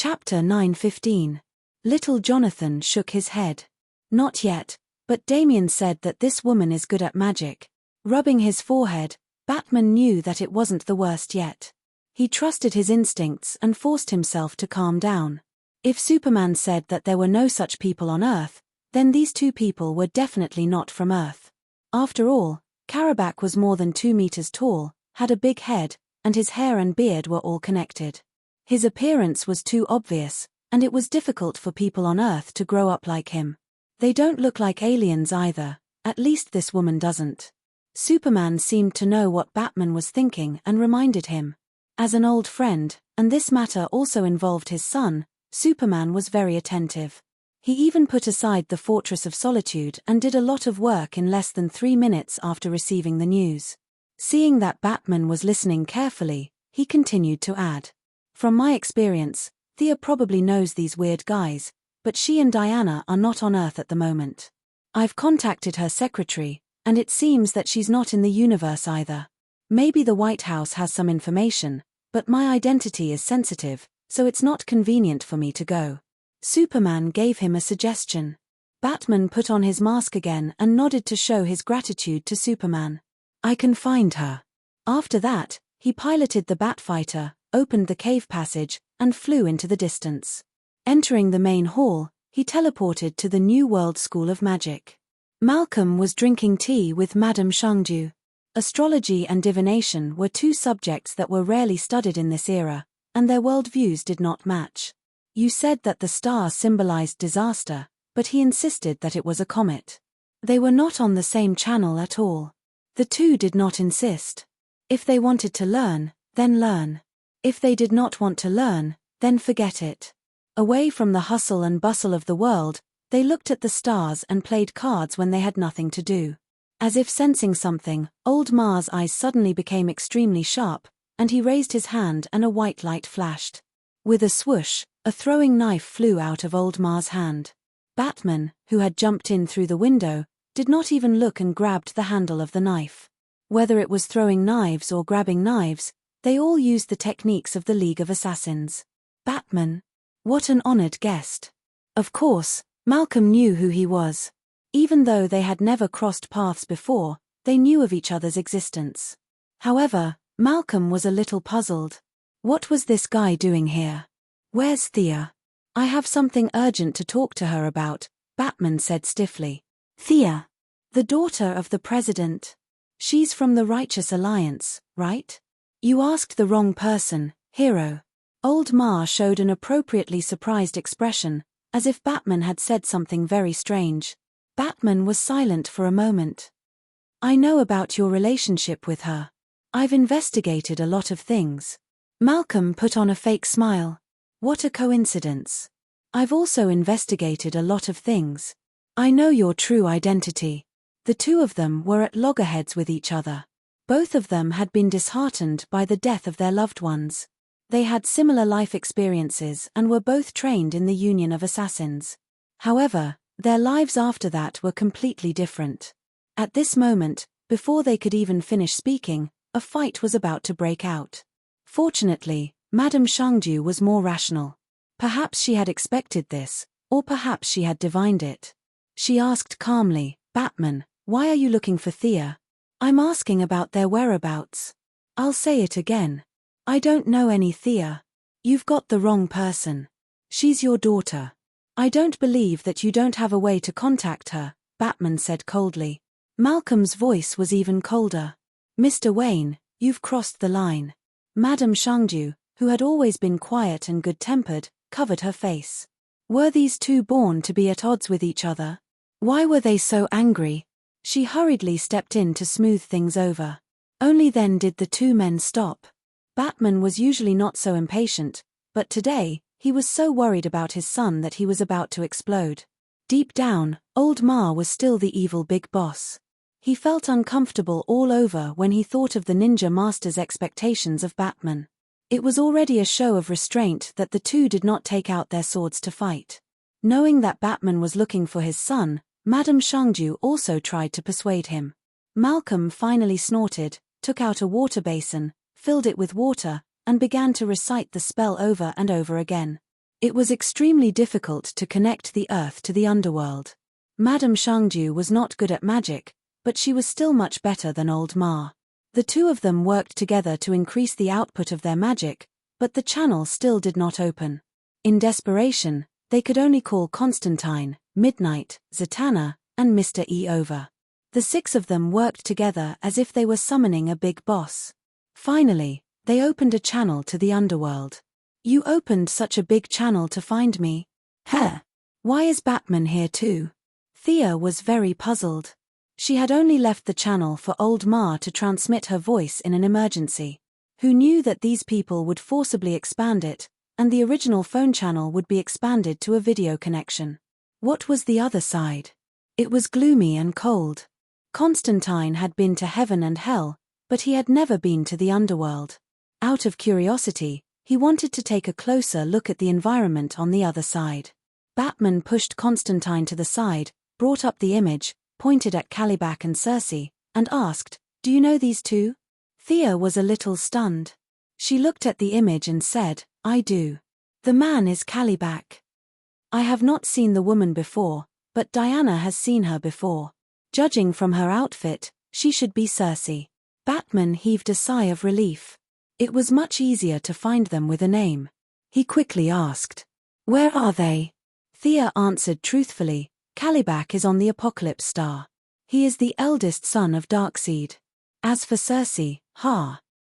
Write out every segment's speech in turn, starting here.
Chapter 9:15. Little Jonathan shook his head. Not yet, but Damien said that this woman is good at magic. Rubbing his forehead, Batman knew that it wasn't the worst yet. He trusted his instincts and forced himself to calm down. If Superman said that there were no such people on Earth, then these two people were definitely not from Earth. After all, Karabakh was more than 2 meters tall, had a big head, and his hair and beard were all connected. His appearance was too obvious, and it was difficult for people on Earth to grow up like him. They don't look like aliens either, at least this woman doesn't. Superman seemed to know what Batman was thinking and reminded him. As an old friend, and this matter also involved his son, Superman was very attentive. He even put aside the Fortress of Solitude and did a lot of work in less than 3 minutes after receiving the news. Seeing that Batman was listening carefully, he continued to add. From my experience, Thea probably knows these weird guys, but she and Diana are not on Earth at the moment. I've contacted her secretary, and it seems that she's not in the universe either. Maybe the White House has some information, but my identity is sensitive, so it's not convenient for me to go. Superman gave him a suggestion. Batman put on his mask again and nodded to show his gratitude to Superman. I can find her. After that, he piloted the Batfighter, opened the cave passage, and flew into the distance. Entering the main hall, he teleported to the New World School of Magic. Malcolm was drinking tea with Madame Shangju. Astrology and divination were two subjects that were rarely studied in this era, and their worldviews did not match. You said that the star symbolized disaster, but he insisted that it was a comet. They were not on the same channel at all. The two did not insist. If they wanted to learn, then learn. If they did not want to learn, then forget it. Away from the hustle and bustle of the world, they looked at the stars and played cards when they had nothing to do. As if sensing something, old Ma's eyes suddenly became extremely sharp, and he raised his hand and a white light flashed. With a swoosh, a throwing knife flew out of old Ma's hand. Batman, who had jumped in through the window, did not even look and grabbed the handle of the knife. Whether it was throwing knives or grabbing knives, they all used the techniques of the League of Assassins. Batman? What an honored guest. Of course, Malcolm knew who he was. Even though they had never crossed paths before, they knew of each other's existence. However, Malcolm was a little puzzled. What was this guy doing here? Where's Thea? I have something urgent to talk to her about, Batman said stiffly. Thea? The daughter of the president. She's from the Righteous Alliance, right? You asked the wrong person, hero. Old Ma showed an appropriately surprised expression, as if Batman had said something very strange. Batman was silent for a moment. I know about your relationship with her. I've investigated a lot of things. Malcolm put on a fake smile. What a coincidence. I've also investigated a lot of things. I know your true identity. The two of them were at loggerheads with each other. Both of them had been disheartened by the death of their loved ones. They had similar life experiences and were both trained in the Union of Assassins. However, their lives after that were completely different. At this moment, before they could even finish speaking, a fight was about to break out. Fortunately, Madame Shangju was more rational. Perhaps she had expected this, or perhaps she had divined it. She asked calmly, Batman, why are you looking for Thea? I'm asking about their whereabouts. I'll say it again. I don't know any Thea. You've got the wrong person. She's your daughter. I don't believe that you don't have a way to contact her, Batman said coldly. Malcolm's voice was even colder. Mr. Wayne, you've crossed the line. Madame Shangju, who had always been quiet and good-tempered, covered her face. Were these two born to be at odds with each other? Why were they so angry? She hurriedly stepped in to smooth things over. Only then did the two men stop. Batman was usually not so impatient, but today, he was so worried about his son that he was about to explode. Deep down, old Ma was still the evil big boss. He felt uncomfortable all over when he thought of the ninja master's expectations of Batman. It was already a show of restraint that the two did not take out their swords to fight. Knowing that Batman was looking for his son, Madame Shangju also tried to persuade him. Malcolm finally snorted, took out a water basin, filled it with water, and began to recite the spell over and over again. It was extremely difficult to connect the earth to the underworld. Madame Shangju was not good at magic, but she was still much better than old Ma. The two of them worked together to increase the output of their magic, but the channel still did not open. In desperation, they could only call Constantine, Midnight, Zatanna, and Mr. E over. The six of them worked together as if they were summoning a big boss. Finally, they opened a channel to the underworld. You opened such a big channel to find me? Heh. Why is Batman here too? Thea was very puzzled. She had only left the channel for old Ma to transmit her voice in an emergency. Who knew that these people would forcibly expand it, and the original phone channel would be expanded to a video connection? What was the other side? It was gloomy and cold. Constantine had been to heaven and hell, but he had never been to the underworld. Out of curiosity, he wanted to take a closer look at the environment on the other side. Batman pushed Constantine to the side, brought up the image, pointed at Caliban and Circe, and asked, "Do you know these two?" Thea was a little stunned. She looked at the image and said, "I do. The man is Caliban. I have not seen the woman before, but Diana has seen her before. Judging from her outfit, she should be Circe." Batman heaved a sigh of relief. It was much easier to find them with a name. He quickly asked, "Where are they?" Thea answered truthfully, "Caliban is on the Apocalypse Star. He is the eldest son of Darkseid. As for Circe,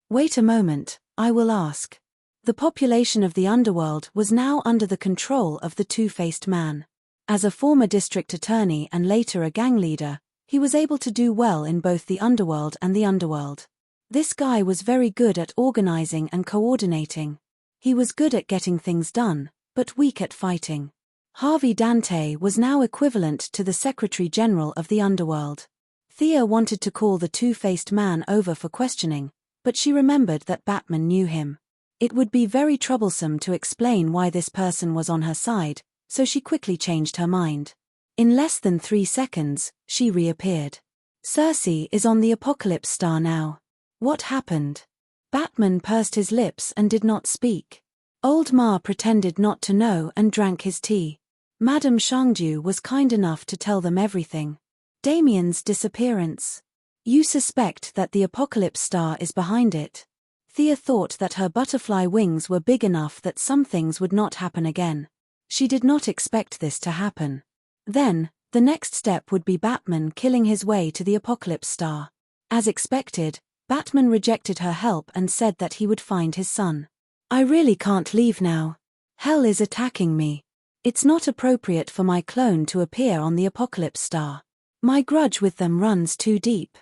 wait a moment, I will ask." The population of the underworld was now under the control of the two-faced man. As a former district attorney and later a gang leader, he was able to do well in both the underworld and the underworld. This guy was very good at organizing and coordinating. He was good at getting things done, but weak at fighting. Harvey Dante was now equivalent to the Secretary General of the underworld. Thea wanted to call the two-faced man over for questioning, but she remembered that Batman knew him. It would be very troublesome to explain why this person was on her side, so she quickly changed her mind. In less than 3 seconds, she reappeared. "Circe is on the Apocalypse Star now. What happened?" Batman pursed his lips and did not speak. Old Ma pretended not to know and drank his tea. Madame Shangju was kind enough to tell them everything. Damien's disappearance. You suspect that the Apocalypse Star is behind it. Thea thought that her butterfly wings were big enough that some things would not happen again. She did not expect this to happen. Then, the next step would be Batman killing his way to the Apocalypse Star. As expected, Batman rejected her help and said that he would find his son. "I really can't leave now. Hell is attacking me. It's not appropriate for my clone to appear on the Apocalypse Star. My grudge with them runs too deep."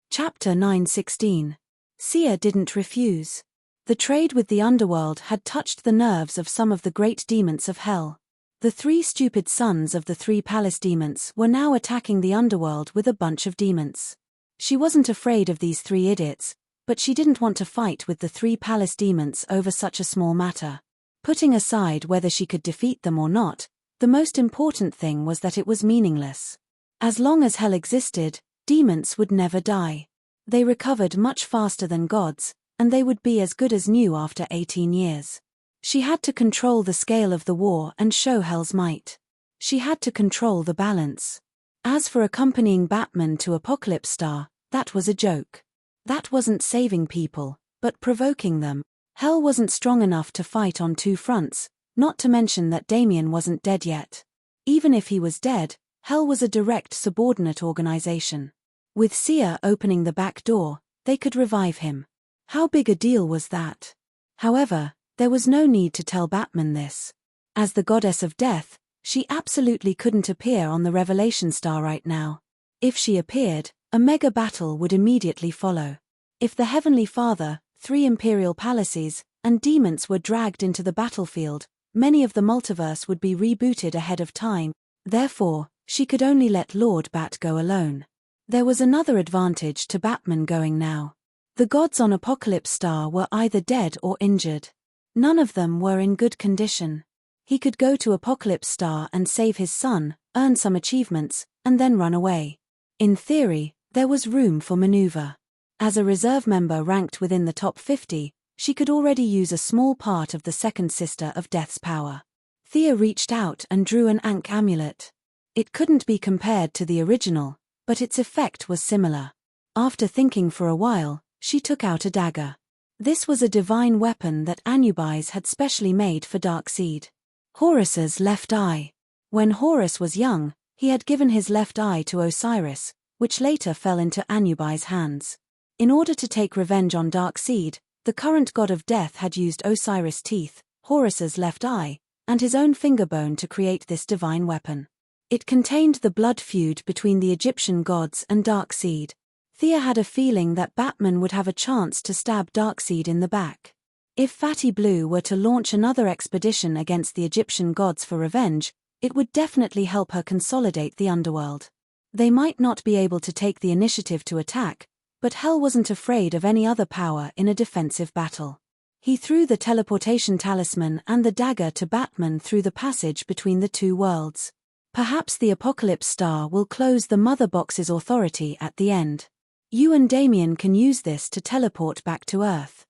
Chapter 9:16. Sia didn't refuse. The trade with the underworld had touched the nerves of some of the great demons of hell. The 3 stupid sons of the 3 palace demons were now attacking the underworld with a bunch of demons. She wasn't afraid of these 3 idiots, but she didn't want to fight with the 3 palace demons over such a small matter. Putting aside whether she could defeat them or not, the most important thing was that it was meaningless. As long as hell existed, demons would never die. They recovered much faster than gods, and they would be as good as new after 18 years. She had to control the scale of the war and show hell's might. She had to control the balance. As for accompanying Batman to Apocalypse Star, that was a joke. That wasn't saving people, but provoking them. Hell wasn't strong enough to fight on 2 fronts, not to mention that Damien wasn't dead yet. Even if he was dead, Hell was a direct subordinate organization. With Sia opening the back door, they could revive him. How big a deal was that? However, there was no need to tell Batman this. As the goddess of death, she absolutely couldn't appear on the Revelation Star right now. If she appeared, a mega battle would immediately follow. If the Heavenly Father, 3 imperial palaces, and demons were dragged into the battlefield, many of the multiverse would be rebooted ahead of time. Therefore, she could only let Lord Bat go alone. There was another advantage to Batman going now. The gods on Apocalypse Star were either dead or injured. None of them were in good condition. He could go to Apocalypse Star and save his son, earn some achievements, and then run away. In theory, there was room for maneuver. As a reserve member ranked within the top 50, She could already use a small part of the second sister of Death's power. Thea reached out and drew an Ankh amulet. It couldn't be compared to the original, but its effect was similar. After thinking for a while, she took out a dagger. This was a divine weapon that Anubis had specially made for Darkseid. Horus's left eye. When Horus was young, he had given his left eye to Osiris, which later fell into Anubis' hands. In order to take revenge on Darkseid, the current god of death had used Osiris' teeth, Horus's left eye, and his own finger bone to create this divine weapon. It contained the blood feud between the Egyptian gods and Darkseid. Thea had a feeling that Batman would have a chance to stab Darkseid in the back. If Fatty Blue were to launch another expedition against the Egyptian gods for revenge, it would definitely help her consolidate the underworld. They might not be able to take the initiative to attack, but Hel wasn't afraid of any other power in a defensive battle. He threw the teleportation talisman and the dagger to Batman through the passage between the two worlds. Perhaps the Apocalypse Star will close the Mother Box's authority at the end. You and Damien can use this to teleport back to Earth.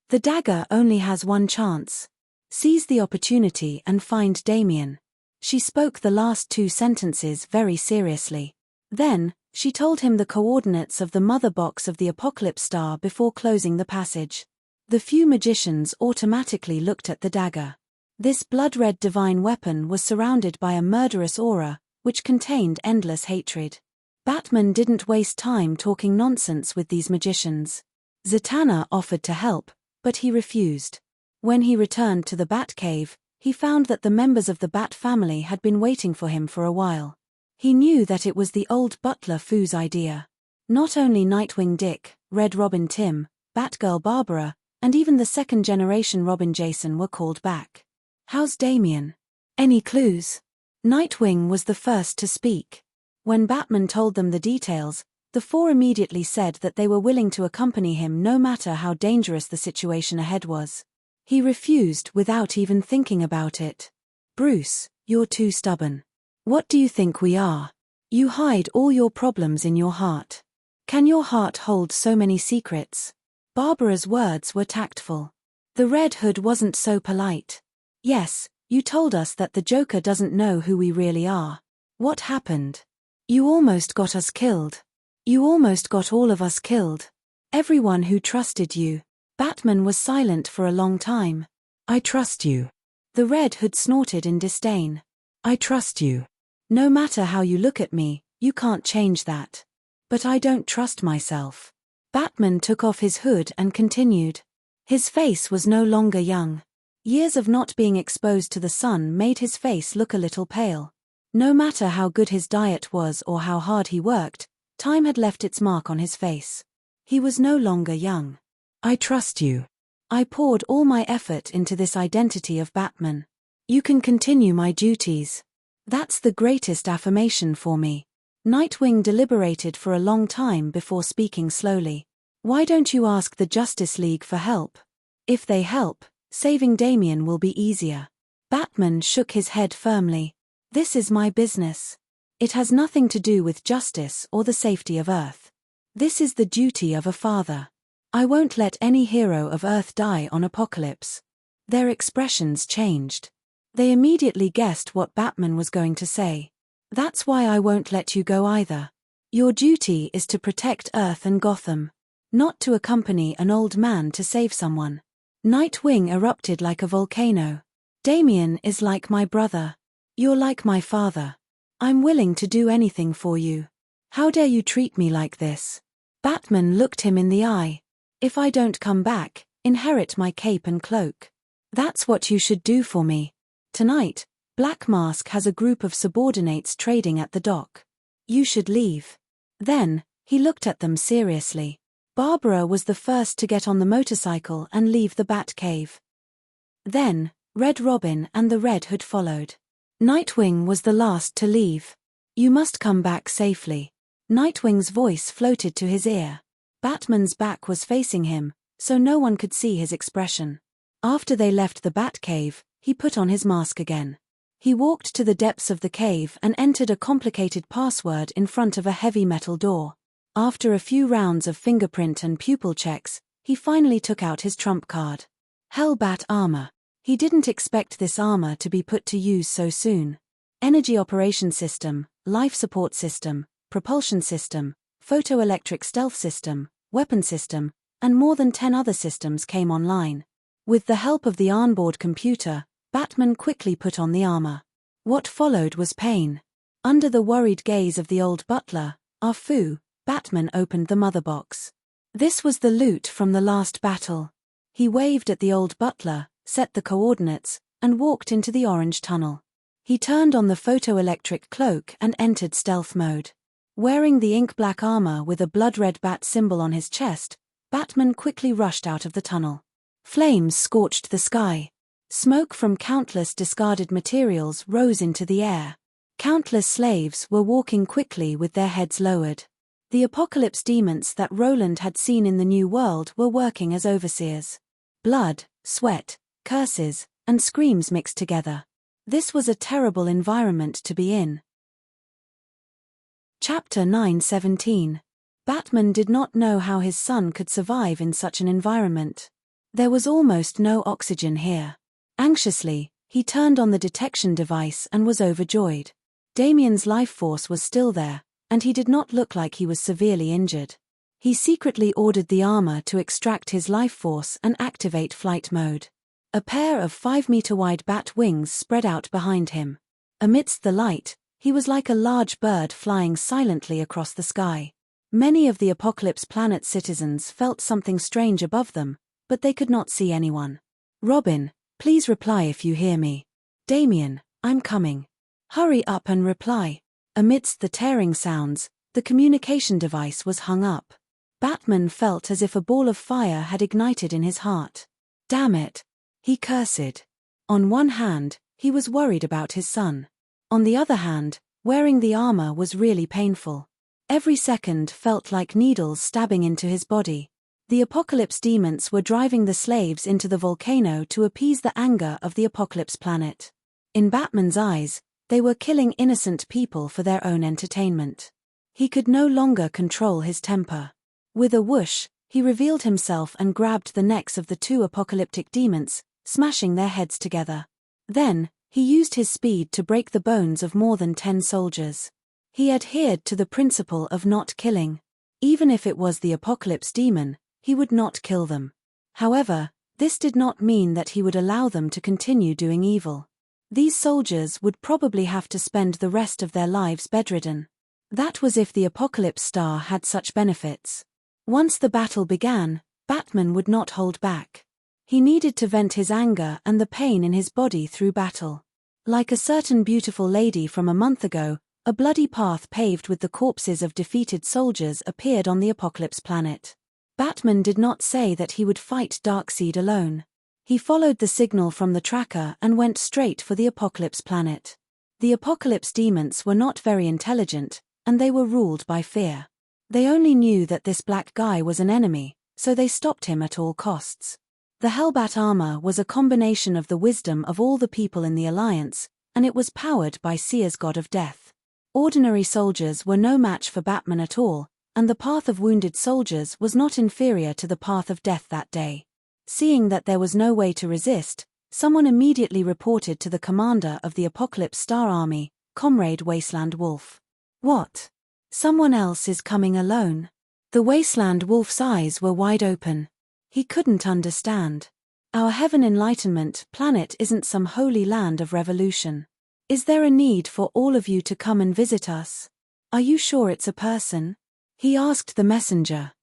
The dagger only has one chance. Seize the opportunity and find Damien. She spoke the last two sentences very seriously. Then, she told him the coordinates of the Mother Box of the Apocalypse Star before closing the passage. The few magicians automatically looked at the dagger. This blood-red divine weapon was surrounded by a murderous aura, which contained endless hatred. Batman didn't waste time talking nonsense with these magicians. Zatanna offered to help, but he refused. When he returned to the Batcave, he found that the members of the Bat family had been waiting for him for a while. He knew that it was the old butler Foo's idea. Not only Nightwing Dick, Red Robin Tim, Batgirl Barbara, and even the second-generation Robin Jason were called back. "How's Damien? Any clues?" Nightwing was the first to speak. When Batman told them the details, the four immediately said that they were willing to accompany him no matter how dangerous the situation ahead was. He refused without even thinking about it. "Bruce, you're too stubborn. What do you think we are? You hide all your problems in your heart. Can your heart hold so many secrets?" Barbara's words were tactful. The Red Hood wasn't so polite. "Yes, you told us that the Joker doesn't know who we really are. What happened? You almost got us killed. You almost got all of us killed. Everyone who trusted you." Batman was silent for a long time. "I trust you." The Red Hood snorted in disdain. "I trust you. No matter how you look at me, you can't change that. But I don't trust myself." Batman took off his hood and continued. His face was no longer young. Years of not being exposed to the sun made his face look a little pale. No matter how good his diet was or how hard he worked, time had left its mark on his face. He was no longer young. "I trust you. I poured all my effort into this identity of Batman. You can continue my duties. That's the greatest affirmation for me." Nightwing deliberated for a long time before speaking slowly. "Why don't you ask the Justice League for help? If they help, saving Damien will be easier." Batman shook his head firmly. "This is my business. It has nothing to do with justice or the safety of Earth. This is the duty of a father. I won't let any hero of Earth die on Apocalypse." Their expressions changed. They immediately guessed what Batman was going to say. "That's why I won't let you go either. Your duty is to protect Earth and Gotham, not to accompany an old man to save someone." Nightwing erupted like a volcano. "Damien is like my brother. You're like my father. I'm willing to do anything for you. How dare you treat me like this?" Batman looked him in the eye. "If I don't come back, inherit my cape and cloak. That's what you should do for me. Tonight, Black Mask has a group of subordinates trading at the dock. You should leave." Then, he looked at them seriously. Barbara was the first to get on the motorcycle and leave the Batcave. Then, Red Robin and the Red Hood followed. Nightwing was the last to leave. "You must come back safely." Nightwing's voice floated to his ear. Batman's back was facing him, so no one could see his expression. After they left the Batcave, he put on his mask again. He walked to the depths of the cave and entered a complicated password in front of a heavy metal door. After a few rounds of fingerprint and pupil checks, he finally took out his trump card. Hellbat armor. He didn't expect this armor to be put to use so soon. Energy operation system, life support system, propulsion system, photoelectric stealth system, weapon system, and more than 10 other systems came online. With the help of the onboard computer, Batman quickly put on the armor. What followed was pain. Under the worried gaze of the old butler, Arfu, Batman opened the mother box. This was the loot from the last battle. He waved at the old butler, set the coordinates, and walked into the orange tunnel. He turned on the photoelectric cloak and entered stealth mode. Wearing the ink-black armor with a blood-red bat symbol on his chest, Batman quickly rushed out of the tunnel. Flames scorched the sky. Smoke from countless discarded materials rose into the air. Countless slaves were walking quickly with their heads lowered. The apocalypse demons that Roland had seen in the New World were working as overseers. Blood, sweat, curses, and screams mixed together. This was a terrible environment to be in. Chapter 9:17. Batman did not know how his son could survive in such an environment. There was almost no oxygen here. Anxiously, he turned on the detection device and was overjoyed. Damien's life force was still there, and he did not look like he was severely injured. He secretly ordered the armor to extract his life force and activate flight mode. A pair of 5-meter-wide bat wings spread out behind him. Amidst the light, he was like a large bird flying silently across the sky. Many of the Apocalypse Planet's citizens felt something strange above them, but they could not see anyone. Robin, please reply if you hear me. Damien, I'm coming. Hurry up and reply. Amidst the tearing sounds, the communication device was hung up. Batman felt as if a ball of fire had ignited in his heart. Damn it! He cursed. On one hand, he was worried about his son. On the other hand, wearing the armor was really painful. Every second felt like needles stabbing into his body. The Apocalypse demons were driving the slaves into the volcano to appease the anger of the Apocalypse Planet. In Batman's eyes, they were killing innocent people for their own entertainment. He could no longer control his temper. With a whoosh, he revealed himself and grabbed the necks of the two apocalyptic demons, smashing their heads together. Then, he used his speed to break the bones of more than 10 soldiers. He adhered to the principle of not killing. Even if it was the Apocalypse demon, he would not kill them. However, this did not mean that he would allow them to continue doing evil. These soldiers would probably have to spend the rest of their lives bedridden. That was if the Apocalypse Star had such benefits. Once the battle began, Batman would not hold back. He needed to vent his anger and the pain in his body through battle. Like a certain beautiful lady from a month ago, a bloody path paved with the corpses of defeated soldiers appeared on the Apocalypse Planet. Batman did not say that he would fight Darkseid alone. He followed the signal from the tracker and went straight for the Apocalypse Planet. The Apocalypse demons were not very intelligent, and they were ruled by fear. They only knew that this black guy was an enemy, so they stopped him at all costs. The Hellbat armor was a combination of the wisdom of all the people in the Alliance, and it was powered by Seer's god of death. Ordinary soldiers were no match for Batman at all, and the path of wounded soldiers was not inferior to the path of death that day. Seeing that there was no way to resist, someone immediately reported to the commander of the Apocalypse Star Army, Comrade Wasteland Wolf. What? Someone else is coming alone? The Wasteland Wolf's eyes were wide open. He couldn't understand. Our Heaven Enlightenment planet isn't some holy land of revolution. Is there a need for all of you to come and visit us? Are you sure it's a person? He asked the messenger.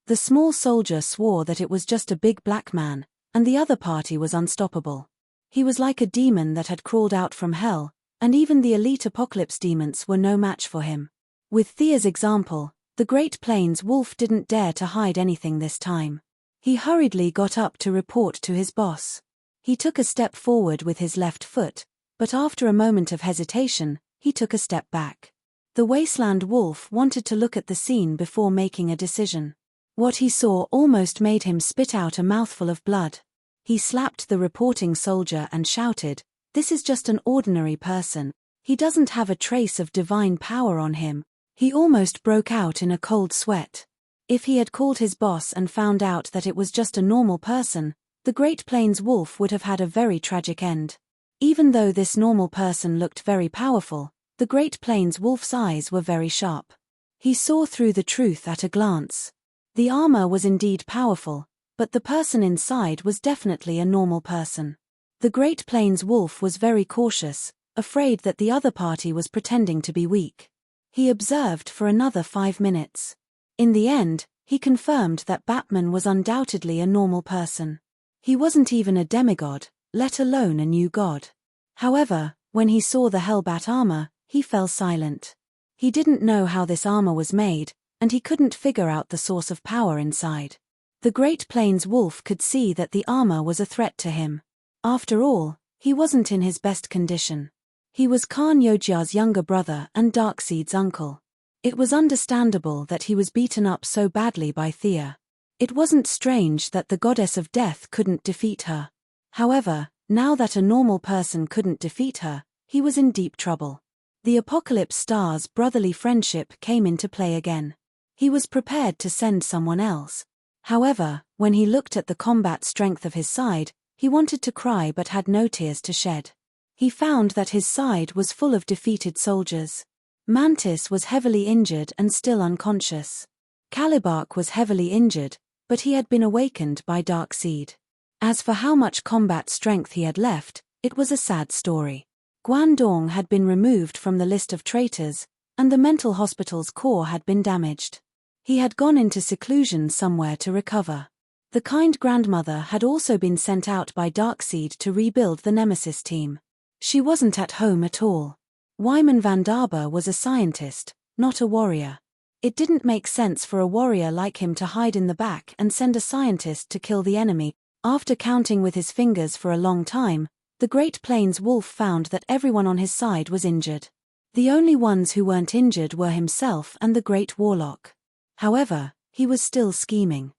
The small soldier swore that it was just a big black man, and the other party was unstoppable. He was like a demon that had crawled out from hell, and even the elite apocalypse demons were no match for him. With Thea's example, the Great Plains wolf didn't dare to hide anything this time. He hurriedly got up to report to his boss. He took a step forward with his left foot, but after a moment of hesitation, he took a step back. The Wasteland Wolf wanted to look at the scene before making a decision. What he saw almost made him spit out a mouthful of blood. He slapped the reporting soldier and shouted, "This is just an ordinary person. He doesn't have a trace of divine power on him." He almost broke out in a cold sweat. If he had called his boss and found out that it was just a normal person, the Great Plains wolf would have had a very tragic end. Even though this normal person looked very powerful, the Great Plains wolf's eyes were very sharp. He saw through the truth at a glance. The armor was indeed powerful, but the person inside was definitely a normal person. The Great Plains wolf was very cautious, afraid that the other party was pretending to be weak. He observed for another 5 minutes. In the end, he confirmed that Batman was undoubtedly a normal person. He wasn't even a demigod, let alone a new god. However, when he saw the Hellbat armor, he fell silent. He didn't know how this armor was made, and he couldn't figure out the source of power inside. The Great Plains wolf could see that the armor was a threat to him. After all, he wasn't in his best condition. He was Khan Yojya's younger brother and Darkseid's uncle. It was understandable that he was beaten up so badly by Thea. It wasn't strange that the goddess of death couldn't defeat her. However, now that a normal person couldn't defeat her, he was in deep trouble. The Apocalypse Star's brotherly friendship came into play again. He was prepared to send someone else. However, when he looked at the combat strength of his side, he wanted to cry but had no tears to shed. He found that his side was full of defeated soldiers. Mantis was heavily injured and still unconscious. Calibark was heavily injured, but he had been awakened by Darkseid. As for how much combat strength he had left, it was a sad story. Guandong had been removed from the list of traitors, and the mental hospital's core had been damaged. He had gone into seclusion somewhere to recover. The kind grandmother had also been sent out by Darkseid to rebuild the Nemesis team. She wasn't at home at all. Wyman Vandarber was a scientist, not a warrior. It didn't make sense for a warrior like him to hide in the back and send a scientist to kill the enemy. After counting with his fingers for a long time, the Great Plains wolf found that everyone on his side was injured. The only ones who weren't injured were himself and the Great Warlock. However, he was still scheming.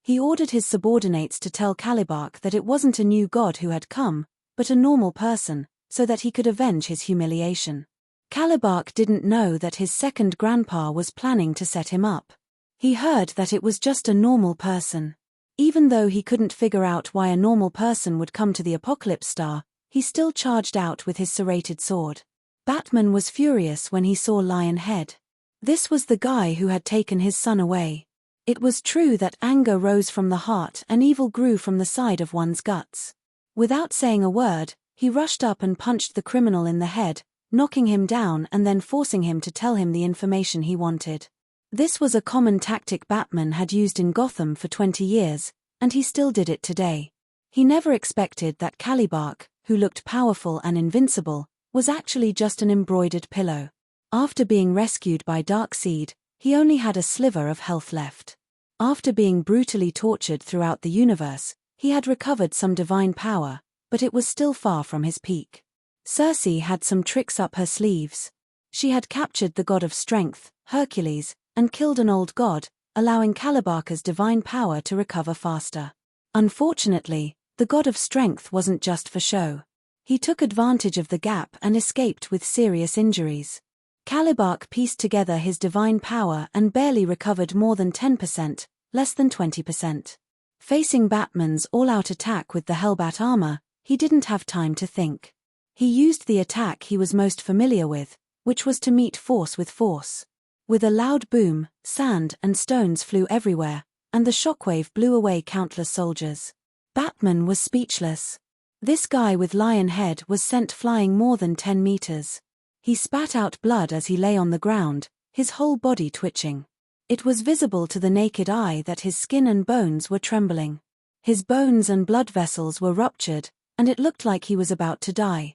He ordered his subordinates to tell Calibark that it wasn't a new god who had come, but a normal person, so that he could avenge his humiliation. Calibark didn't know that his second grandpa was planning to set him up. He heard that it was just a normal person. Even though he couldn't figure out why a normal person would come to the Apocalypse Star, he still charged out with his serrated sword. Batman was furious when he saw Lionhead. This was the guy who had taken his son away. It was true that anger rose from the heart and evil grew from the side of one's guts. Without saying a word, he rushed up and punched the criminal in the head, knocking him down and then forcing him to tell him the information he wanted. This was a common tactic Batman had used in Gotham for 20 years, and he still did it today. He never expected that Calibark, who looked powerful and invincible, was actually just an embroidered pillow. After being rescued by Darkseid, he only had a sliver of health left. After being brutally tortured throughout the universe, he had recovered some divine power, but it was still far from his peak. Circe had some tricks up her sleeves. She had captured the god of strength, Hercules, and killed an old god, allowing Calibark's divine power to recover faster. Unfortunately, the god of strength wasn't just for show. He took advantage of the gap and escaped with serious injuries. Calibark pieced together his divine power and barely recovered more than 10%, less than 20%. Facing Batman's all-out attack with the Hellbat armor, he didn't have time to think. He used the attack he was most familiar with, which was to meet force with force. With a loud boom, sand and stones flew everywhere, and the shockwave blew away countless soldiers. Batman was speechless. This guy with lion head was sent flying more than 10 meters. He spat out blood as he lay on the ground, his whole body twitching. It was visible to the naked eye that his skin and bones were trembling. His bones and blood vessels were ruptured, and it looked like he was about to die.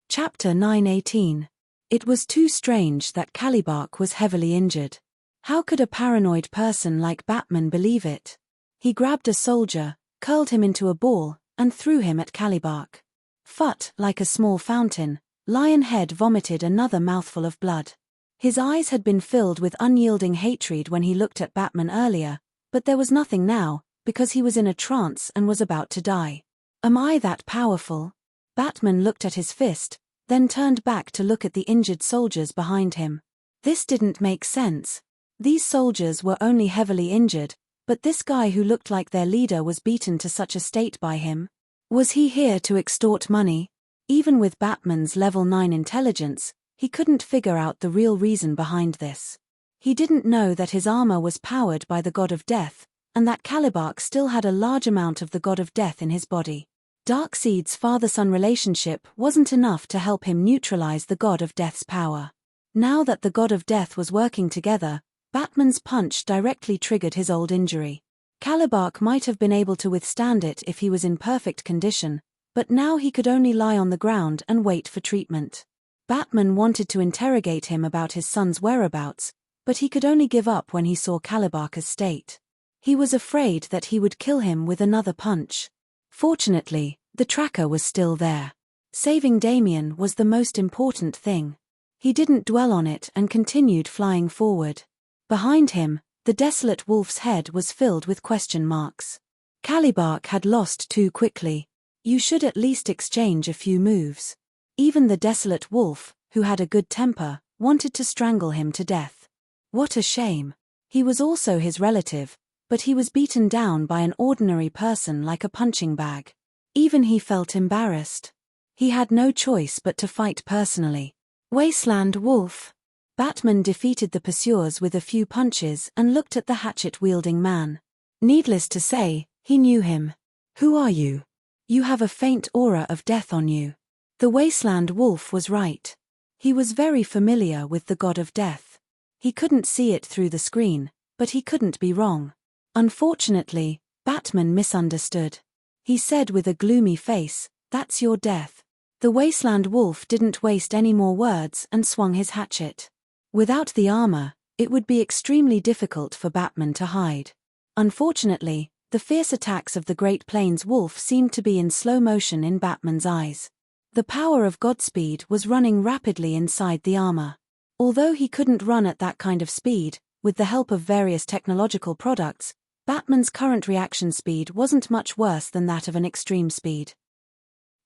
Chapter 9:18. It was too strange that Calibark was heavily injured. How could a paranoid person like Batman believe it? He grabbed a soldier, curled him into a ball, and threw him at Calibark. Phut, like a small fountain, Lionhead vomited another mouthful of blood. His eyes had been filled with unyielding hatred when he looked at Batman earlier, but there was nothing now, because he was in a trance and was about to die. Am I that powerful? Batman looked at his fist, then turned back to look at the injured soldiers behind him. This didn't make sense. These soldiers were only heavily injured, but this guy who looked like their leader was beaten to such a state by him. Was he here to extort money? Even with Batman's level 9 intelligence, he couldn't figure out the real reason behind this. He didn't know that his armor was powered by the god of death, and that Embark still had a large amount of the god of death in his body. Darkseid's father-son relationship wasn't enough to help him neutralize the god of death's power. Now that the god of death was working together, Batman's punch directly triggered his old injury. Embark might have been able to withstand it if he was in perfect condition, but now he could only lie on the ground and wait for treatment. Batman wanted to interrogate him about his son's whereabouts, but he could only give up when he saw Embark's state. He was afraid that he would kill him with another punch. Fortunately, the tracker was still there. Saving Damian was the most important thing. He didn't dwell on it and continued flying forward. Behind him, the desolate wolf's head was filled with question marks. Embark had lost too quickly. You should at least exchange a few moves. Even the desolate wolf, who had a good temper, wanted to strangle him to death. What a shame. He was also his relative, but he was beaten down by an ordinary person like a punching bag. Even he felt embarrassed. He had no choice but to fight personally. Wasteland Wolf. Batman defeated the pursuers with a few punches and looked at the hatchet-wielding man. Needless to say, he knew him. Who are you? You have a faint aura of death on you. The Wasteland Wolf was right. He was very familiar with the god of death. He couldn't see it through the screen, but he couldn't be wrong. Unfortunately, Batman misunderstood. He said with a gloomy face, "That's your death." The Wasteland Wolf didn't waste any more words and swung his hatchet. Without the armor, it would be extremely difficult for Batman to hide. Unfortunately, the fierce attacks of the Great Plains Wolf seemed to be in slow motion in Batman's eyes. The power of Godspeed was running rapidly inside the armor. Although he couldn't run at that kind of speed, with the help of various technological products, Batman's current reaction speed wasn't much worse than that of an extreme speed.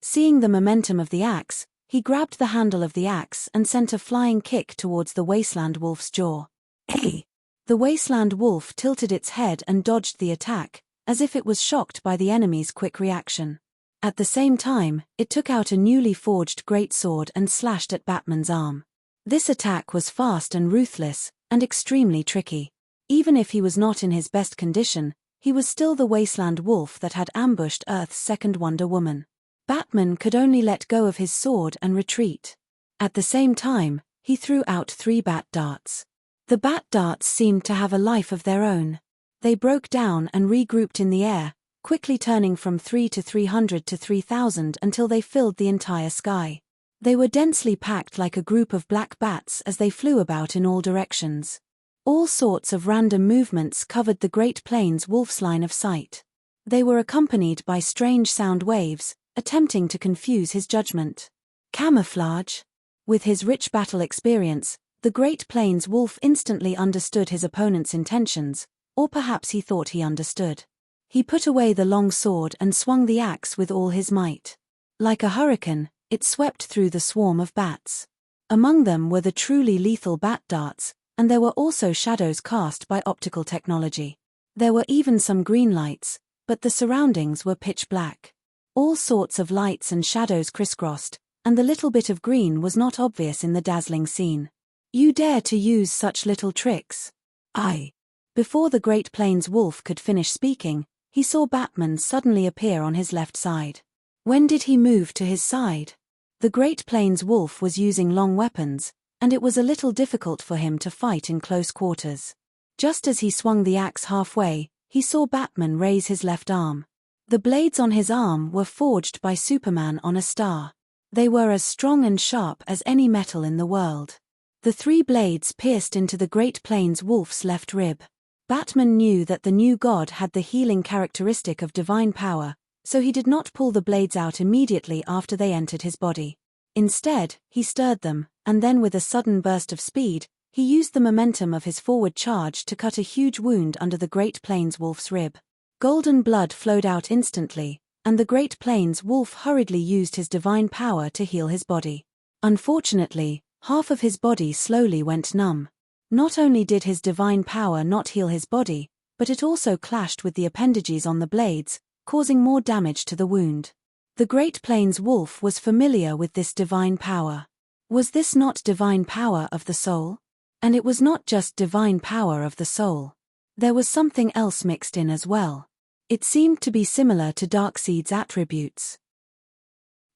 Seeing the momentum of the axe, he grabbed the handle of the axe and sent a flying kick towards the Wasteland Wolf's jaw. Hey! The Wasteland Wolf tilted its head and dodged the attack, as if it was shocked by the enemy's quick reaction. At the same time, it took out a newly forged greatsword and slashed at Batman's arm. This attack was fast and ruthless, and extremely tricky. Even if he was not in his best condition, he was still the Wasteland Wolf that had ambushed Earth's second Wonder Woman. Batman could only let go of his sword and retreat. At the same time, he threw out 3 bat darts. The bat darts seemed to have a life of their own. They broke down and regrouped in the air, quickly turning from 3 to 300 to 3,000 until they filled the entire sky. They were densely packed like a group of black bats as they flew about in all directions. All sorts of random movements covered the Great Plains Wolf's line of sight. They were accompanied by strange sound waves, attempting to confuse his judgment. Camouflage. With his rich battle experience, the Great Plains Wolf instantly understood his opponent's intentions, or perhaps he thought he understood. He put away the long sword and swung the axe with all his might. Like a hurricane, it swept through the swarm of bats. Among them were the truly lethal bat darts, and there were also shadows cast by optical technology. There were even some green lights, but the surroundings were pitch black. All sorts of lights and shadows crisscrossed, and the little bit of green was not obvious in the dazzling scene. You dare to use such little tricks? I. Before the Great Plains Wolf could finish speaking, he saw Batman suddenly appear on his left side. When did he move to his side? The Great Plains Wolf was using long weapons, and it was a little difficult for him to fight in close quarters. Just as he swung the axe halfway, he saw Batman raise his left arm. The blades on his arm were forged by Superman on a star. They were as strong and sharp as any metal in the world. The 3 blades pierced into the Great Plains Wolf's left rib. Batman knew that the new god had the healing characteristic of divine power, so he did not pull the blades out immediately after they entered his body. Instead, he stirred them, and then with a sudden burst of speed, he used the momentum of his forward charge to cut a huge wound under the Great Plains Wolf's rib. Golden blood flowed out instantly, and the Great Plains Wolf hurriedly used his divine power to heal his body. Unfortunately, half of his body slowly went numb. Not only did his divine power not heal his body, but it also clashed with the appendages on the blades, causing more damage to the wound. The Great Plains wolf was familiar with this divine power. Was this not divine power of the soul? And it was not just divine power of the soul. There was something else mixed in as well. It seemed to be similar to Darkseid's attributes.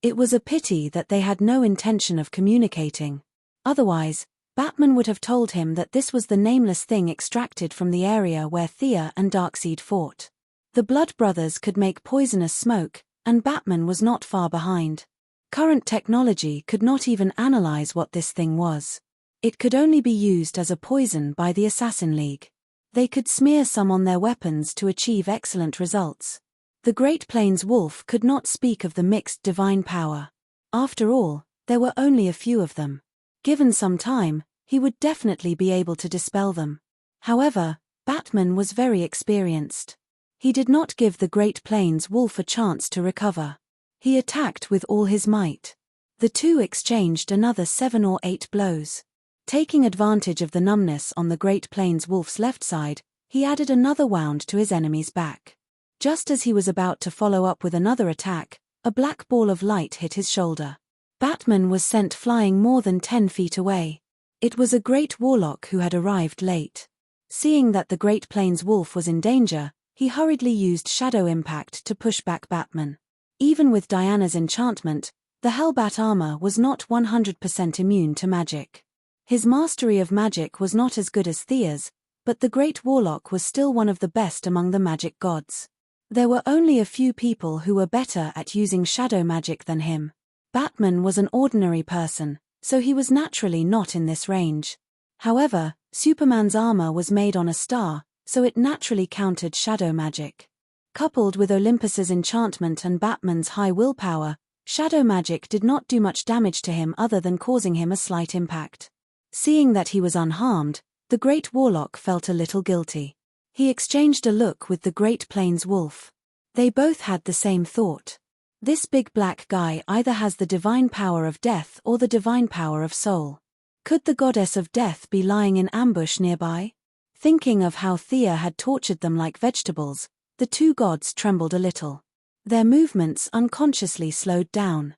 It was a pity that they had no intention of communicating. Otherwise, Batman would have told him that this was the nameless thing extracted from the area where Thea and Darkseid fought. The Blood Brothers could make poisonous smoke, and Batman was not far behind. Current technology could not even analyze what this thing was. It could only be used as a poison by the Assassin League. They could smear some on their weapons to achieve excellent results. The Great Plains wolf could not speak of the mixed divine power. After all, there were only a few of them. Given some time, he would definitely be able to dispel them. However, Batman was very experienced. He did not give the Great Plains wolf a chance to recover. He attacked with all his might. The two exchanged another 7 or 8 blows. Taking advantage of the numbness on the Great Plains wolf's left side, he added another wound to his enemy's back. Just as he was about to follow up with another attack, a black ball of light hit his shoulder. Batman was sent flying more than 10 feet away. It was a great warlock who had arrived late. Seeing that the Great Plains wolf was in danger, he hurriedly used Shadow Impact to push back Batman. Even with Diana's enchantment, the Hellbat armor was not 100% immune to magic. His mastery of magic was not as good as Thea's, but the Great Warlock was still one of the best among the magic gods. There were only a few people who were better at using shadow magic than him. Batman was an ordinary person, so he was naturally not in this range. However, Superman's armor was made on a star, so it naturally countered shadow magic. Coupled with Olympus's enchantment and Batman's high willpower, shadow magic did not do much damage to him other than causing him a slight impact. Seeing that he was unharmed, the Great Warlock felt a little guilty. He exchanged a look with the Great Plains wolf. They both had the same thought. This big black guy either has the divine power of death or the divine power of soul. Could the goddess of death be lying in ambush nearby? Thinking of how Thea had tortured them like vegetables, the two gods trembled a little. Their movements unconsciously slowed down.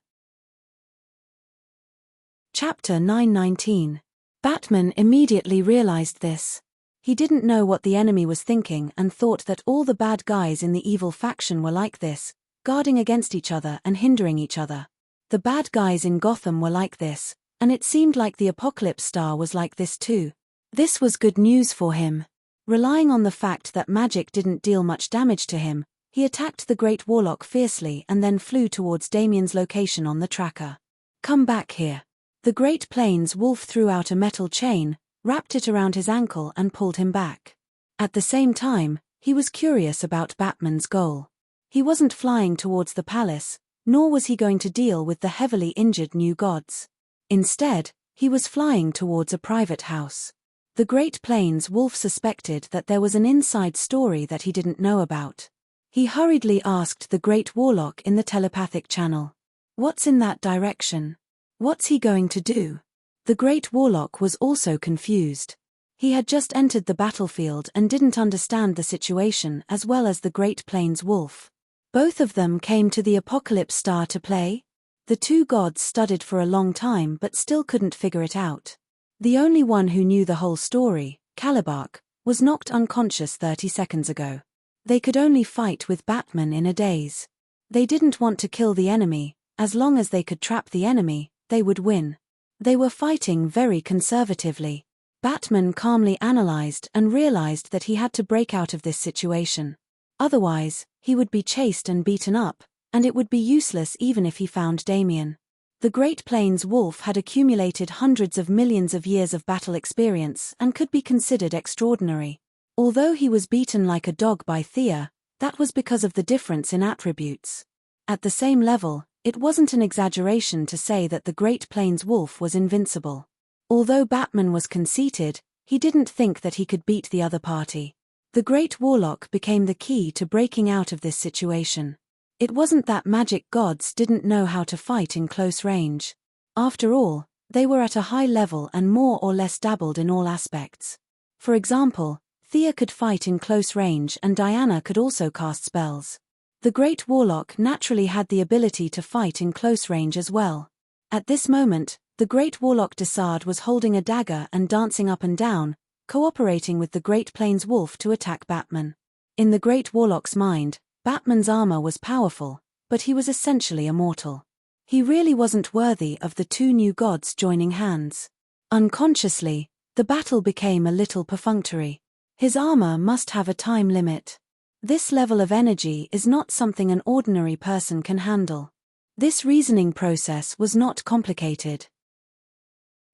Chapter 919. Batman immediately realized this. He didn't know what the enemy was thinking and thought that all the bad guys in the evil faction were like this, guarding against each other and hindering each other. The bad guys in Gotham were like this, and it seemed like the Apocalypse Star was like this too. This was good news for him. Relying on the fact that magic didn't deal much damage to him, he attacked the Great Warlock fiercely and then flew towards Damien's location on the tracker. "Come back here." The Great Plains wolf threw out a metal chain, wrapped it around his ankle and pulled him back. At the same time, he was curious about Batman's goal. He wasn't flying towards the palace, nor was he going to deal with the heavily injured new gods. Instead, he was flying towards a private house. The Great Plains wolf suspected that there was an inside story that he didn't know about. He hurriedly asked the Great Warlock in the telepathic channel, "What's in that direction? What's he going to do?" The Great Warlock was also confused. He had just entered the battlefield and didn't understand the situation as well as the Great Plains wolf. Both of them came to the Apocalypse Star to play? The two gods studied for a long time but still couldn't figure it out. The only one who knew the whole story, Embark, was knocked unconscious 30 seconds ago. They could only fight with Batman in a daze. They didn't want to kill the enemy. As long as they could trap the enemy, they would win. They were fighting very conservatively. Batman calmly analyzed and realized that he had to break out of this situation. Otherwise, he would be chased and beaten up, and it would be useless even if he found Damien. The Great Plains wolf had accumulated hundreds of millions of years of battle experience and could be considered extraordinary. Although he was beaten like a dog by Thea, that was because of the difference in attributes. At the same level, it wasn't an exaggeration to say that the Great Plains wolf was invincible. Although Batman was conceited, he didn't think that he could beat the other party. The Great Warlock became the key to breaking out of this situation. It wasn't that magic gods didn't know how to fight in close range. After all, They were at a high level and more or less dabbled in all aspects. For example, Thea could fight in close range and Diana could also cast spells. The Great Warlock naturally had the ability to fight in close range as well. At this moment, the Great Warlock Desard was holding a dagger and dancing up and down, cooperating with the Great Plains Wolf to attack Batman. In the Great Warlock's mind, Batman's armor was powerful, but he was essentially a mortal. He really wasn't worthy of the two new gods joining hands. Unconsciously, the battle became a little perfunctory. His armor must have a time limit. This level of energy is not something an ordinary person can handle. This reasoning process was not complicated.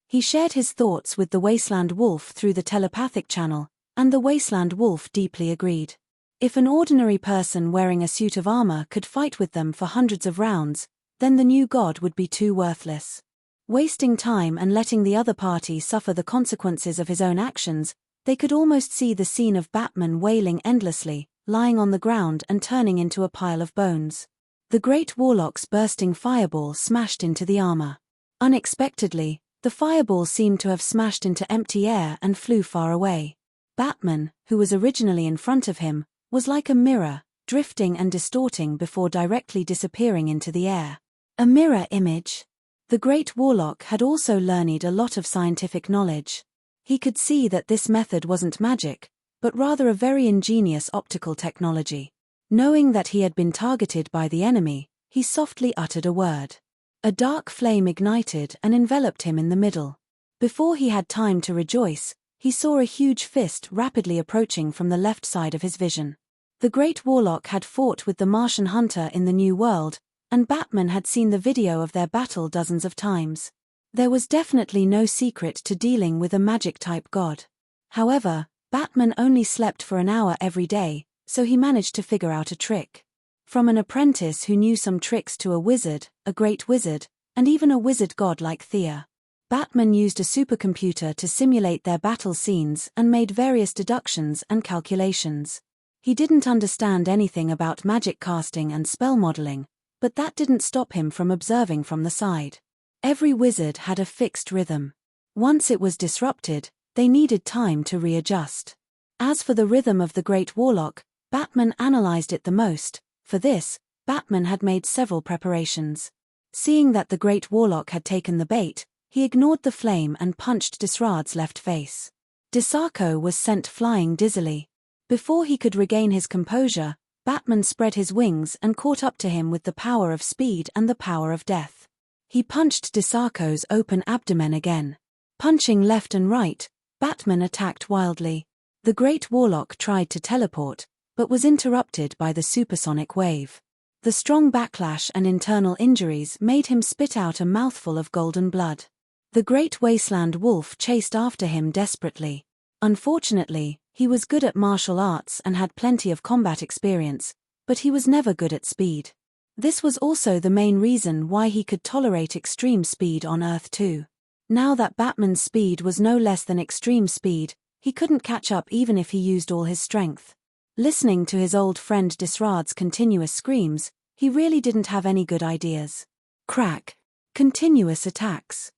He shared his thoughts with the Wasteland Wolf through the telepathic channel, and the Wasteland Wolf deeply agreed. If an ordinary person wearing a suit of armor could fight with them for hundreds of rounds, then the new god would be too worthless. Wasting time and letting the other party suffer the consequences of his own actions, they could almost see the scene of Batman wailing endlessly, lying on the ground and turning into a pile of bones. The Great Warlock's bursting fireball smashed into the armor. Unexpectedly, the fireball seemed to have smashed into empty air and flew far away. Batman, who was originally in front of him, was like a mirror, drifting and distorting before directly disappearing into the air. A mirror image. The Great Warlock had also learned a lot of scientific knowledge. He could see that this method wasn't magic, but rather a very ingenious optical technology. Knowing that he had been targeted by the enemy, he softly uttered a word. A dark flame ignited and enveloped him in the middle. Before he had time to rejoice, he saw a huge fist rapidly approaching from the left side of his vision. The Great Warlock had fought with the Martian Hunter in the New World, and Batman had seen the video of their battle dozens of times. There was definitely no secret to dealing with a magic-type god. However, Batman only slept for an hour every day, so he managed to figure out a trick. From an apprentice who knew some tricks to a wizard, a great wizard, and even a wizard god like Thea. Batman used a supercomputer to simulate their battle scenes and made various deductions and calculations. He didn't understand anything about magic casting and spell modeling, but that didn't stop him from observing from the side. Every wizard had a fixed rhythm. Once it was disrupted, they needed time to readjust. As for the rhythm of the Great Warlock, Batman analyzed it the most. For this, Batman had made several preparations. Seeing that the Great Warlock had taken the bait, he ignored the flame and punched Disrad's left face. Disarco was sent flying dizzily. Before he could regain his composure, Batman spread his wings and caught up to him with the power of speed and the power of death. He punched Disarco's open abdomen again. Punching left and right, Batman attacked wildly. The Great Warlock tried to teleport, but was interrupted by the supersonic wave. The strong backlash and internal injuries made him spit out a mouthful of golden blood. The Great Wasteland Wolf chased after him desperately. Unfortunately, he was good at martial arts and had plenty of combat experience, but he was never good at speed. This was also the main reason why he could tolerate extreme speed on Earth too. Now that Batman's speed was no less than extreme speed, he couldn't catch up even if he used all his strength. Listening to his old friend Disrad's continuous screams, he really didn't have any good ideas. Crack. Continuous attacks.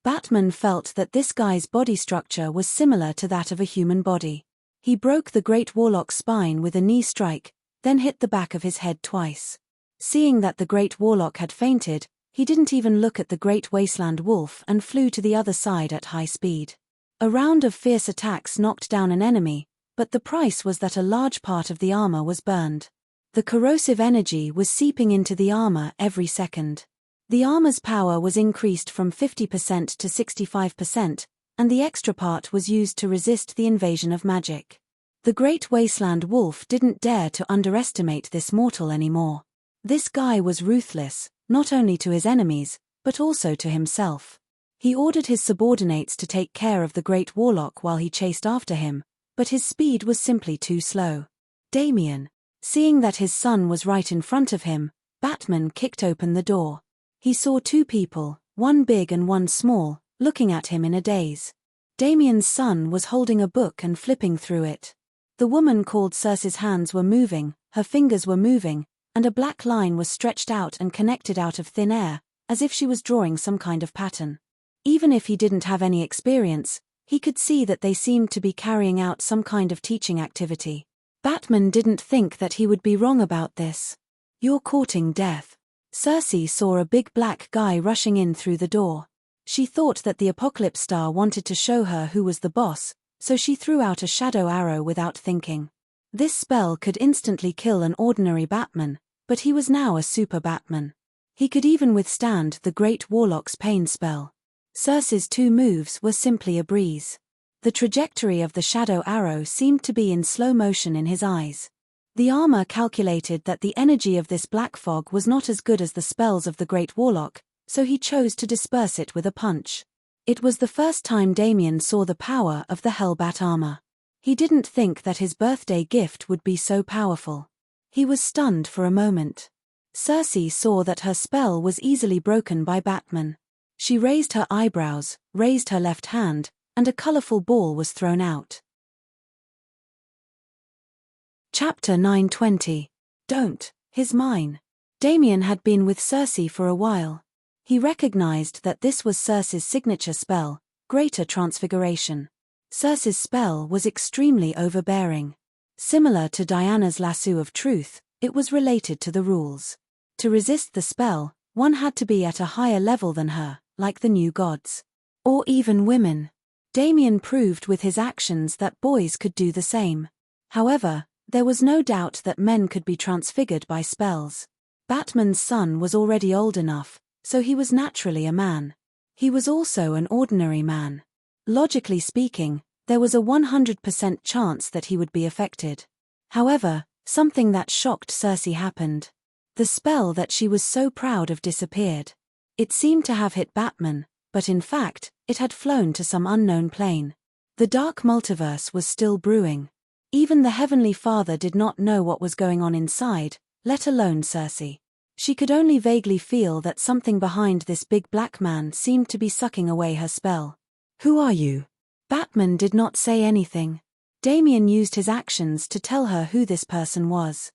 Batman felt that this guy's body structure was similar to that of a human body. He broke the Great Warlock's spine with a knee strike, then hit the back of his head twice. Seeing that the Great Warlock had fainted, he didn't even look at the Great Wasteland Wolf and flew to the other side at high speed. A round of fierce attacks knocked down an enemy, but the price was that a large part of the armor was burned. The corrosive energy was seeping into the armor every second. The armor's power was increased from 50% to 65%, and the extra part was used to resist the invasion of magic. The Great Wasteland Wolf didn't dare to underestimate this mortal anymore. This guy was ruthless, not only to his enemies, but also to himself. He ordered his subordinates to take care of the Great Warlock while he chased after him, but his speed was simply too slow. Damien. Seeing that his son was right in front of him, Batman kicked open the door. He saw two people, one big and one small, looking at him in a daze. Damien's son was holding a book and flipping through it. The woman called Circe's hands were moving, her fingers were moving, and a black line was stretched out and connected out of thin air, as if she was drawing some kind of pattern. Even if he didn't have any experience, he could see that they seemed to be carrying out some kind of teaching activity. Batman didn't think that he would be wrong about this. "You're courting death." Cersei saw a big black guy rushing in through the door. She thought that the Apocalypse Star wanted to show her who was the boss, so she threw out a shadow arrow without thinking. This spell could instantly kill an ordinary Batman, but he was now a super Batman. He could even withstand the Great Warlock's pain spell. Cersei's 2 moves were simply a breeze. The trajectory of the shadow arrow seemed to be in slow motion in his eyes. The armor calculated that the energy of this black fog was not as good as the spells of the Great Warlock, so he chose to disperse it with a punch. It was the first time Damien saw the power of the Hellbat armor. He didn't think that his birthday gift would be so powerful. He was stunned for a moment. Cersei saw that her spell was easily broken by Batman. She raised her eyebrows, raised her left hand, and a colorful ball was thrown out. Chapter 920. Don't, he's mine. Damien had been with Cersei for a while. He recognized that this was Cersei's signature spell, Greater Transfiguration. Cersei's spell was extremely overbearing. Similar to Diana's Lasso of Truth, it was related to the rules. To resist the spell, one had to be at a higher level than her, like the new gods. Or even women. Damien proved with his actions that boys could do the same. However, there was no doubt that men could be transfigured by spells. Batman's son was already old enough, so he was naturally a man. He was also an ordinary man. Logically speaking, there was a 100% chance that he would be affected. However, something that shocked Cersei happened. The spell that she was so proud of disappeared. It seemed to have hit Batman, but in fact, it had flown to some unknown plane. The dark multiverse was still brewing. Even the Heavenly Father did not know what was going on inside, let alone Cersei. She could only vaguely feel that something behind this big black man seemed to be sucking away her spell. "Who are you?" Batman did not say anything. Damien used his actions to tell her who this person was.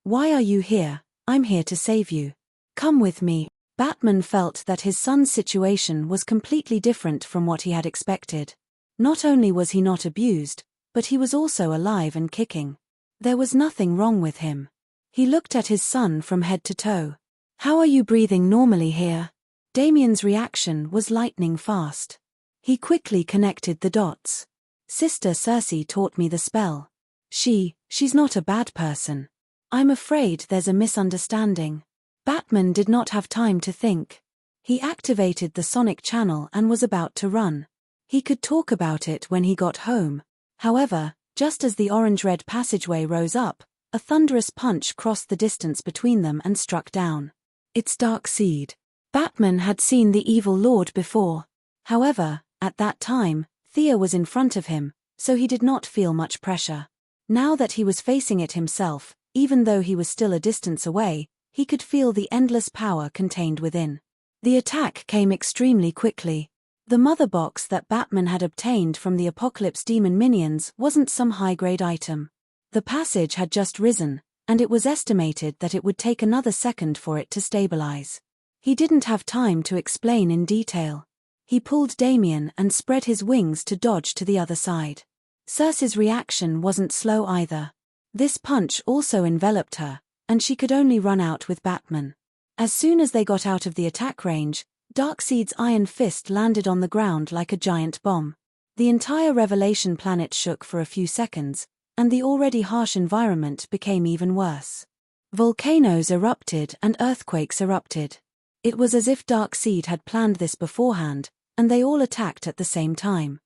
Why are you here? I'm here to save you. Come with me." Batman felt that his son's situation was completely different from what he had expected. Not only was he not abused, but he was also alive and kicking. There was nothing wrong with him. He looked at his son from head to toe. "How are you breathing normally here?" Damien's reaction was lightning fast. He quickly connected the dots. "Sister Cersei taught me the spell. She's not a bad person. I'm afraid there's a misunderstanding." Batman did not have time to think. He activated the sonic channel and was about to run. He could talk about it when he got home. However, just as the orange-red passageway rose up, a thunderous punch crossed the distance between them and struck down. "It's Darkseid." Batman had seen the evil lord before. However, at that time, Thea was in front of him, so he did not feel much pressure. Now that he was facing it himself, even though he was still a distance away, he could feel the endless power contained within. The attack came extremely quickly. The mother box that Batman had obtained from the Apocalypse Demon minions wasn't some high-grade item. The passage had just risen, and it was estimated that it would take another second for it to stabilize. He didn't have time to explain in detail. He pulled Damien and spread his wings to dodge to the other side. Cersei's reaction wasn't slow either. This punch also enveloped her, and she could only run out with Batman. As soon as they got out of the attack range, Darkseid's iron fist landed on the ground like a giant bomb. The entire Revelation planet shook for a few seconds, and the already harsh environment became even worse. Volcanoes erupted and earthquakes erupted. It was as if Darkseid had planned this beforehand, and they all attacked at the same time.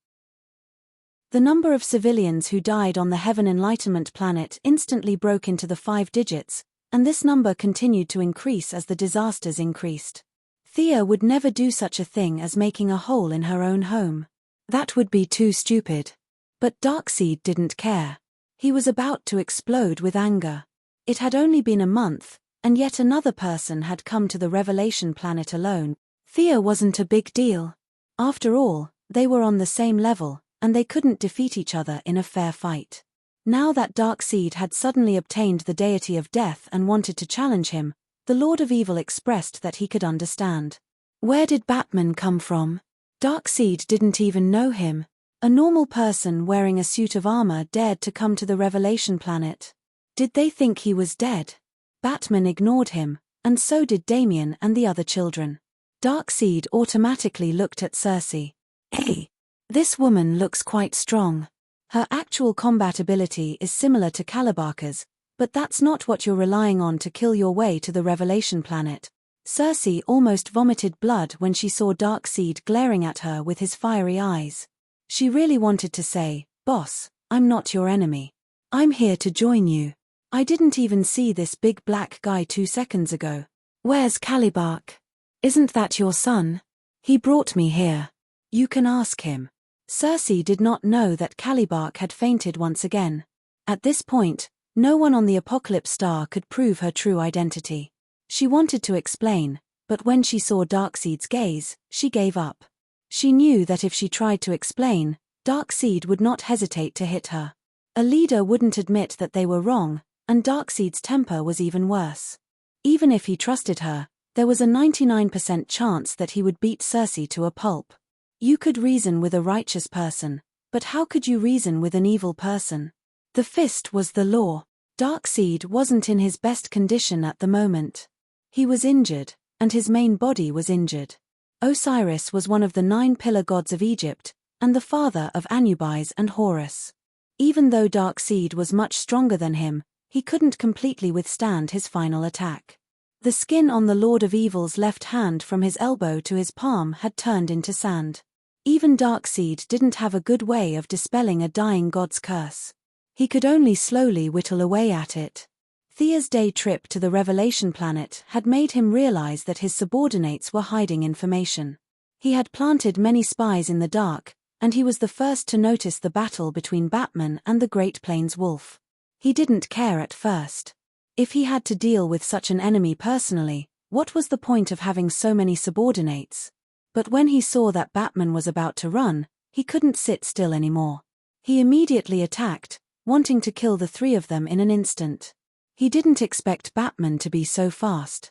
The number of civilians who died on the Heaven Enlightenment planet instantly broke into the 5 digits, and this number continued to increase as the disasters increased. Thea would never do such a thing as making a hole in her own home. That would be too stupid. But Darkseid didn't care. He was about to explode with anger. It had only been a month, and yet another person had come to the Revelation planet alone. Thea wasn't a big deal. After all, they were on the same level, and they couldn't defeat each other in a fair fight. Now that Darkseid had suddenly obtained the deity of death and wanted to challenge him, The Lord of Evil expressed that he could understand. Where did Batman come from? Darkseid didn't even know him. A normal person wearing a suit of armor dared to come to the Revelation planet. Did they think he was dead? Batman ignored him, and so did Damian and the other children. Darkseid automatically looked at Cersei. Hey! This woman looks quite strong. Her actual combat ability is similar to Calibarker's, but that's not what you're relying on to kill your way to the Revelation planet. Cersei almost vomited blood when she saw Darkseid glaring at her with his fiery eyes. She really wanted to say, "Boss, I'm not your enemy. I'm here to join you. I didn't even see this big black guy 2 seconds ago. Where's Calibark? Isn't that your son? He brought me here. You can ask him." Cersei did not know that Calibark had fainted once again. At this point, no one on the Apocalypse Star could prove her true identity. She wanted to explain, but when she saw Darkseid's gaze, she gave up. She knew that if she tried to explain, Darkseid would not hesitate to hit her. A leader wouldn't admit that they were wrong, and Darkseid's temper was even worse. Even if he trusted her, there was a 99% chance that he would beat Cersei to a pulp. You could reason with a righteous person, but how could you reason with an evil person? The fist was the law. Darkseid wasn't in his best condition at the moment. He was injured, and his main body was injured. Osiris was one of the 9 pillar gods of Egypt, and the father of Anubis and Horus. Even though Darkseid was much stronger than him, he couldn't completely withstand his final attack. The skin on the Lord of Evil's left hand from his elbow to his palm had turned into sand. Even Darkseid didn't have a good way of dispelling a dying god's curse. He could only slowly whittle away at it. Thea's day trip to the Revelation planet had made him realize that his subordinates were hiding information. He had planted many spies in the dark, and he was the first to notice the battle between Batman and the Great Plains Wolf. He didn't care at first. If he had to deal with such an enemy personally, what was the point of having so many subordinates? But when he saw that Batman was about to run, he couldn't sit still anymore. He immediately attacked, wanting to kill the 3 of them in an instant. He didn't expect Batman to be so fast.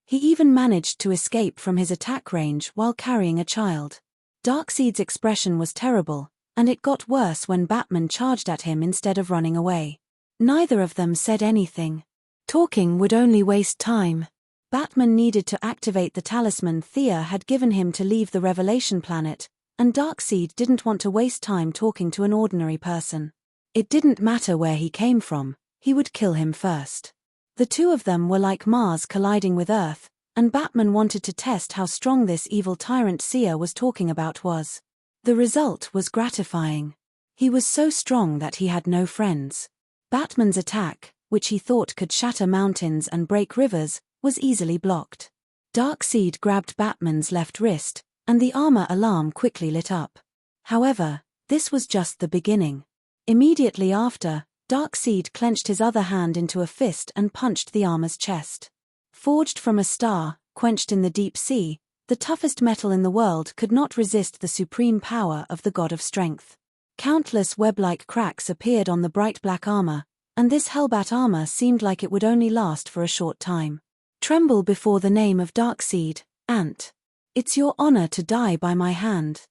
He even managed to escape from his attack range while carrying a child. Darkseid's expression was terrible, and it got worse when Batman charged at him instead of running away. Neither of them said anything. Talking would only waste time. Batman needed to activate the talisman Thea had given him to leave the Revelation planet, and Darkseid didn't want to waste time talking to an ordinary person. It didn't matter where he came from, he would kill him first. The 2 of them were like Mars colliding with Earth, and Batman wanted to test how strong this evil tyrant seer was talking about was. The result was gratifying. He was so strong that he had no friends. Batman's attack, which he thought could shatter mountains and break rivers, was easily blocked. Darkseid grabbed Batman's left wrist, and the armor alarm quickly lit up. However, this was just the beginning. Immediately after, Darkseid clenched his other hand into a fist and punched the armor's chest. Forged from a star, quenched in the deep sea, the toughest metal in the world could not resist the supreme power of the god of strength. Countless web-like cracks appeared on the bright black armor, and this hellbat armor seemed like it would only last for a short time. Tremble before the name of Darkseid, Ant. It's your honor to die by my hand.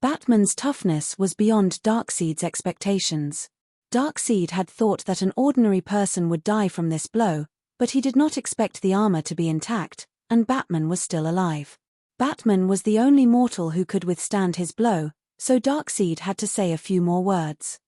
Batman's toughness was beyond Darkseid's expectations. Darkseid had thought that an ordinary person would die from this blow, but he did not expect the armor to be intact, and Batman was still alive. Batman was the only mortal who could withstand his blow, so Darkseid had to say a few more words.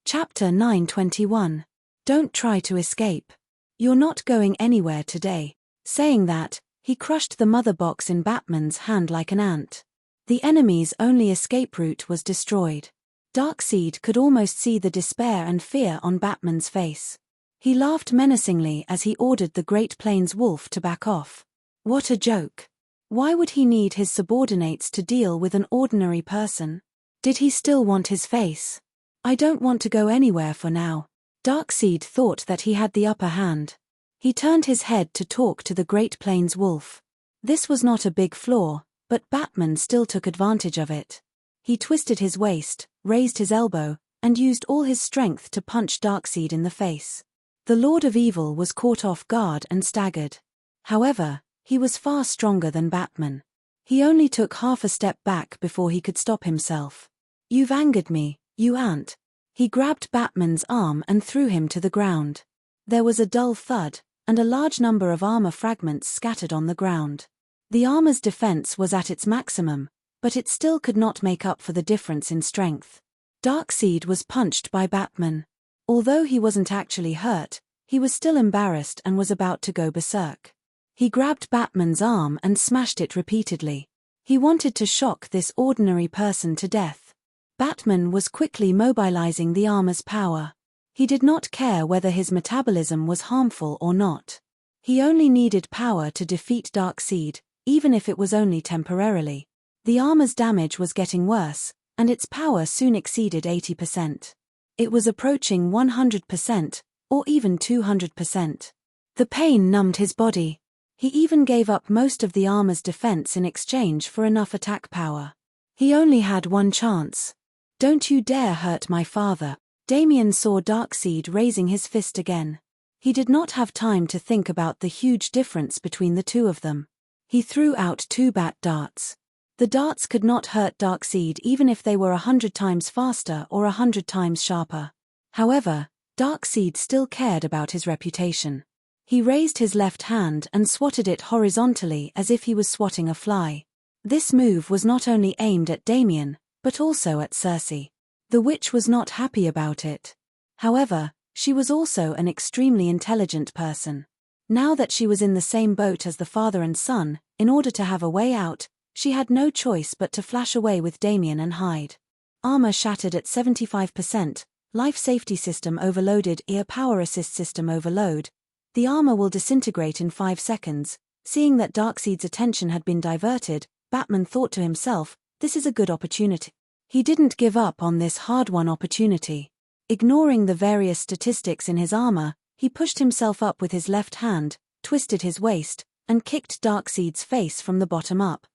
Chapter 9:21. Don't try to escape. You're not going anywhere today. Saying that, he crushed the mother box in Batman's hand like an ant. The enemy's only escape route was destroyed. Darkseid could almost see the despair and fear on Batman's face. He laughed menacingly as he ordered the Great Plains Wolf to back off. What a joke. Why would he need his subordinates to deal with an ordinary person? Did he still want his face? I don't want to go anywhere for now. Darkseid thought that he had the upper hand. He turned his head to talk to the Great Plains Wolf. This was not a big flaw, but Batman still took advantage of it. He twisted his waist, raised his elbow, and used all his strength to punch Darkseid in the face. The Lord of Evil was caught off guard and staggered. However, he was far stronger than Batman. He only took half a step back before he could stop himself. "You've angered me, you ant." He grabbed Batman's arm and threw him to the ground. There was a dull thud, and a large number of armor fragments scattered on the ground. The armor's defense was at its maximum, but it still could not make up for the difference in strength. Darkseid was punched by Batman. Although he wasn't actually hurt, he was still embarrassed and was about to go berserk. He grabbed Batman's arm and smashed it repeatedly. He wanted to shock this ordinary person to death. Batman was quickly mobilizing the armor's power. He did not care whether his metabolism was harmful or not. He only needed power to defeat Darkseid, even if it was only temporarily. The armor's damage was getting worse, and its power soon exceeded 80%. It was approaching 100%, or even 200%. The pain numbed his body. He even gave up most of the armor's defense in exchange for enough attack power. He only had one chance. "Don't you dare hurt my father." Damian saw Darkseid raising his fist again. He did not have time to think about the huge difference between the two of them. He threw out 2 bat darts. The darts could not hurt Darkseid even if they were 100 times faster or 100 times sharper. However, Darkseid still cared about his reputation. He raised his left hand and swatted it horizontally as if he was swatting a fly. This move was not only aimed at Damian, but also at Cersei. The witch was not happy about it. However, she was also an extremely intelligent person. Now that she was in the same boat as the father and son, in order to have a way out, she had no choice but to flash away with Damian and hide. Armor shattered at 75%, life safety system overloaded, ear power assist system overload. The armor will disintegrate in 5 seconds. Seeing that Darkseid's attention had been diverted, Batman thought to himself, this is a good opportunity. He didn't give up on this hard-won opportunity. Ignoring the various statistics in his armor, he pushed himself up with his left hand, twisted his waist, and kicked Darkseid's face from the bottom up.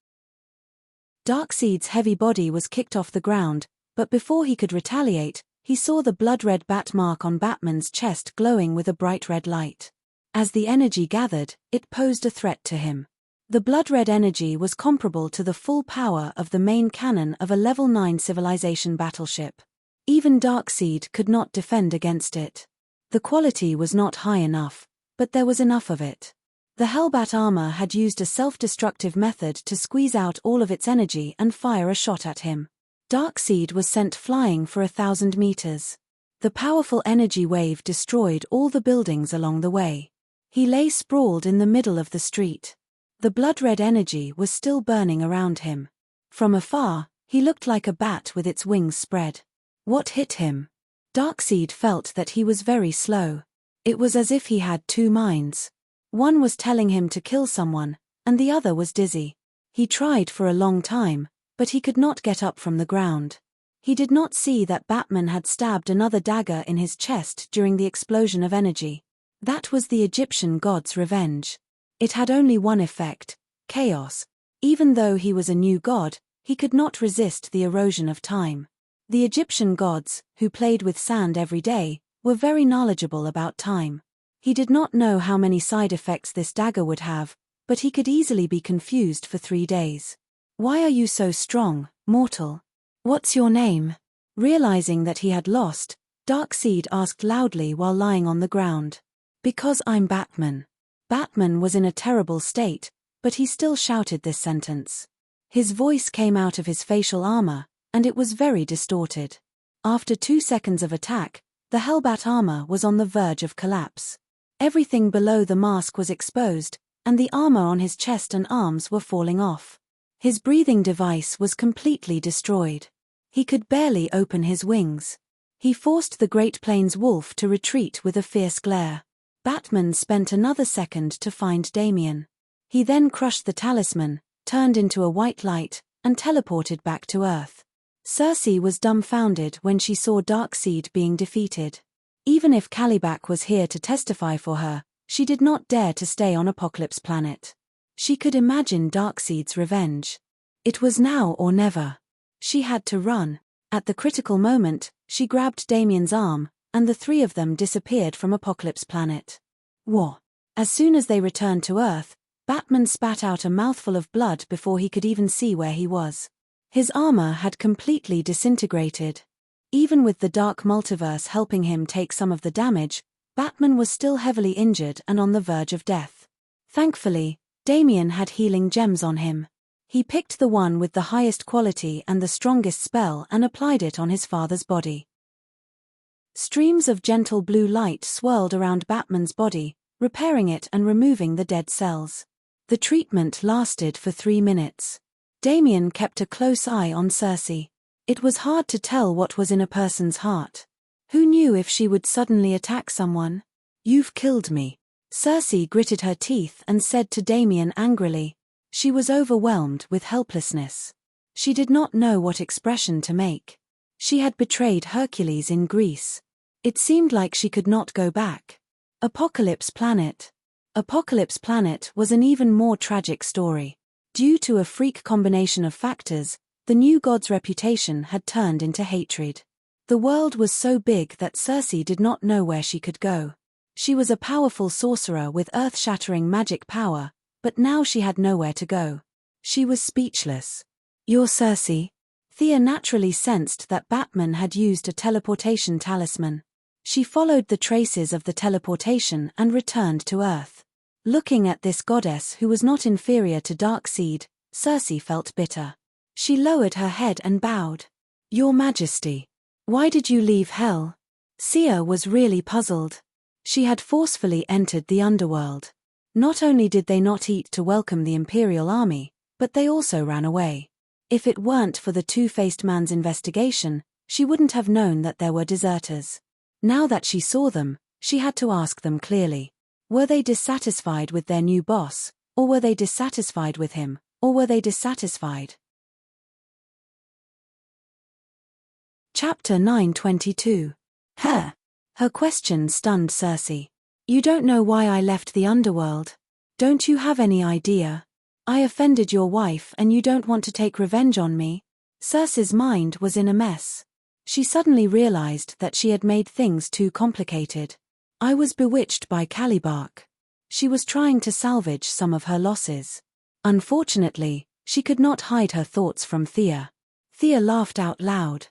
Darkseid's heavy body was kicked off the ground, but before he could retaliate, he saw the blood-red bat mark on Batman's chest glowing with a bright red light. As the energy gathered, it posed a threat to him. The blood-red energy was comparable to the full power of the main cannon of a level 9 civilization battleship. Even Darkseid could not defend against it. The quality was not high enough, but there was enough of it. The Hellbat armor had used a self-destructive method to squeeze out all of its energy and fire a shot at him. Darkseid was sent flying for 1,000 meters. The powerful energy wave destroyed all the buildings along the way. He lay sprawled in the middle of the street. The blood-red energy was still burning around him. From afar, he looked like a bat with its wings spread. What hit him? Darkseid felt that he was very slow. It was as if he had 2 minds. One was telling him to kill someone, and the other was dizzy. He tried for a long time, but he could not get up from the ground. He did not see that Batman had stabbed another dagger in his chest during the explosion of energy. That was the Egyptian god's revenge. It had only one effect: chaos. Even though he was a new god, he could not resist the erosion of time. The Egyptian gods, who played with sand every day, were very knowledgeable about time. He did not know how many side effects this dagger would have, but he could easily be confused for 3 days. "Why are you so strong, mortal? What's your name?" Realizing that he had lost, Darkseid asked loudly while lying on the ground. "Because I'm Batman." Batman was in a terrible state, but he still shouted this sentence. His voice came out of his facial armor, and it was very distorted. After 2 seconds of attack, the Hellbat armor was on the verge of collapse. Everything below the mask was exposed, and the armor on his chest and arms were falling off. His breathing device was completely destroyed. He could barely open his wings. He forced the Great Plains wolf to retreat with a fierce glare. Batman spent another second to find Damian. He then crushed the talisman, turned into a white light, and teleported back to Earth. Cersei was dumbfounded when she saw Darkseid being defeated. Even if Kalibak was here to testify for her, she did not dare to stay on Apocalypse Planet. She could imagine Darkseid's revenge. It was now or never. She had to run. At the critical moment, she grabbed Damian's arm, and the three of them disappeared from Apocalypse Planet. War. As soon as they returned to Earth, Batman spat out a mouthful of blood before he could even see where he was. His armor had completely disintegrated. Even with the dark multiverse helping him take some of the damage, Batman was still heavily injured and on the verge of death. Thankfully, Damian had healing gems on him. He picked the one with the highest quality and the strongest spell and applied it on his father's body. Streams of gentle blue light swirled around Batman's body, repairing it and removing the dead cells. The treatment lasted for 3 minutes. Damian kept a close eye on Circe. It was hard to tell what was in a person's heart. Who knew if she would suddenly attack someone? "You've killed me." Circe gritted her teeth and said to Damian angrily. She was overwhelmed with helplessness. She did not know what expression to make. She had betrayed Hercules in Greece. It seemed like she could not go back. Apocalypse Planet. Apocalypse Planet was an even more tragic story. Due to a freak combination of factors, the new god's reputation had turned into hatred. The world was so big that Circe did not know where she could go. She was a powerful sorcerer with earth-shattering magic power, but now she had nowhere to go. She was speechless. "You're Circe?" Thea naturally sensed that Batman had used a teleportation talisman. She followed the traces of the teleportation and returned to Earth. Looking at this goddess who was not inferior to Darkseid, Circe felt bitter. She lowered her head and bowed. "Your Majesty, why did you leave Hell?" Thea was really puzzled. She had forcefully entered the underworld. Not only did they not eat to welcome the Imperial Army, but they also ran away. If it weren't for the two-faced man's investigation, she wouldn't have known that there were deserters. Now that she saw them, she had to ask them clearly. Were they dissatisfied with their new boss, or were they dissatisfied with him, or were they dissatisfied? Chapter 922. Her. Her question stunned Circe. "You don't know why I left the underworld. Don't you have any idea? I offended your wife and you don't want to take revenge on me?" Circe's mind was in a mess. She suddenly realized that she had made things too complicated. I was bewitched by Embark. She was trying to salvage some of her losses. Unfortunately, she could not hide her thoughts from Thea. Thea laughed out loud.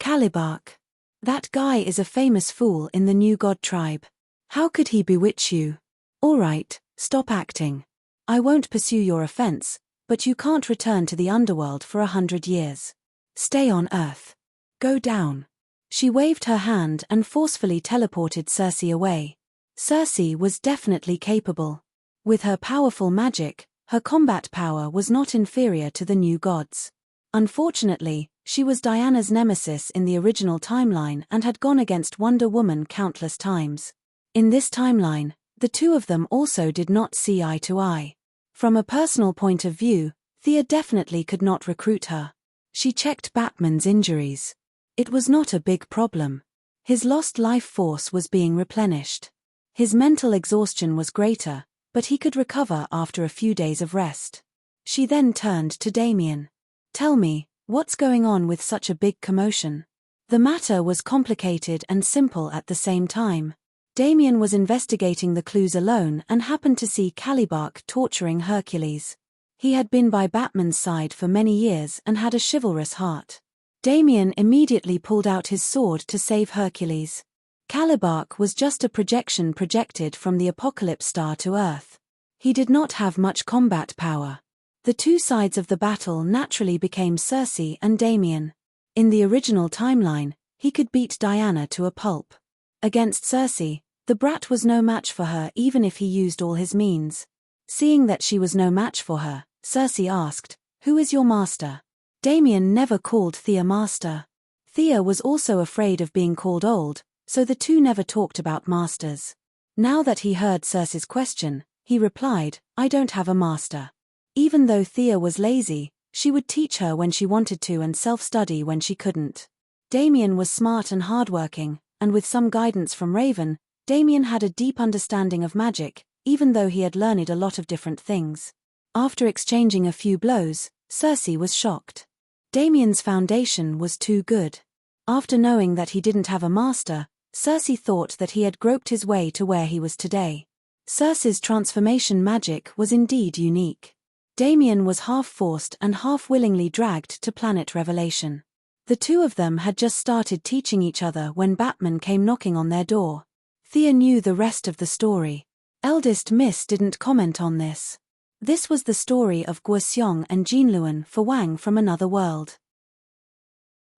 "Embark. That guy is a famous fool in the new god tribe. How could he bewitch you? All right, stop acting. I won't pursue your offense, but you can't return to the underworld for 100 years. Stay on Earth. Go down." She waved her hand and forcefully teleported Circe away. Circe was definitely capable. With her powerful magic, her combat power was not inferior to the new gods. Unfortunately, she was Diana's nemesis in the original timeline and had gone against Wonder Woman countless times. In this timeline, the two of them also did not see eye to eye. From a personal point of view, Thea definitely could not recruit her. She checked Batman's injuries. It was not a big problem. His lost life force was being replenished. His mental exhaustion was greater, but he could recover after a few days of rest. She then turned to Damian. "Tell me, what's going on with such a big commotion?" The matter was complicated and simple at the same time. Damian was investigating the clues alone and happened to see Embark torturing Hercules. He had been by Batman's side for many years and had a chivalrous heart. Damian immediately pulled out his sword to save Hercules. Embark was just a projection projected from the Apocalypse Star to Earth. He did not have much combat power. The two sides of the battle naturally became Circe and Damian. In the original timeline, he could beat Diana to a pulp. Against Circe, the brat was no match for her even if he used all his means. Seeing that she was no match for her, Circe asked, "Who is your master?" Damian never called Thea master. Thea was also afraid of being called old, so the two never talked about masters. Now that he heard Circe's question, he replied, "I don't have a master." Even though Thea was lazy, she would teach her when she wanted to and self-study when she couldn't. Damian was smart and hardworking, and with some guidance from Raven, Damian had a deep understanding of magic, even though he had learned a lot of different things. After exchanging a few blows, Circe was shocked. Damian's foundation was too good. After knowing that he didn't have a master, Circe thought that he had groped his way to where he was today. Circe's transformation magic was indeed unique. Damien was half forced and half willingly dragged to planet Revelation. The two of them had just started teaching each other when Batman came knocking on their door. Thea knew the rest of the story. Eldest Miss didn't comment on this. This was the story of Guoxiong and Jinluan for Wang from another world.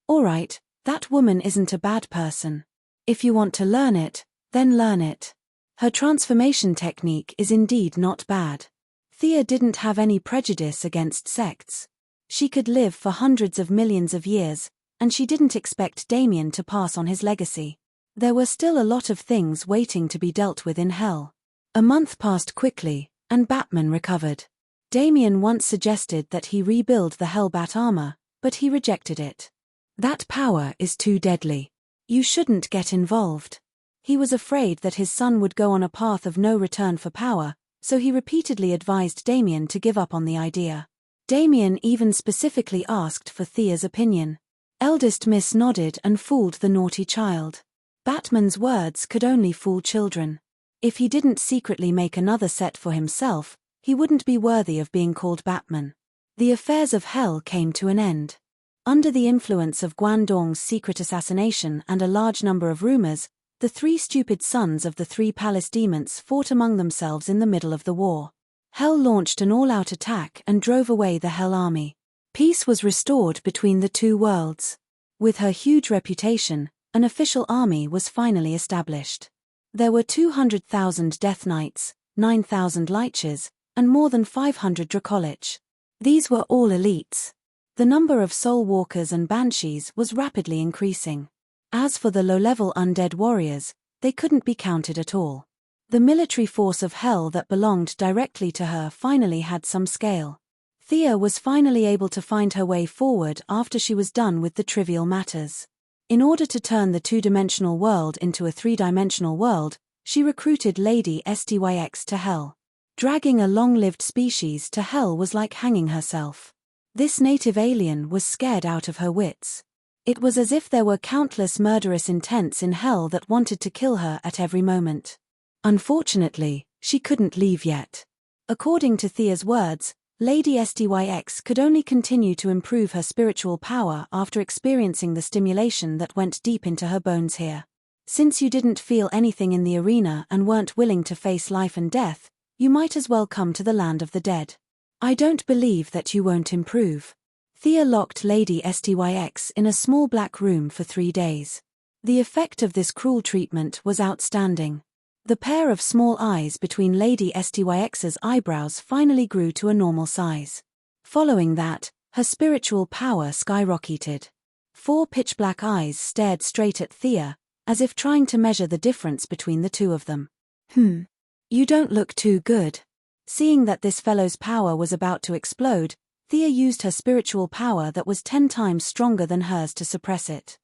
Alright, that woman isn't a bad person. If you want to learn it, then learn it. Her transformation technique is indeed not bad. Thea didn't have any prejudice against sects. She could live for hundreds of millions of years, and she didn't expect Damien to pass on his legacy. There were still a lot of things waiting to be dealt with in hell. A month passed quickly, and Batman recovered. Damien once suggested that he rebuild the Hellbat armor, but he rejected it. That power is too deadly. You shouldn't get involved. He was afraid that his son would go on a path of no return for power, so he repeatedly advised Damien to give up on the idea. Damien even specifically asked for Thea's opinion. Eldest Miss nodded and fooled the naughty child. Batman's words could only fool children. If he didn't secretly make another set for himself, he wouldn't be worthy of being called Batman. The affairs of hell came to an end. Under the influence of Guangdong's secret assassination and a large number of rumors, the three stupid sons of the three palace demons fought among themselves in the middle of the war. Hell launched an all-out attack and drove away the Hell army. Peace was restored between the two worlds. With her huge reputation, an official army was finally established. There were 200,000 Death Knights, 9,000 Liches, and more than 500 Dracolich. These were all elites. The number of Soul Walkers and Banshees was rapidly increasing. As for the low-level undead warriors, they couldn't be counted at all. The military force of Hell that belonged directly to her finally had some scale. Thea was finally able to find her way forward after she was done with the trivial matters. In order to turn the two-dimensional world into a three-dimensional world, she recruited Lady Styx to Hell. Dragging a long-lived species to Hell was like hanging herself. This native alien was scared out of her wits. It was as if there were countless murderous intents in Hell that wanted to kill her at every moment. Unfortunately, she couldn't leave yet. According to Thea's words, Lady Styx could only continue to improve her spiritual power after experiencing the stimulation that went deep into her bones here. Since you didn't feel anything in the arena and weren't willing to face life and death, you might as well come to the land of the dead. I don't believe that you won't improve. Thea locked Lady Styx in a small black room for 3 days. The effect of this cruel treatment was outstanding. The pair of small eyes between Lady Styx's eyebrows finally grew to a normal size. Following that, her spiritual power skyrocketed. 4 pitch-black eyes stared straight at Thea, as if trying to measure the difference between the two of them. You don't look too good. Seeing that this fellow's power was about to explode, Thea used her spiritual power that was 10 times stronger than hers to suppress it.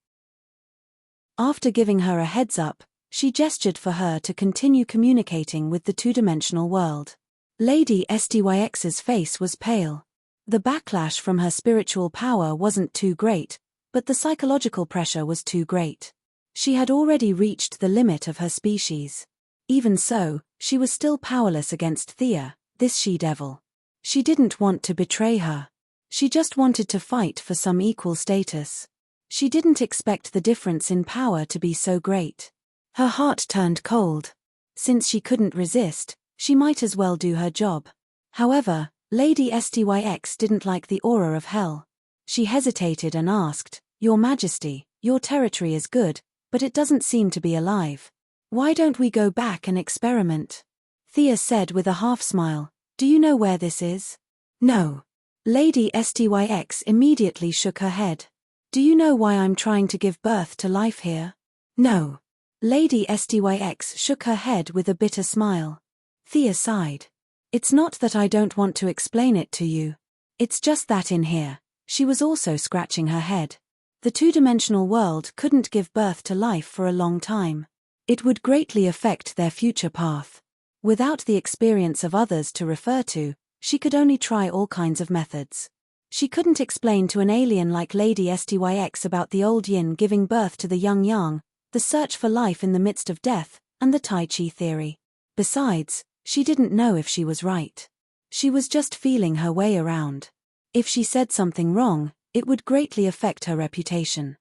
After giving her a heads-up, she gestured for her to continue communicating with the two-dimensional world. Lady Styx's face was pale. The backlash from her spiritual power wasn't too great, but the psychological pressure was too great. She had already reached the limit of her species. Even so, she was still powerless against Thea, this she-devil. She didn't want to betray her. She just wanted to fight for some equal status. She didn't expect the difference in power to be so great. Her heart turned cold. Since she couldn't resist, she might as well do her job. However, Lady Styx didn't like the aura of Hell. She hesitated and asked, "Your Majesty, your territory is good, but it doesn't seem to be alive. Why don't we go back and experiment?" Thea said with a half-smile, "Do you know where this is?" "No." Lady Styx immediately shook her head. "Do you know why I'm trying to give birth to life here?" "No." Lady Styx shook her head with a bitter smile. Thea sighed. "It's not that I don't want to explain it to you. It's just that in here," she was also scratching her head, "the two-dimensional world couldn't give birth to life for a long time. It would greatly affect their future path. Without the experience of others to refer to, she could only try all kinds of methods. She couldn't explain to an alien like Lady Styx about the old yin giving birth to the young yang, the search for life in the midst of death, and the Tai Chi theory. Besides, she didn't know if she was right. She was just feeling her way around. If she said something wrong, it would greatly affect her reputation.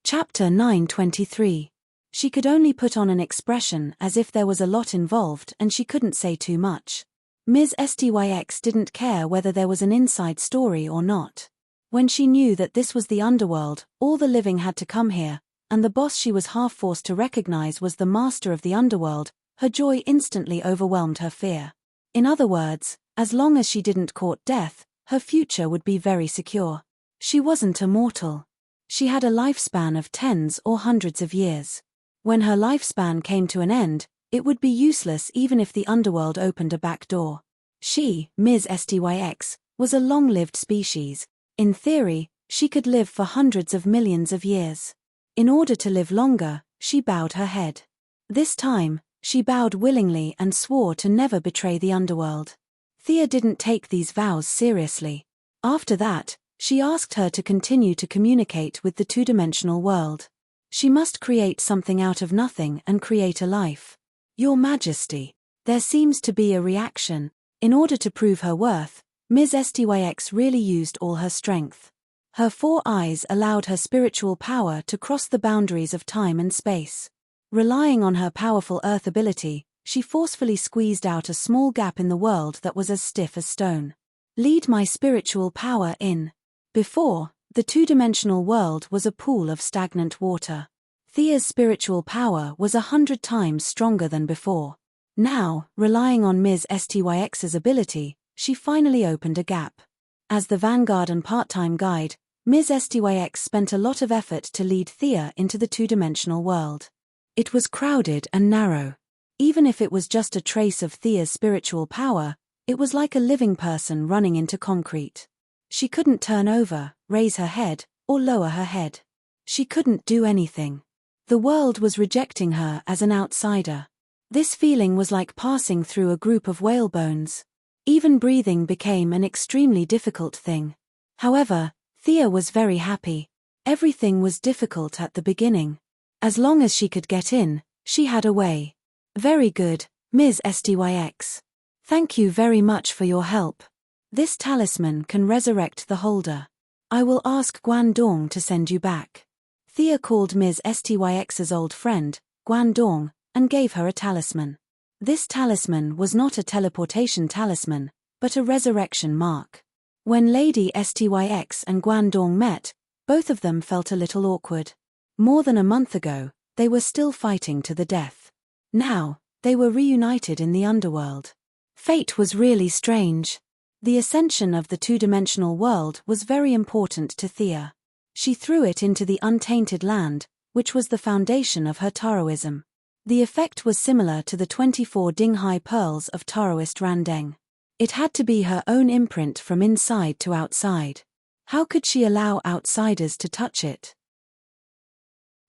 Chapter 923. She could only put on an expression as if there was a lot involved and she couldn't say too much. Ms. Styx didn't care whether there was an inside story or not. When she knew that this was the underworld, all the living had to come here, and the boss she was half forced to recognize was the master of the underworld, her joy instantly overwhelmed her fear. In other words, as long as she didn't court death, her future would be very secure. She wasn't immortal. She had a lifespan of tens or hundreds of years. When her lifespan came to an end, it would be useless even if the underworld opened a back door. She, Ms. Styx, was a long-lived species. In theory, she could live for hundreds of millions of years. In order to live longer, she bowed her head. This time, she bowed willingly and swore to never betray the underworld. Thea didn't take these vows seriously. After that, she asked her to continue to communicate with the two-dimensional world. She must create something out of nothing and create a life. Your Majesty. There seems to be a reaction. In order to prove her worth, Ms. Styx really used all her strength. Her 4 eyes allowed her spiritual power to cross the boundaries of time and space. Relying on her powerful earth ability, she forcefully squeezed out a small gap in the world that was as stiff as stone. Lead my spiritual power in. Before, the two-dimensional world was a pool of stagnant water. Thea's spiritual power was 100 times stronger than before. Now, relying on Ms. Styx's ability, she finally opened a gap. As the vanguard and part-time guide, Ms. Styx spent a lot of effort to lead Thea into the two-dimensional world. It was crowded and narrow. Even if it was just a trace of Thea's spiritual power, it was like a living person running into concrete. She couldn't turn over, raise her head, or lower her head. She couldn't do anything. The world was rejecting her as an outsider. This feeling was like passing through a group of whalebones. Even breathing became an extremely difficult thing. However, Thea was very happy. Everything was difficult at the beginning. As long as she could get in, she had a way. Very good, Ms. Styx. Thank you very much for your help. This talisman can resurrect the holder. I will ask Guandong to send you back. Thea called Ms. Styx's old friend, Guandong, and gave her a talisman. This talisman was not a teleportation talisman, but a resurrection mark. When Lady Styx and Guandong met, both of them felt a little awkward. More than a month ago, they were still fighting to the death. Now, they were reunited in the underworld. Fate was really strange. The ascension of the two-dimensional world was very important to Thea. She threw it into the untainted land, which was the foundation of her Taoism. The effect was similar to the 24 Dinghai pearls of Taoist Randeng. It had to be her own imprint from inside to outside. How could she allow outsiders to touch it?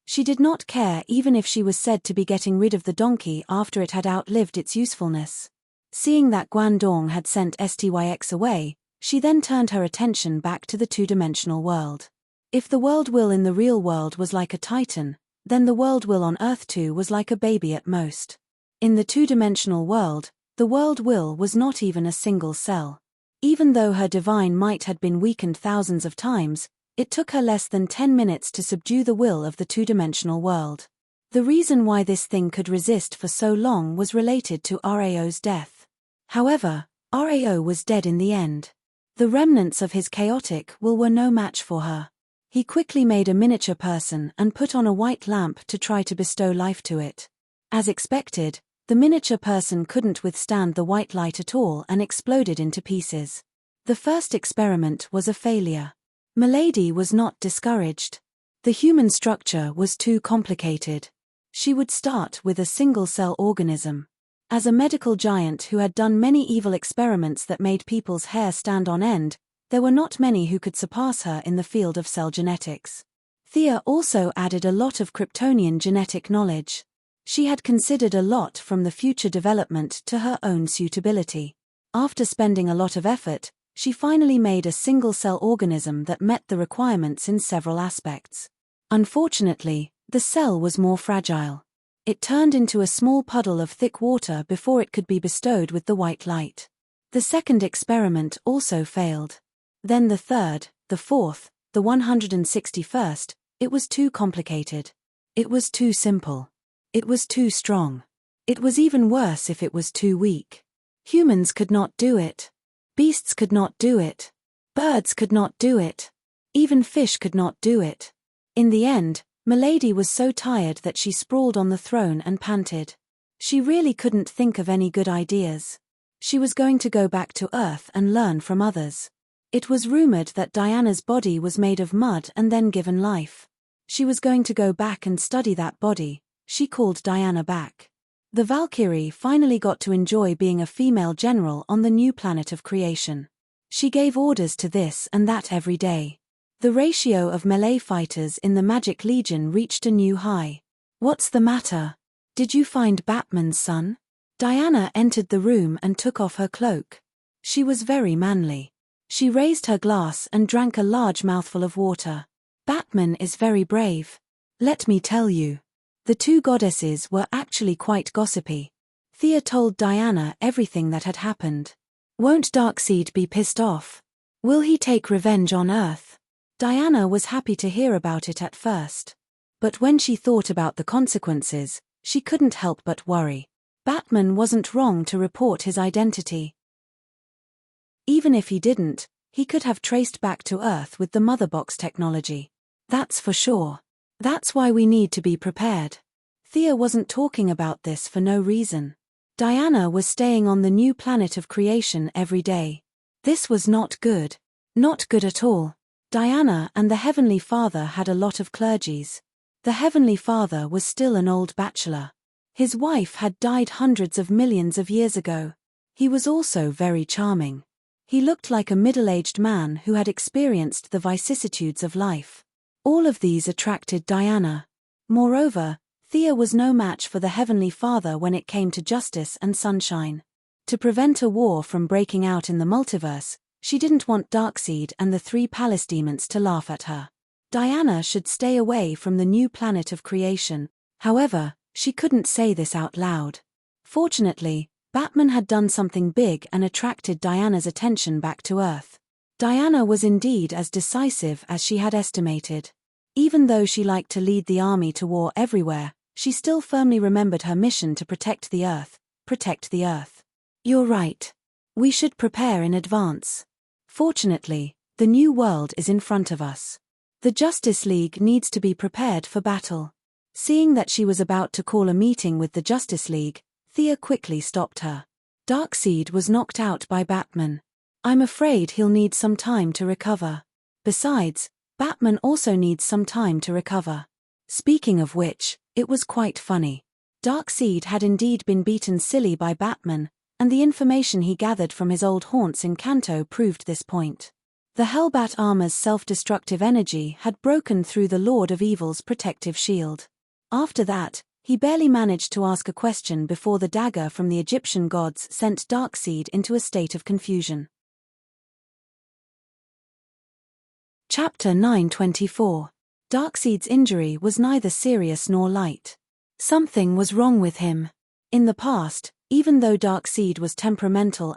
She did not care even if she was said to be getting rid of the donkey after it had outlived its usefulness. Seeing that Guandong had sent Styx away, she then turned her attention back to the two-dimensional world. If the world will in the real world was like a titan, then the world will on Earth too was like a baby at most. In the two-dimensional world, the world will was not even a single cell. Even though her divine might had been weakened thousands of times, it took her less than 10 minutes to subdue the will of the two-dimensional world. The reason why this thing could resist for so long was related to Rao's death. However, Rao was dead in the end. The remnants of his chaotic will were no match for her. He quickly made a miniature person and put on a white lamp to try to bestow life to it. As expected, the miniature person couldn't withstand the white light at all and exploded into pieces. The first experiment was a failure. Milady was not discouraged. The human structure was too complicated. She would start with a single-cell organism. As a medical giant who had done many evil experiments that made people's hair stand on end, there were not many who could surpass her in the field of cell genetics. Thea also added a lot of Kryptonian genetic knowledge. She had considered a lot from the future development to her own suitability. After spending a lot of effort, She finally made a single-cell organism that met the requirements in several aspects. Unfortunately, the cell was more fragile. It turned into a small puddle of thick water before it could be bestowed with the white light. The second experiment also failed. Then the third, the fourth, the 161st, it was too complicated. It was too simple. It was too strong. It was even worse if it was too weak. Humans could not do it. Beasts could not do it. Birds could not do it. Even fish could not do it. In the end, Milady was so tired that she sprawled on the throne and panted. She really couldn't think of any good ideas. She was going to go back to Earth and learn from others. It was rumored that Diana's body was made of mud and then given life. She was going to go back and study that body. She called Diana back. The Valkyrie finally got to enjoy being a female general on the new planet of creation. She gave orders to this and that every day. The ratio of melee fighters in the Magic Legion reached a new high. "What's the matter? Did you find Batman's son?" Diana entered the room and took off her cloak. She was very manly. She raised her glass and drank a large mouthful of water. "Batman is very brave. Let me tell you." The two goddesses were actually quite gossipy. Thea told Diana everything that had happened. "Won't Darkseid be pissed off? Will he take revenge on Earth?" Diana was happy to hear about it at first. But when she thought about the consequences, she couldn't help but worry. Batman wasn't wrong to report his identity. Even if he didn't, he could have traced back to Earth with the Mother Box technology. That's for sure. That's why we need to be prepared. Thea wasn't talking about this for no reason. Diana was staying on the new planet of creation every day. This was not good. Not good at all. Diana and the Heavenly Father had a lot of clergies. The Heavenly Father was still an old bachelor. His wife had died hundreds of millions of years ago. He was also very charming. He looked like a middle-aged man who had experienced the vicissitudes of life. All of these attracted Diana. Moreover, Thea was no match for the Heavenly Father when it came to justice and sunshine. To prevent a war from breaking out in the multiverse, she didn't want Darkseid and the three palace demons to laugh at her. Diana should stay away from the new planet of creation. However, she couldn't say this out loud. Fortunately, Batman had done something big and attracted Diana's attention back to Earth. Diana was indeed as decisive as she had estimated. Even though she liked to lead the army to war everywhere, she still firmly remembered her mission to protect the Earth. Protect the Earth. "You're right. We should prepare in advance. Fortunately, the new world is in front of us. The Justice League needs to be prepared for battle." Seeing that she was about to call a meeting with the Justice League, Thea quickly stopped her. Darkseid was knocked out by Batman. "I'm afraid he'll need some time to recover. Besides, Batman also needs some time to recover." Speaking of which, it was quite funny. Darkseid had indeed been beaten silly by Batman, and the information he gathered from his old haunts in Kanto proved this point. The Hellbat armor's self-destructive energy had broken through the Lord of Evil's protective shield. After that, he barely managed to ask a question before the dagger from the Egyptian gods sent Darkseid into a state of confusion. Chapter 924. Darkseid's injury was neither serious nor light. Something was wrong with him. In the past, even though Darkseid was temperamental,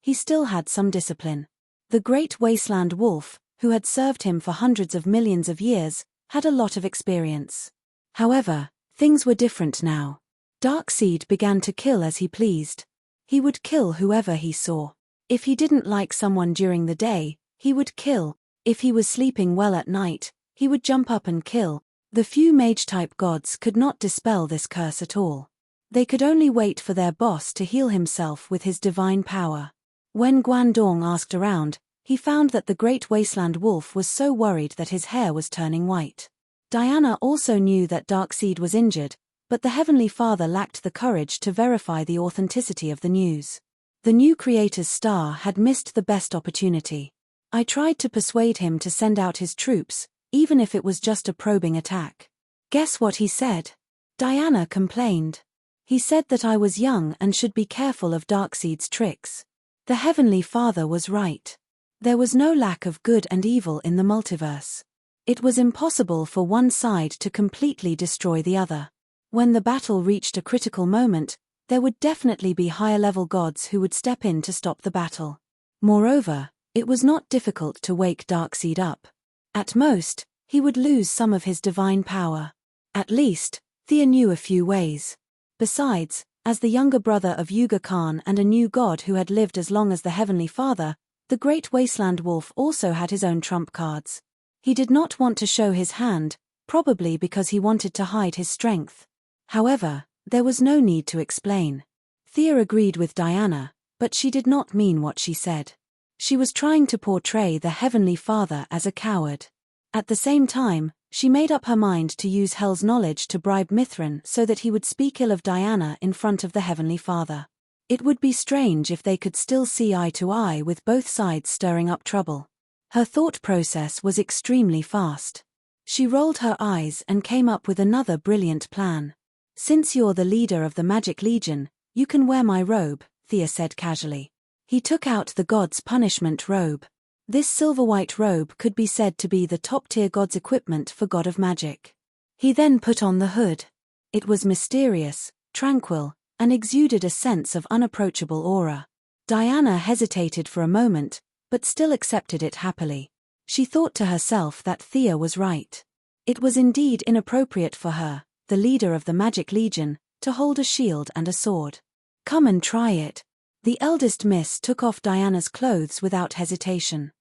he still had some discipline. The great wasteland wolf, who had served him for hundreds of millions of years, had a lot of experience. However, things were different now. Darkseid began to kill as he pleased. He would kill whoever he saw. If he didn't like someone during the day, he would kill. If he was sleeping well at night, he would jump up and kill. The few mage-type gods could not dispel this curse at all. They could only wait for their boss to heal himself with his divine power. When Guandong asked around, he found that the great wasteland wolf was so worried that his hair was turning white. Diana also knew that Darkseid was injured, but the Heavenly Father lacked the courage to verify the authenticity of the news. The new creator's star had missed the best opportunity. "I tried to persuade him to send out his troops, even if it was just a probing attack. Guess what he said?" Diana complained. "He said that I was young and should be careful of Darkseid's tricks. The Heavenly Father was right. There was no lack of good and evil in the multiverse. It was impossible for one side to completely destroy the other. When the battle reached a critical moment, there would definitely be higher-level gods who would step in to stop the battle. Moreover, it was not difficult to wake Darkseid up. At most, he would lose some of his divine power. At least, Thea knew a few ways. Besides, as the younger brother of Yuga Khan and a new god who had lived as long as the Heavenly Father, the Great Wasteland Wolf also had his own trump cards. He did not want to show his hand, probably because he wanted to hide his strength. However, there was no need to explain. Thea agreed with Diana, but she did not mean what she said. She was trying to portray the Heavenly Father as a coward. At the same time, she made up her mind to use Hel's knowledge to bribe Mithrin so that he would speak ill of Diana in front of the Heavenly Father. It would be strange if they could still see eye to eye with both sides stirring up trouble. Her thought process was extremely fast. She rolled her eyes and came up with another brilliant plan. "Since you're the leader of the Magic Legion, you can wear my robe," Thea said casually. He took out the god's punishment robe. This silver-white robe could be said to be the top-tier god's equipment for God of Magic. He then put on the hood. It was mysterious, tranquil, and exuded a sense of unapproachable aura. Diana hesitated for a moment, but still accepted it happily. She thought to herself that Thea was right. It was indeed inappropriate for her, the leader of the Magic Legion, to hold a shield and a sword. "Come and try it." The eldest miss took off Diana's clothes without hesitation.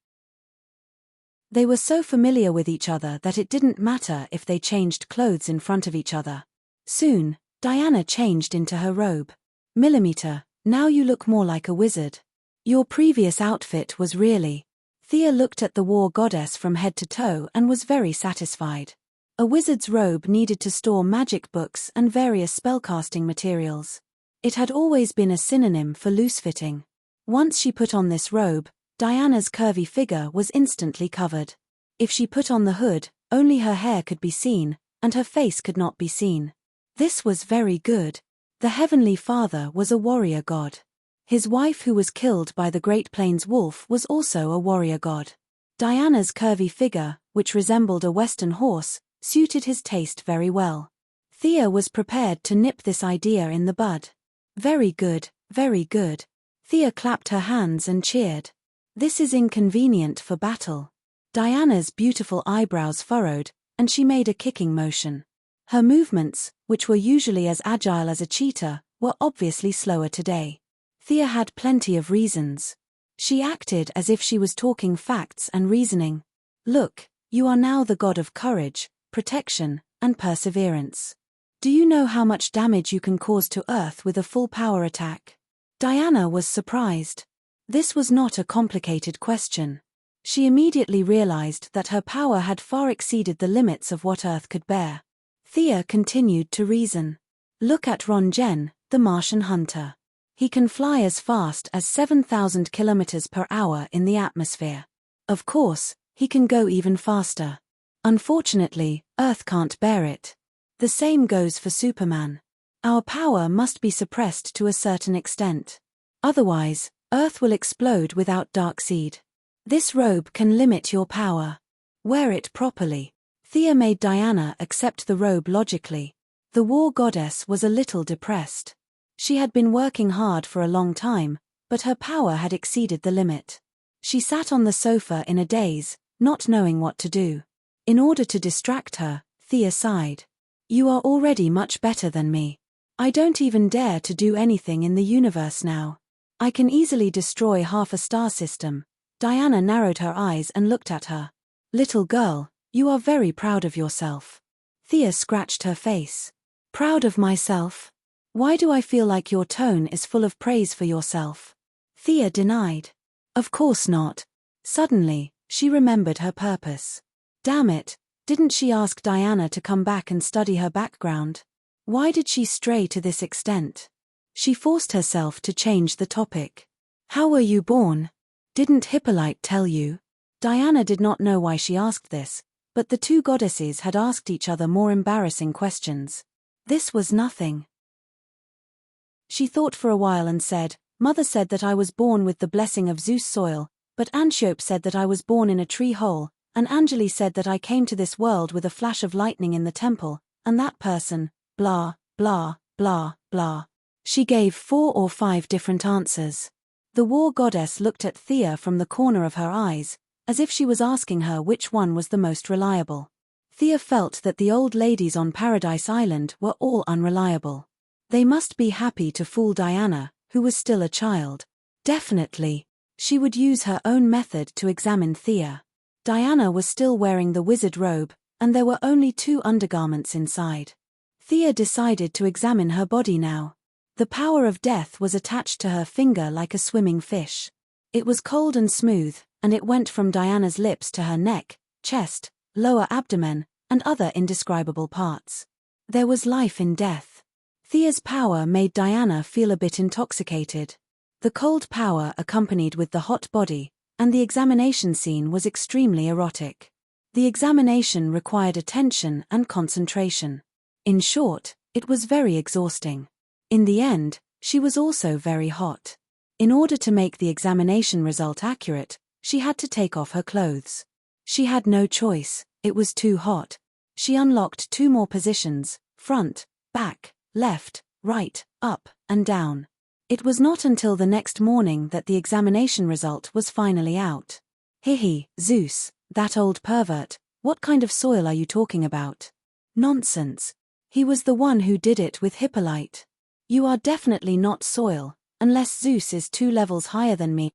They were so familiar with each other that it didn't matter if they changed clothes in front of each other. Soon, Diana changed into her robe. "Millimeter, now you look more like a wizard. Your previous outfit was really..." Thea looked at the war goddess from head to toe and was very satisfied. A wizard's robe needed to store magic books and various spellcasting materials. It had always been a synonym for loose-fitting. Once she put on this robe, Diana's curvy figure was instantly covered. If she put on the hood, only her hair could be seen, and her face could not be seen. This was very good. The Heavenly Father was a warrior god. His wife, who was killed by the Great Plains wolf, was also a warrior god. Diana's curvy figure, which resembled a western horse, suited his taste very well. Thea was prepared to nip this idea in the bud. "Very good, very good." Thea clapped her hands and cheered. "This is inconvenient for battle." Diana's beautiful eyebrows furrowed, and she made a kicking motion. Her movements, which were usually as agile as a cheetah, were obviously slower today. Thea had plenty of reasons. She acted as if she was talking facts and reasoning. "Look, you are now the god of courage, protection, and perseverance. Do you know how much damage you can cause to Earth with a full power attack?" Diana was surprised. This was not a complicated question. She immediately realized that her power had far exceeded the limits of what Earth could bear. Thea continued to reason. "Look at Ron Jen, the Martian hunter. He can fly as fast as 7,000 kilometers per hour in the atmosphere. Of course, he can go even faster. Unfortunately, Earth can't bear it. The same goes for Superman. Our power must be suppressed to a certain extent. Otherwise, Earth will explode without Darkseid. This robe can limit your power. Wear it properly." Thea made Diana accept the robe logically. The war goddess was a little depressed. She had been working hard for a long time, but her power had exceeded the limit. She sat on the sofa in a daze, not knowing what to do. In order to distract her, Thea sighed. "You are already much better than me. I don't even dare to do anything in the universe now. I can easily destroy half a star system." Diana narrowed her eyes and looked at her. "Little girl, you are very proud of yourself." Thea scratched her face. "Proud of myself? Why do I feel like your tone is full of praise for yourself?" Thea denied. "Of course not." Suddenly, she remembered her purpose. Damn it, didn't she ask Diana to come back and study her background? Why did she stray to this extent? She forced herself to change the topic. "How were you born? Didn't Hippolyte tell you?" Diana did not know why she asked this, but the two goddesses had asked each other more embarrassing questions. This was nothing. She thought for a while and said, Mother said that I was born with the blessing of Zeus soil, but Antiope said that I was born in a tree hole, and Angeli said that I came to this world with a flash of lightning in the temple, and that person, blah, blah, blah, blah. She gave 4 or 5 different answers. The war goddess looked at Thea from the corner of her eyes, as if she was asking her which one was the most reliable. Thea felt that the old ladies on Paradise Island were all unreliable. They must be happy to fool Diana, who was still a child. Definitely. She would use her own method to examine Thea. Diana was still wearing the wizard robe, and there were only 2 undergarments inside. Thea decided to examine her body now. The power of death was attached to her finger like a swimming fish. It was cold and smooth, and it went from Diana's lips to her neck, chest, lower abdomen, and other indescribable parts. There was life in death. Thea's power made Diana feel a bit intoxicated. The cold power accompanied with the hot body, and the examination scene was extremely erotic. The examination required attention and concentration. In short, it was very exhausting. In the end, she was also very hot. In order to make the examination result accurate, she had to take off her clothes. She had no choice, it was too hot. She unlocked 2 more positions, front, back, left, right, up, and down. It was not until the next morning that the examination result was finally out. Hihi, Zeus, that old pervert, what kind of soil are you talking about? Nonsense. He was the one who did it with Hippolyte. You are definitely not soil, unless Zeus is 2 levels higher than me.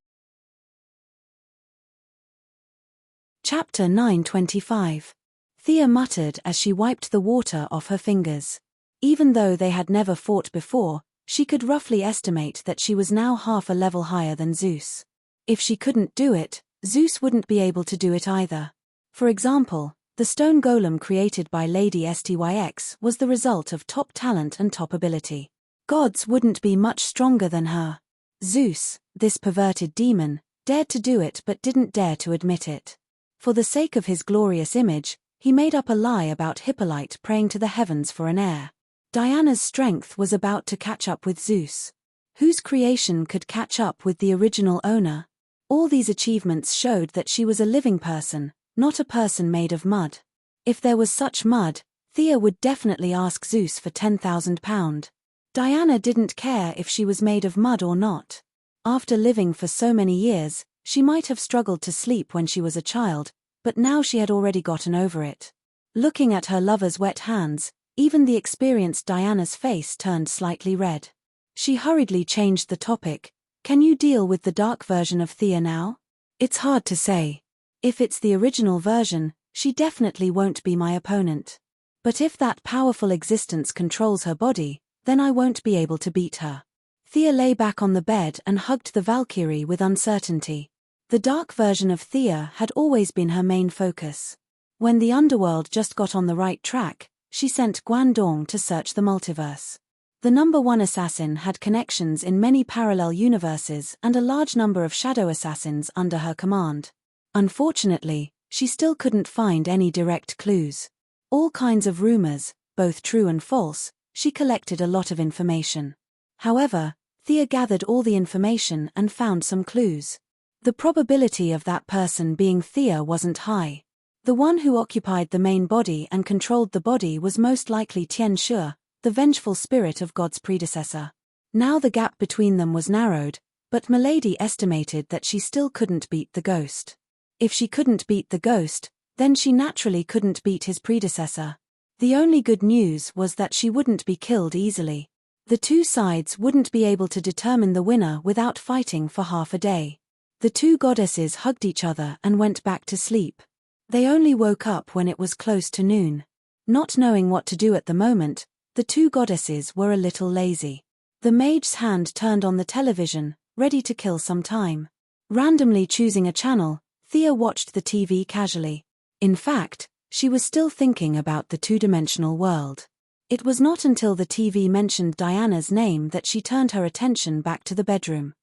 Chapter 9:25. Thea muttered as she wiped the water off her fingers. Even though they had never fought before, she could roughly estimate that she was now half a level higher than Zeus. If she couldn't do it, Zeus wouldn't be able to do it either. For example, the stone golem created by Lady Styx was the result of top talent and top ability. Gods wouldn't be much stronger than her. Zeus, this perverted demon, dared to do it but didn't dare to admit it. For the sake of his glorious image, he made up a lie about Hippolyte praying to the heavens for an heir. Diana's strength was about to catch up with Zeus. Whose creation could catch up with the original owner? All these achievements showed that she was a living person, not a person made of mud. If there was such mud, Thea would definitely ask Zeus for £10,000. Diana didn't care if she was made of mud or not. After living for so many years, she might have struggled to sleep when she was a child, but now she had already gotten over it. Looking at her lover's wet hands, even the experienced Diana's face turned slightly red. She hurriedly changed the topic. Can you deal with the dark version of Thea now? It's hard to say. If it's the original version, she definitely won't be my opponent. But if that powerful existence controls her body, then I won't be able to beat her. Thea lay back on the bed and hugged the Valkyrie with uncertainty. The dark version of Thea had always been her main focus. When the underworld just got on the right track, she sent Guangdong to search the multiverse. The #1 assassin had connections in many parallel universes and a large number of shadow assassins under her command. Unfortunately, she still couldn't find any direct clues. All kinds of rumors, both true and false, she collected a lot of information. However, Thea gathered all the information and found some clues. The probability of that person being Thea wasn't high. The one who occupied the main body and controlled the body was most likely Tian Shu, the vengeful spirit of God's predecessor. Now the gap between them was narrowed, but Milady estimated that she still couldn't beat the ghost. If she couldn't beat the ghost, then she naturally couldn't beat his predecessor. The only good news was that she wouldn't be killed easily. The 2 sides wouldn't be able to determine the winner without fighting for half a day. The 2 goddesses hugged each other and went back to sleep. They only woke up when it was close to noon. Not knowing what to do at the moment, the 2 goddesses were a little lazy. The mage's hand turned on the television, ready to kill some time. Randomly choosing a channel, Thea watched the TV casually. In fact, she was still thinking about the 2-dimensional world. It was not until the TV mentioned Diana's name that she turned her attention back to the bedroom.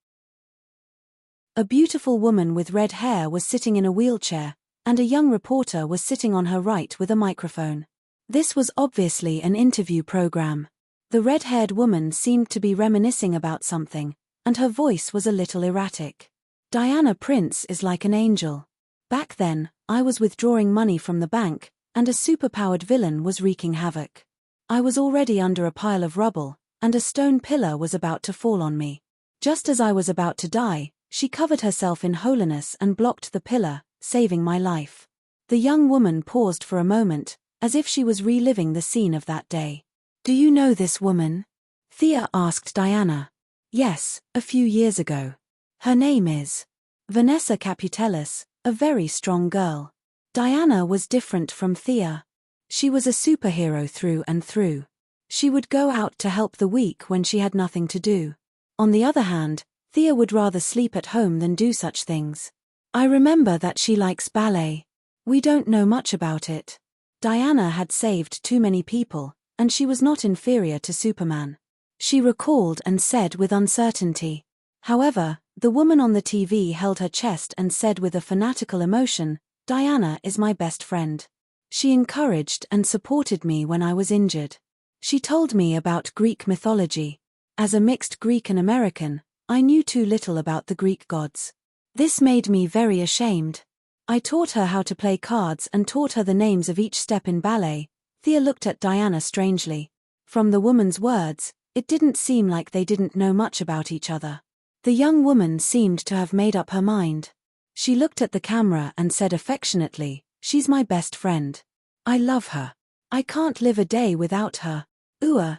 A beautiful woman with red hair was sitting in a wheelchair, and a young reporter was sitting on her right with a microphone. This was obviously an interview program. The red-haired woman seemed to be reminiscing about something, and her voice was a little erratic. "Diana Prince is like an angel. Back then, I was withdrawing money from the bank, and a superpowered villain was wreaking havoc. I was already under a pile of rubble, and a stone pillar was about to fall on me. Just as I was about to die, she covered herself in holiness and blocked the pillar, saving my life." The young woman paused for a moment, as if she was reliving the scene of that day. "Do you know this woman?" Thea asked Diana. "Yes, a few years ago. Her name is Vanessa Caputelis, a very strong girl." Diana was different from Thea. She was a superhero through and through. She would go out to help the weak when she had nothing to do. On the other hand, Thea would rather sleep at home than do such things. "I remember that she likes ballet. We don't know much about it." Diana had saved too many people, and she was not inferior to Superman. She recalled and said with uncertainty. However, the woman on the TV held her chest and said with a fanatical emotion, "Diana is my best friend. She encouraged and supported me when I was injured. She told me about Greek mythology. As a mixed Greek and American, I knew too little about the Greek gods. This made me very ashamed. I taught her how to play cards and taught her the names of each step in ballet." Thea looked at Diana strangely. From the woman's words, it didn't seem like they didn't know much about each other. The young woman seemed to have made up her mind. She looked at the camera and said affectionately, "She's my best friend. I love her. I can't live a day without her."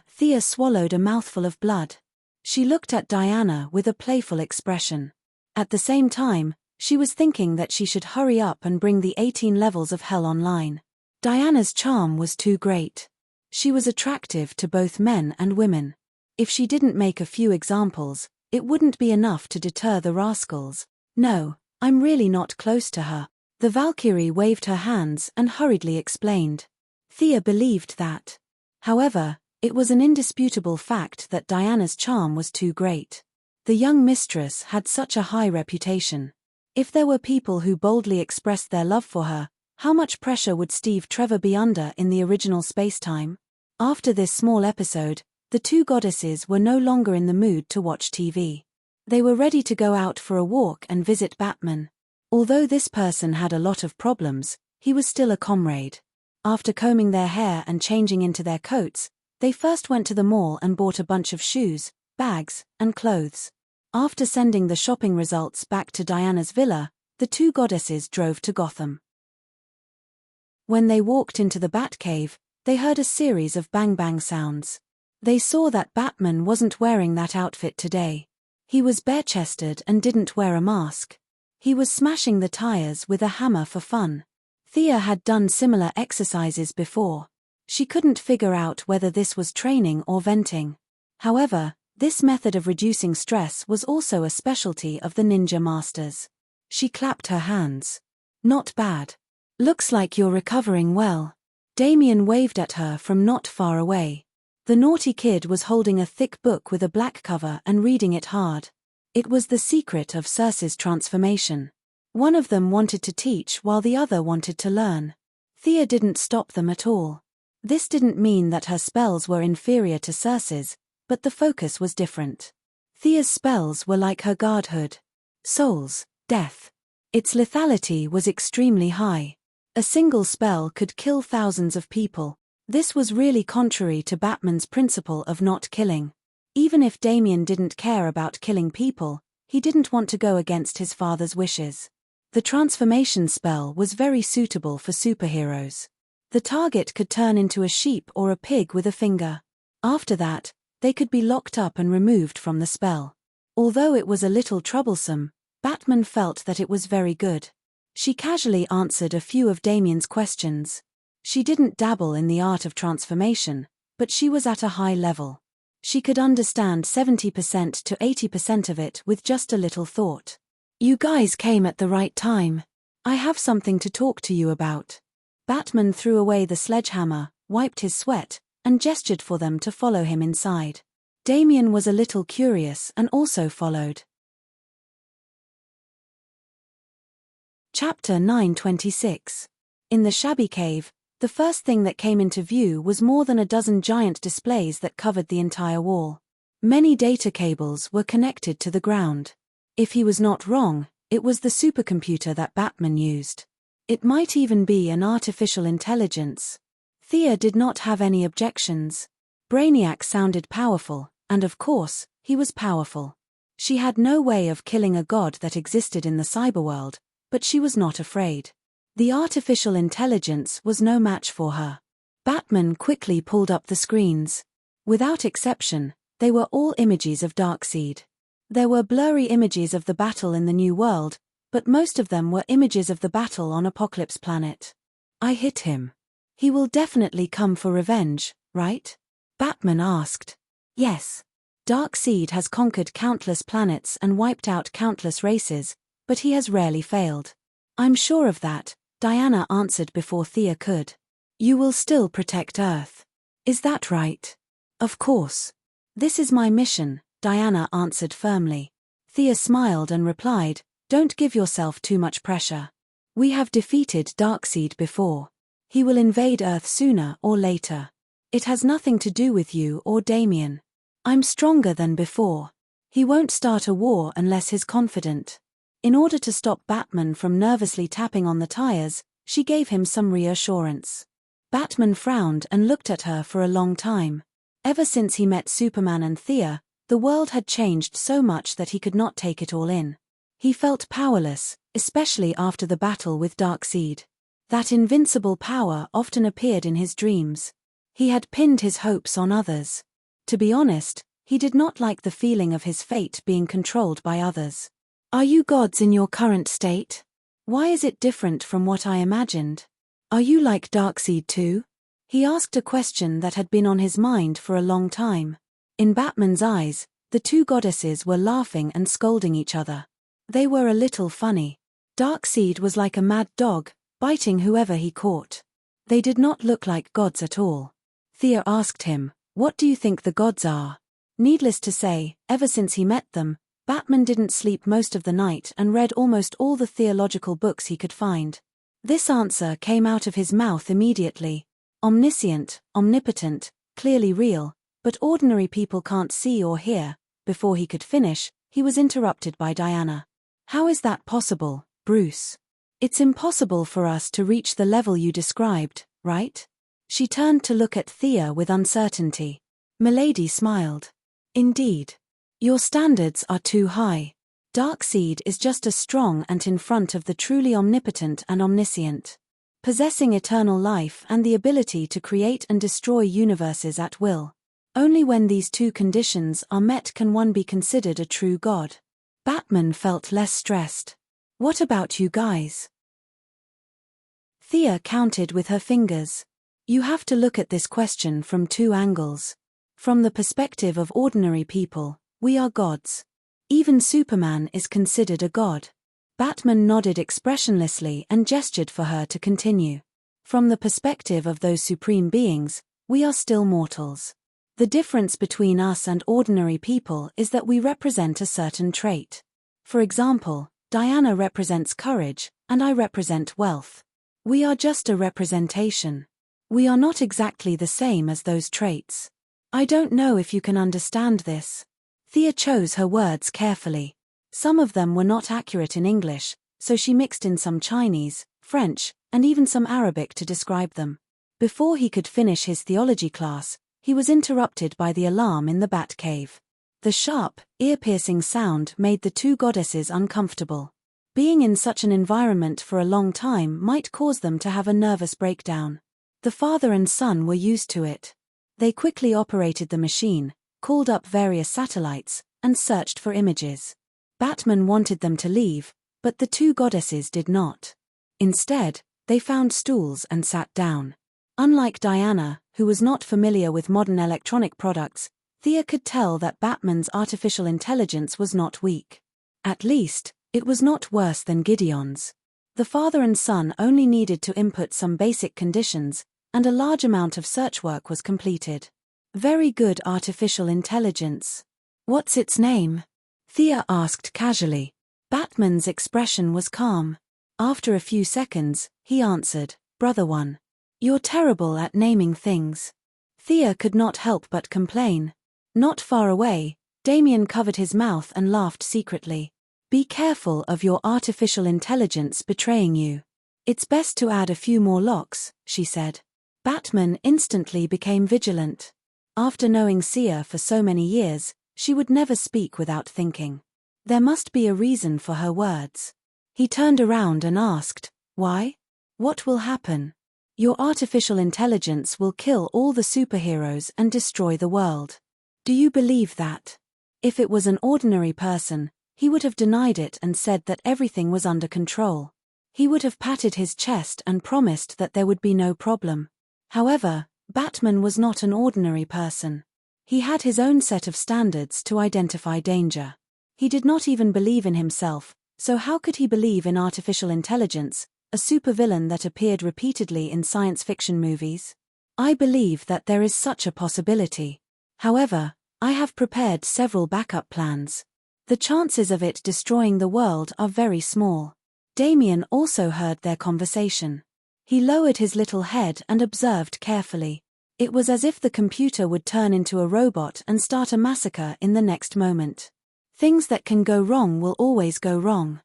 Thea swallowed a mouthful of blood. She looked at Diana with a playful expression. At the same time, she was thinking that she should hurry up and bring the 18 levels of hell online. Diana's charm was too great. She was attractive to both men and women. If she didn't make a few examples, it wouldn't be enough to deter the rascals. "No, I'm really not close to her." The Valkyrie waved her hands and hurriedly explained. Thea believed that. However, it was an indisputable fact that Diana's charm was too great. The young mistress had such a high reputation. If there were people who boldly expressed their love for her, how much pressure would Steve Trevor be under in the original spacetime? After this small episode, the two goddesses were no longer in the mood to watch TV. They were ready to go out for a walk and visit Batman. Although this person had a lot of problems, he was still a comrade. After combing their hair and changing into their coats, they first went to the mall and bought a bunch of shoes, bags, and clothes. After sending the shopping results back to Diana's villa, the two goddesses drove to Gotham. When they walked into the Batcave, they heard a series of bang-bang sounds. They saw that Batman wasn't wearing that outfit today. He was bare-chested and didn't wear a mask. He was smashing the tires with a hammer for fun. Thea had done similar exercises before. She couldn't figure out whether this was training or venting. However, this method of reducing stress was also a specialty of the ninja masters. She clapped her hands. "Not bad. Looks like you're recovering well." Damien waved at her from not far away. The naughty kid was holding a thick book with a black cover and reading it hard. It was The Secret of Circe's Transformation. One of them wanted to teach while the other wanted to learn. Thea didn't stop them at all. This didn't mean that her spells were inferior to Circe's, but the focus was different. Thea's spells were like her godhood. Souls, death. Its lethality was extremely high. A single spell could kill thousands of people. This was really contrary to Batman's principle of not killing. Even if Damien didn't care about killing people, he didn't want to go against his father's wishes. The transformation spell was very suitable for superheroes. The target could turn into a sheep or a pig with a finger. After that, they could be locked up and removed from the spell. Although it was a little troublesome, Batman felt that it was very good. She casually answered a few of Damien's questions. She didn't dabble in the art of transformation, but she was at a high level. She could understand 70% to 80% of it with just a little thought. "You guys came at the right time. I have something to talk to you about." Batman threw away the sledgehammer, wiped his sweat, and gestured for them to follow him inside. Damien was a little curious and also followed. Chapter 926. In the shabby cave, the first thing that came into view was more than a dozen giant displays that covered the entire wall. Many data cables were connected to the ground. If he was not wrong, it was the supercomputer that Batman used. It might even be an artificial intelligence. Thea did not have any objections. Brainiac sounded powerful, and of course, he was powerful. She had no way of killing a god that existed in the cyberworld, but she was not afraid. The artificial intelligence was no match for her. Batman quickly pulled up the screens. Without exception, they were all images of Darkseid. There were blurry images of the battle in the New World, but most of them were images of the battle on Apocalypse Planet. I hit him. He will definitely come for revenge, right? Batman asked. Yes. Darkseid has conquered countless planets and wiped out countless races, but he has rarely failed. I'm sure of that, Diana answered before Thea could. You will still protect Earth. Is that right? Of course. This is my mission, Diana answered firmly. Thea smiled and replied, don't give yourself too much pressure. We have defeated Darkseid before. He will invade Earth sooner or later. It has nothing to do with you or Damien. I'm stronger than before. He won't start a war unless he's confident. In order to stop Batman from nervously tapping on the tires, she gave him some reassurance. Batman frowned and looked at her for a long time. Ever since he met Superman and Thea, the world had changed so much that he could not take it all in. He felt powerless, especially after the battle with Darkseid. That invincible power often appeared in his dreams. He had pinned his hopes on others. To be honest, he did not like the feeling of his fate being controlled by others. Are you gods in your current state? Why is it different from what I imagined? Are you like Darkseid too? He asked a question that had been on his mind for a long time. In Batman's eyes, the two goddesses were laughing and scolding each other. They were a little funny. Darkseid was like a mad dog, biting whoever he caught. They did not look like gods at all. Thea asked him, what do you think the gods are? Needless to say, ever since he met them, Batman didn't sleep most of the night and read almost all the theological books he could find. This answer came out of his mouth immediately. Omniscient, omnipotent, clearly real, but ordinary people can't see or hear. Before he could finish, he was interrupted by Diana. How is that possible, Bruce? It's impossible for us to reach the level you described, right? She turned to look at Thea with uncertainty. Milady smiled. Indeed. Your standards are too high. Darkseid is just as strong and in front of the truly omnipotent and omniscient. Possessing eternal life and the ability to create and destroy universes at will. Only when these two conditions are met can one be considered a true god. Batman felt less stressed. What about you guys? Thea counted with her fingers. You have to look at this question from two angles. From the perspective of ordinary people, we are gods. Even Superman is considered a god. Batman nodded expressionlessly and gestured for her to continue. From the perspective of those supreme beings, we are still mortals. The difference between us and ordinary people is that we represent a certain trait. For example, Diana represents courage, and I represent wealth. We are just a representation. We are not exactly the same as those traits. I don't know if you can understand this. Thea chose her words carefully. Some of them were not accurate in English, so she mixed in some Chinese, French, and even some Arabic to describe them. Before he could finish his theology class, he was interrupted by the alarm in the Batcave. The sharp, ear-piercing sound made the two goddesses uncomfortable. Being in such an environment for a long time might cause them to have a nervous breakdown. The father and son were used to it. They quickly operated the machine, called up various satellites, and searched for images. Batman wanted them to leave, but the two goddesses did not. Instead, they found stools and sat down. Unlike Diana, who was not familiar with modern electronic products, Thea could tell that Batman's artificial intelligence was not weak. At least, it was not worse than Gideon's. The father and son only needed to input some basic conditions, and a large amount of search work was completed. Very good artificial intelligence. What's its name? Thea asked casually. Batman's expression was calm. After a few seconds, he answered, Brother One. You're terrible at naming things. Thea could not help but complain. Not far away, Damien covered his mouth and laughed secretly. Be careful of your artificial intelligence betraying you. It's best to add a few more locks, she said. Batman instantly became vigilant. After knowing Sia for so many years, she would never speak without thinking. There must be a reason for her words. He turned around and asked, "Why? What will happen?" "Your artificial intelligence will kill all the superheroes and destroy the world." "Do you believe that?" If it was an ordinary person, he would have denied it and said that everything was under control. He would have patted his chest and promised that there would be no problem. However, Batman was not an ordinary person. He had his own set of standards to identify danger. He did not even believe in himself, so how could he believe in artificial intelligence, a supervillain that appeared repeatedly in science fiction movies? "I believe that there is such a possibility. However, I have prepared several backup plans. The chances of it destroying the world are very small." Damien also heard their conversation. He lowered his little head and observed carefully. It was as if the computer would turn into a robot and start a massacre in the next moment. Things that can go wrong will always go wrong.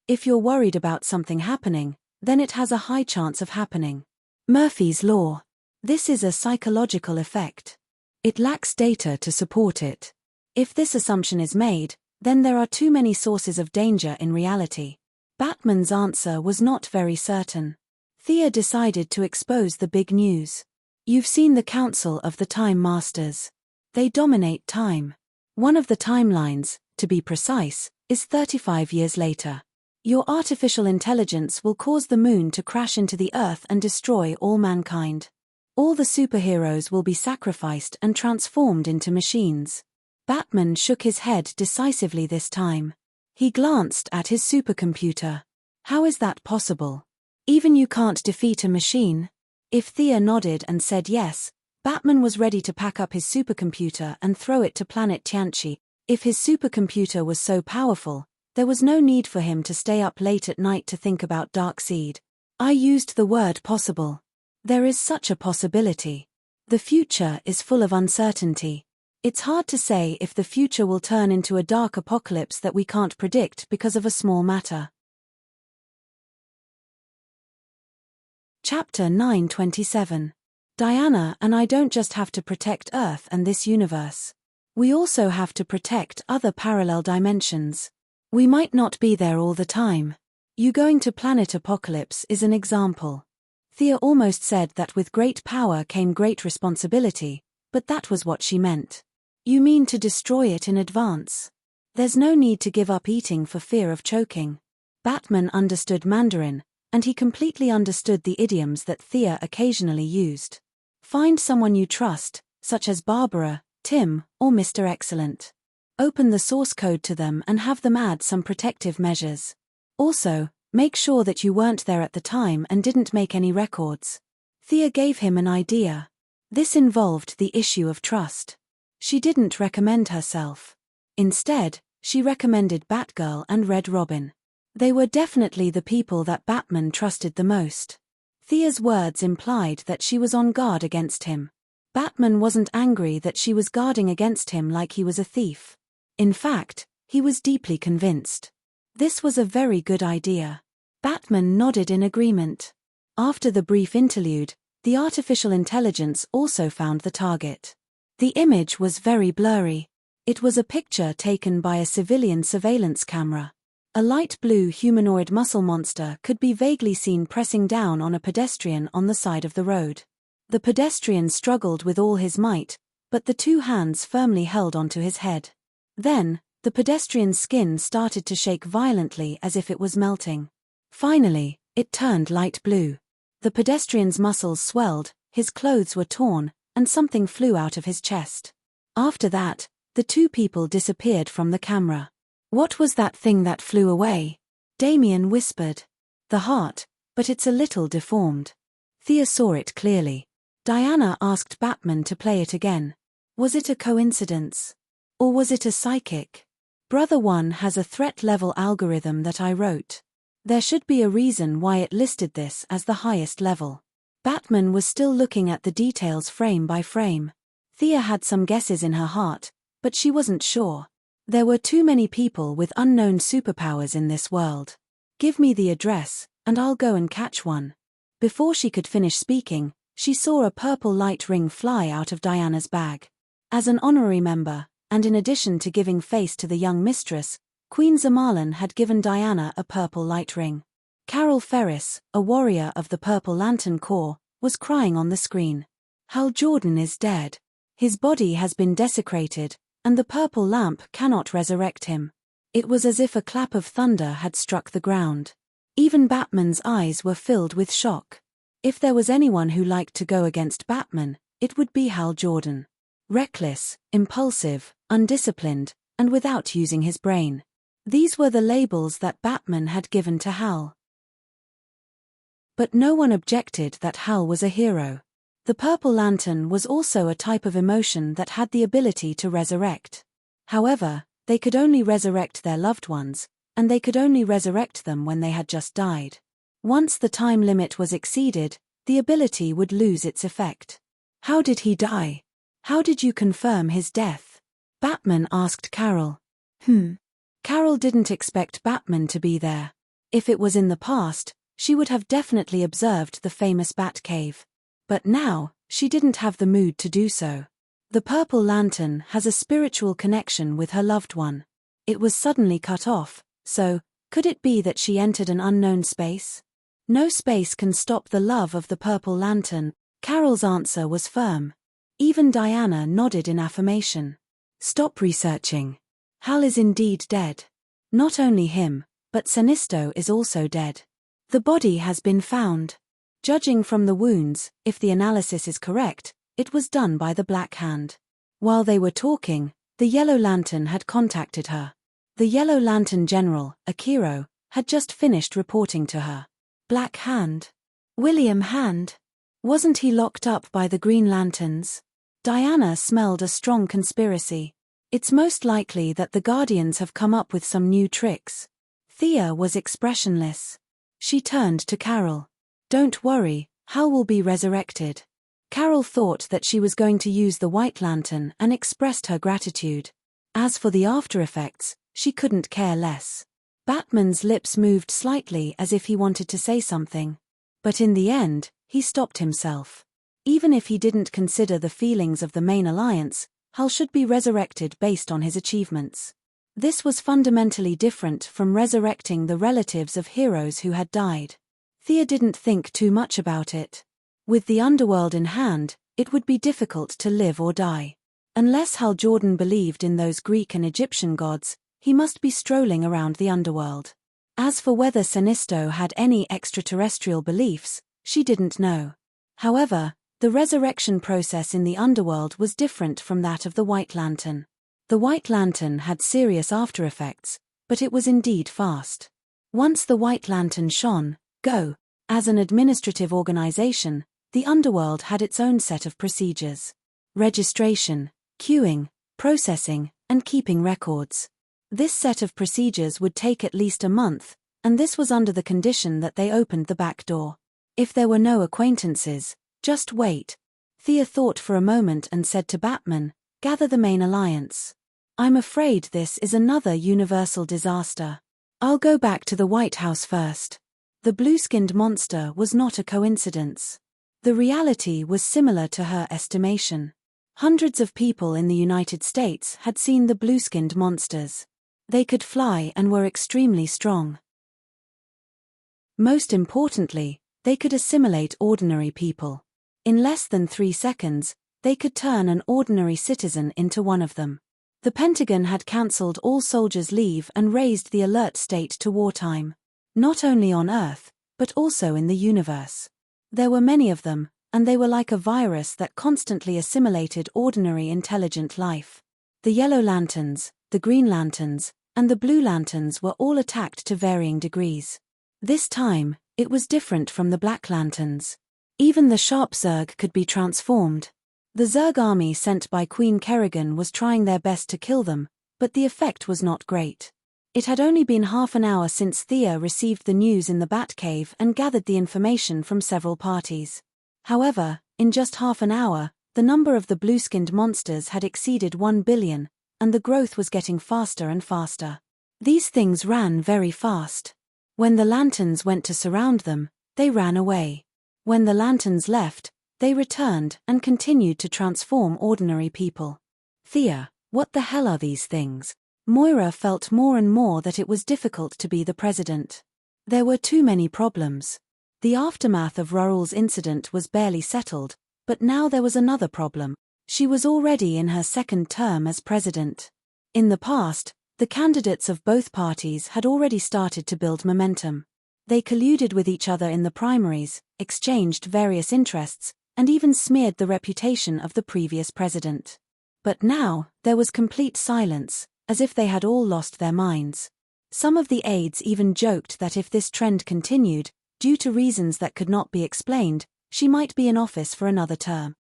If you're worried about something happening, then it has a high chance of happening. Murphy's Law. This is a psychological effect. It lacks data to support it. If this assumption is made, then there are too many sources of danger in reality. Batman's answer was not very certain. Thea decided to expose the big news. "You've seen the Council of the Time Masters. They dominate time. One of the timelines, to be precise, is 35 years later. Your artificial intelligence will cause the moon to crash into the earth and destroy all mankind. All the superheroes will be sacrificed and transformed into machines." Batman shook his head decisively this time. He glanced at his supercomputer. "How is that possible? Even you can't defeat a machine?" If Thea nodded and said yes, Batman was ready to pack up his supercomputer and throw it to planet Tianchi. If his supercomputer was so powerful, there was no need for him to stay up late at night to think about Darkseid. "I used the word possible. There is such a possibility. The future is full of uncertainty. It's hard to say if the future will turn into a dark apocalypse that we can't predict because of a small matter." Chapter 927. Diana and I don't just have to protect Earth and this universe. We also have to protect other parallel dimensions. We might not be there all the time. You going to Planet Apocalypse is an example. Thea almost said that with great power came great responsibility, but that was what she meant. "You mean to destroy it in advance? There's no need to give up eating for fear of choking." Batman understood Mandarin, and he completely understood the idioms that Thea occasionally used. Find someone you trust, such as Barbara, Tim, or Mr. Excellent. Open the source code to them and have them add some protective measures. Also, make sure that you weren't there at the time and didn't make any records. Thea gave him an idea. This involved the issue of trust. She didn't recommend herself. Instead, she recommended Batgirl and Red Robin. They were definitely the people that Batman trusted the most. Thea's words implied that she was on guard against him. Batman wasn't angry that she was guarding against him like he was a thief. In fact, he was deeply convinced. This was a very good idea. Batman nodded in agreement. After the brief interlude, the artificial intelligence also found the target. The image was very blurry. It was a picture taken by a civilian surveillance camera. A light blue humanoid muscle monster could be vaguely seen pressing down on a pedestrian on the side of the road. The pedestrian struggled with all his might, but the two hands firmly held onto his head. Then, the pedestrian's skin started to shake violently as if it was melting. Finally, it turned light blue. The pedestrian's muscles swelled, his clothes were torn, and something flew out of his chest. After that, the two people disappeared from the camera. "What was that thing that flew away?" Damien whispered. "The heart, but it's a little deformed." Thea saw it clearly. Diana asked Batman to play it again. Was it a coincidence? Or was it a psychic? Brother One has a threat-level algorithm that I wrote. There should be a reason why it listed this as the highest level. Batman was still looking at the details frame by frame. Thea had some guesses in her heart, but she wasn't sure. There were too many people with unknown superpowers in this world. Give me the address, and I'll go and catch one. Before she could finish speaking, she saw a purple light ring fly out of Diana's bag. As an honorary member, and in addition to giving face to the young mistress, Queen Zamalan had given Diana a purple light ring. Carol Ferris, a warrior of the Purple Lantern Corps, was crying on the screen. Hal Jordan is dead. His body has been desecrated, and the purple lamp cannot resurrect him. It was as if a clap of thunder had struck the ground. Even Batman's eyes were filled with shock. If there was anyone who liked to go against Batman, it would be Hal Jordan. Reckless, impulsive, undisciplined, and without using his brain. These were the labels that Batman had given to Hal. But no one objected that Hal was a hero. The Purple Lantern was also a type of emotion that had the ability to resurrect. However, they could only resurrect their loved ones, and they could only resurrect them when they had just died. Once the time limit was exceeded, the ability would lose its effect. How did he die? How did you confirm his death? Batman asked Carol. Carol didn't expect Batman to be there. If it was in the past, she would have definitely observed the famous Batcave. But now, she didn't have the mood to do so. The Purple Lantern has a spiritual connection with her loved one. It was suddenly cut off, so, could it be that she entered an unknown space? No space can stop the love of the Purple Lantern. Carol's answer was firm. Even Diana nodded in affirmation. Stop researching. Hal is indeed dead. Not only him, but Sinisto is also dead. The body has been found. Judging from the wounds, if the analysis is correct, it was done by the Black Hand. While they were talking, the Yellow Lantern had contacted her. The Yellow Lantern General, Akiro, had just finished reporting to her. Black Hand? William Hand? Wasn't he locked up by the Green Lanterns? Diana smelled a strong conspiracy. It's most likely that the Guardians have come up with some new tricks. Thea was expressionless. She turned to Carol. Don't worry, Hal will be resurrected. Carol thought that she was going to use the White Lantern and expressed her gratitude. As for the after effects, she couldn't care less. Batman's lips moved slightly as if he wanted to say something. But in the end, he stopped himself. Even if he didn't consider the feelings of the main alliance, Hal should be resurrected based on his achievements. This was fundamentally different from resurrecting the relatives of heroes who had died. Thea didn't think too much about it. With the underworld in hand, it would be difficult to live or die. Unless Hal Jordan believed in those Greek and Egyptian gods, he must be strolling around the underworld. As for whether Sinisto had any extraterrestrial beliefs, she didn't know. However, the resurrection process in the underworld was different from that of the White Lantern. The White Lantern had serious after effects, but it was indeed fast. Once the White Lantern shone, go. As an administrative organization, the underworld had its own set of procedures. Registration, queuing, processing, and keeping records. This set of procedures would take at least a month, and this was under the condition that they opened the back door. If there were no acquaintances, just wait. Thea thought for a moment and said to Batman, gather the main alliance. I'm afraid this is another universal disaster. I'll go back to the White House first. The blue-skinned monster was not a coincidence. The reality was similar to her estimation. Hundreds of people in the United States had seen the blue-skinned monsters. They could fly and were extremely strong. Most importantly, they could assimilate ordinary people. In less than 3 seconds, they could turn an ordinary citizen into one of them. The Pentagon had cancelled all soldiers' leave and raised the alert state to wartime. Not only on Earth, but also in the universe. There were many of them, and they were like a virus that constantly assimilated ordinary intelligent life. The Yellow Lanterns, the Green Lanterns, and the Blue Lanterns were all attacked to varying degrees. This time, it was different from the Black Lanterns. Even the Sharp Zerg could be transformed. The Zerg army sent by Queen Kerrigan was trying their best to kill them, but the effect was not great. It had only been half an hour since Thea received the news in the Batcave and gathered the information from several parties. However, in just half an hour, The number of the blue-skinned monsters had exceeded 1 billion, and the growth was getting faster and faster. These things ran very fast. When the lanterns went to surround them, they ran away. When the lanterns left, they returned and continued to transform ordinary people. Thea, what the hell are these things? Moira felt more and more that it was difficult to be the president. There were too many problems. The aftermath of Rural's incident was barely settled, but now there was another problem. She was already in her second term as president. In the past, the candidates of both parties had already started to build momentum. They colluded with each other in the primaries, exchanged various interests, and even smeared the reputation of the previous president. But now, there was complete silence, as if they had all lost their minds. Some of the aides even joked that if this trend continued, due to reasons that could not be explained, she might be in office for another term.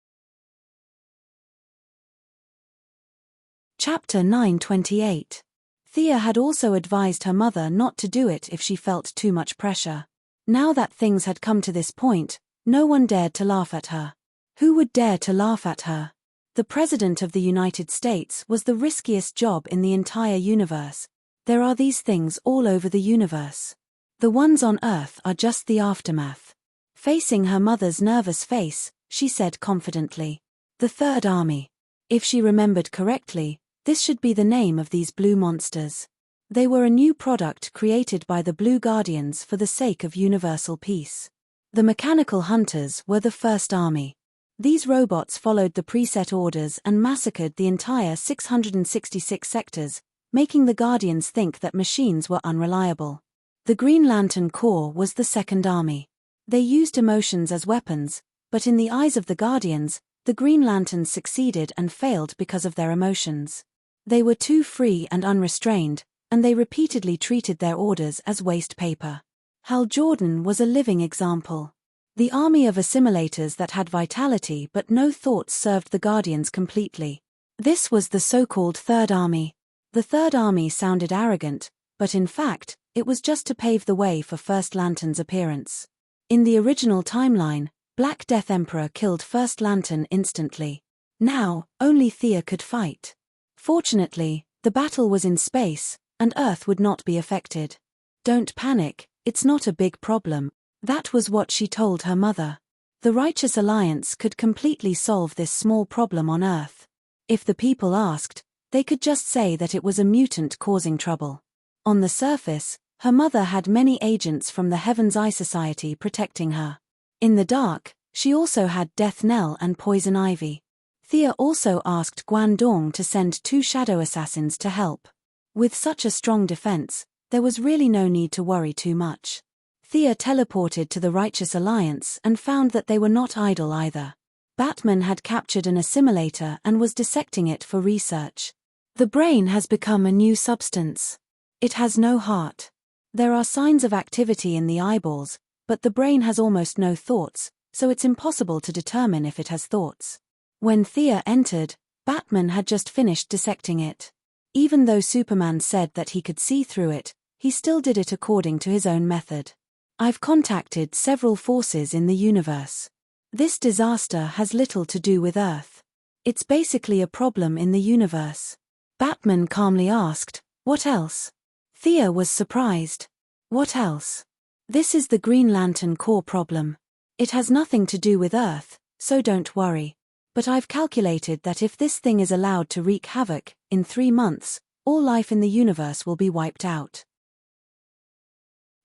Chapter 928. Thea had also advised her mother not to do it if she felt too much pressure. Now that things had come to this point, no one dared to laugh at her. Who would dare to laugh at her? The President of the United States was the riskiest job in the entire universe. There are these things all over the universe. The ones on Earth are just the aftermath. Facing her mother's nervous face, she said confidently, "The Third Army." If she remembered correctly, this should be the name of these blue monsters. They were a new product created by the Blue Guardians for the sake of universal peace. The mechanical hunters were the First Army. These robots followed the preset orders and massacred the entire 666 sectors, making the Guardians think that machines were unreliable. The Green Lantern Corps was the Second Army. They used emotions as weapons, but in the eyes of the Guardians, the Green Lanterns succeeded and failed because of their emotions. They were too free and unrestrained, and they repeatedly treated their orders as waste paper. Hal Jordan was a living example. The army of assimilators that had vitality but no thoughts served the Guardians completely. This was the so-called Third Army. The Third Army sounded arrogant, but in fact, it was just to pave the way for First Lantern's appearance. In the original timeline, Black Death Emperor killed First Lantern instantly. Now, only Thea could fight. Fortunately, the battle was in space, and Earth would not be affected. "Don't panic, it's not a big problem." That was what she told her mother. The Righteous Alliance could completely solve this small problem on Earth. If the people asked, they could just say that it was a mutant causing trouble. On the surface, her mother had many agents from the Heaven's Eye Society protecting her. In the dark, she also had Death Knell and Poison Ivy. Thea also asked Guandong to send 2 shadow assassins to help. With such a strong defense, there was really no need to worry too much. Thea teleported to the Righteous Alliance and found that they were not idle either. Batman had captured an assimilator and was dissecting it for research. The brain has become a new substance. It has no heart. There are signs of activity in the eyeballs, but the brain has almost no thoughts, so it's impossible to determine if it has thoughts. When Thea entered, Batman had just finished dissecting it. Even though Superman said that he could see through it, he still did it according to his own method. "I've contacted several forces in the universe. This disaster has little to do with Earth. It's basically a problem in the universe." Batman calmly asked, "What else?" Thea was surprised. "What else?" "This is the Green Lantern Corps problem. It has nothing to do with Earth, so don't worry. But I've calculated that if this thing is allowed to wreak havoc, in 3 months, all life in the universe will be wiped out.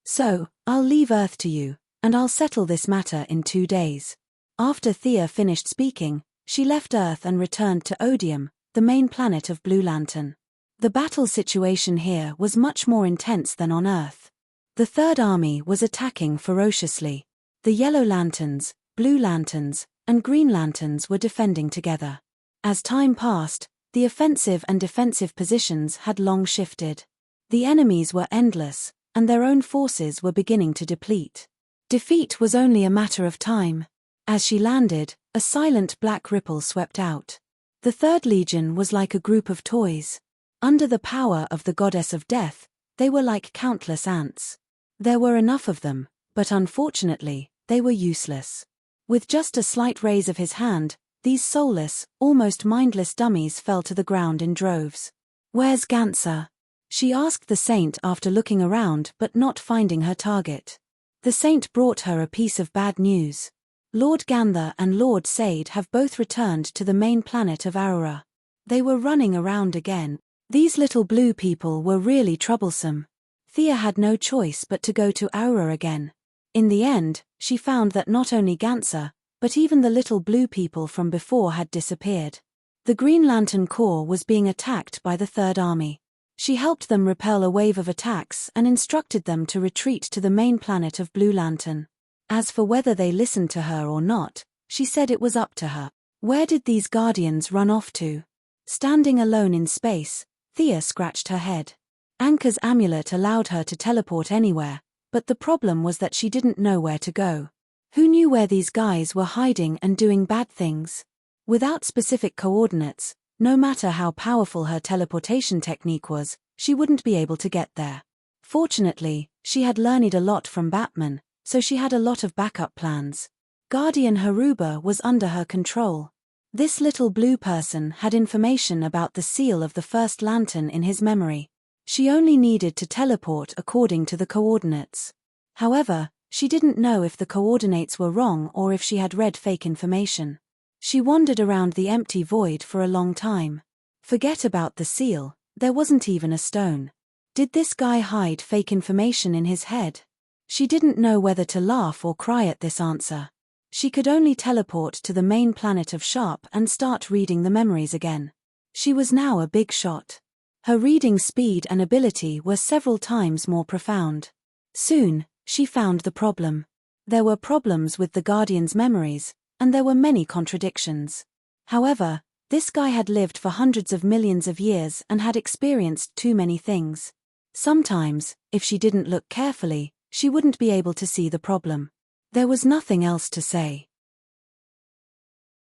So, I'll leave Earth to you, and I'll settle this matter in 2 days." After Thea finished speaking, she left Earth and returned to Odium, the main planet of Blue Lantern. The battle situation here was much more intense than on Earth. The Third Army was attacking ferociously. The Yellow Lanterns, Blue Lanterns, and Green Lanterns were defending together. As time passed, the offensive and defensive positions had long shifted. The enemies were endless, and their own forces were beginning to deplete. Defeat was only a matter of time. As she landed, a silent black ripple swept out. The Third Legion was like a group of toys. Under the power of the Goddess of Death, they were like countless ants. There were enough of them, but unfortunately, they were useless. With just a slight raise of his hand, These soulless, almost mindless dummies fell to the ground in droves. "Where's Ganser?" she asked the saint after looking around but not finding her target. The saint brought her a piece of bad news. Lord Ganther and Lord Sade have both returned to the main planet of Aurora. They were running around again. These little blue people were really troublesome. Thea had no choice but to go to Aurora again. In the end, she found that not only Ganser, but even the little blue people from before had disappeared. The Green Lantern Corps was being attacked by the Third Army. She helped them repel a wave of attacks and instructed them to retreat to the main planet of Blue Lantern. As for whether they listened to her or not, she said it was up to her. Where did these Guardians run off to? Standing alone in space, Thea scratched her head. Anka's amulet allowed her to teleport anywhere, but the problem was that she didn't know where to go. Who knew where these guys were hiding and doing bad things? Without specific coordinates, no matter how powerful her teleportation technique was, she wouldn't be able to get there. Fortunately, she had learned a lot from Batman, so she had a lot of backup plans. Guardian Haruba was under her control. This little blue person had information about the seal of the first lantern in his memory. She only needed to teleport according to the coordinates. However, she didn't know if the coordinates were wrong or if she had read fake information. She wandered around the empty void for a long time. Forget about the seal, there wasn't even a stone. Did this guy hide fake information in his head? She didn't know whether to laugh or cry at this answer. She could only teleport to the main planet of Sharp and start reading the memories again. She was now a big shot. Her reading speed and ability were several times more profound. Soon, she found the problem. There were problems with the Guardian's memories, and there were many contradictions. However, this guy had lived for hundreds of millions of years and had experienced too many things. Sometimes, if she didn't look carefully, she wouldn't be able to see the problem. There was nothing else to say.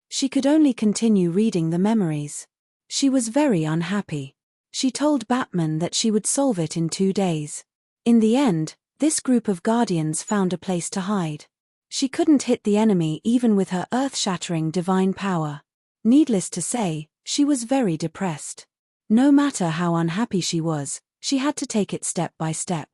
She could only continue reading the memories. She was very unhappy. She told Batman that she would solve it in 2 days. In the end, this group of Guardians found a place to hide. She couldn't hit the enemy even with her earth-shattering divine power. Needless to say, she was very depressed. No matter how unhappy she was, she had to take it step by step.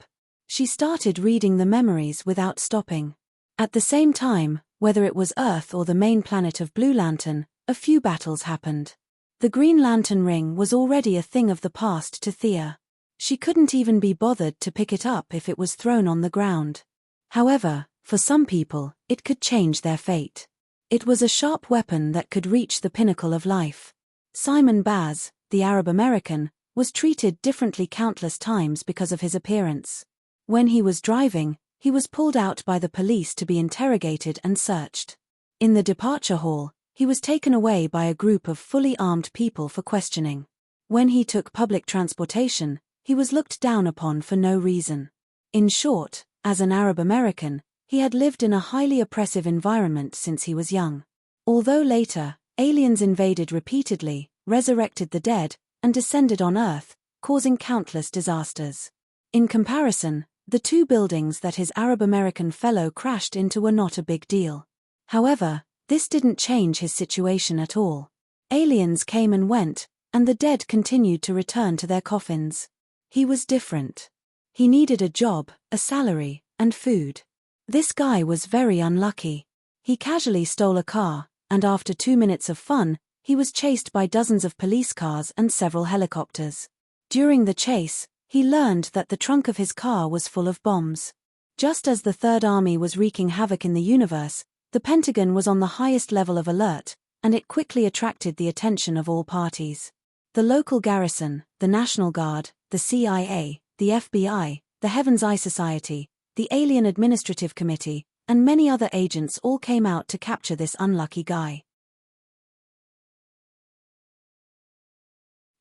She started reading the memories without stopping. At the same time, whether it was Earth or the main planet of Blue Lantern, a few battles happened. The Green Lantern ring was already a thing of the past to Thea. She couldn't even be bothered to pick it up if it was thrown on the ground. However, for some people, it could change their fate. It was a sharp weapon that could reach the pinnacle of life. Simon Baz, the Arab American, was treated differently countless times because of his appearance. When he was driving, he was pulled out by the police to be interrogated and searched. In the departure hall, he was taken away by a group of fully armed people for questioning. When he took public transportation, he was looked down upon for no reason. In short, as an Arab American, he had lived in a highly oppressive environment since he was young. Although later, aliens invaded repeatedly, resurrected the dead, and descended on Earth, causing countless disasters. In comparison, the 2 buildings that his Arab American fellow crashed into were not a big deal. However, this didn't change his situation at all. Aliens came and went, and the dead continued to return to their coffins. He was different. He needed a job, a salary, and food. This guy was very unlucky. He casually stole a car, and after 2 minutes of fun, he was chased by dozens of police cars and several helicopters. During the chase, he learned that the trunk of his car was full of bombs. Just as the Third Army was wreaking havoc in the universe, the Pentagon was on the highest level of alert, and it quickly attracted the attention of all parties. The local garrison, the National Guard, the CIA, the FBI, the Heaven's Eye Society, the Alien Administrative Committee, and many other agents all came out to capture this unlucky guy.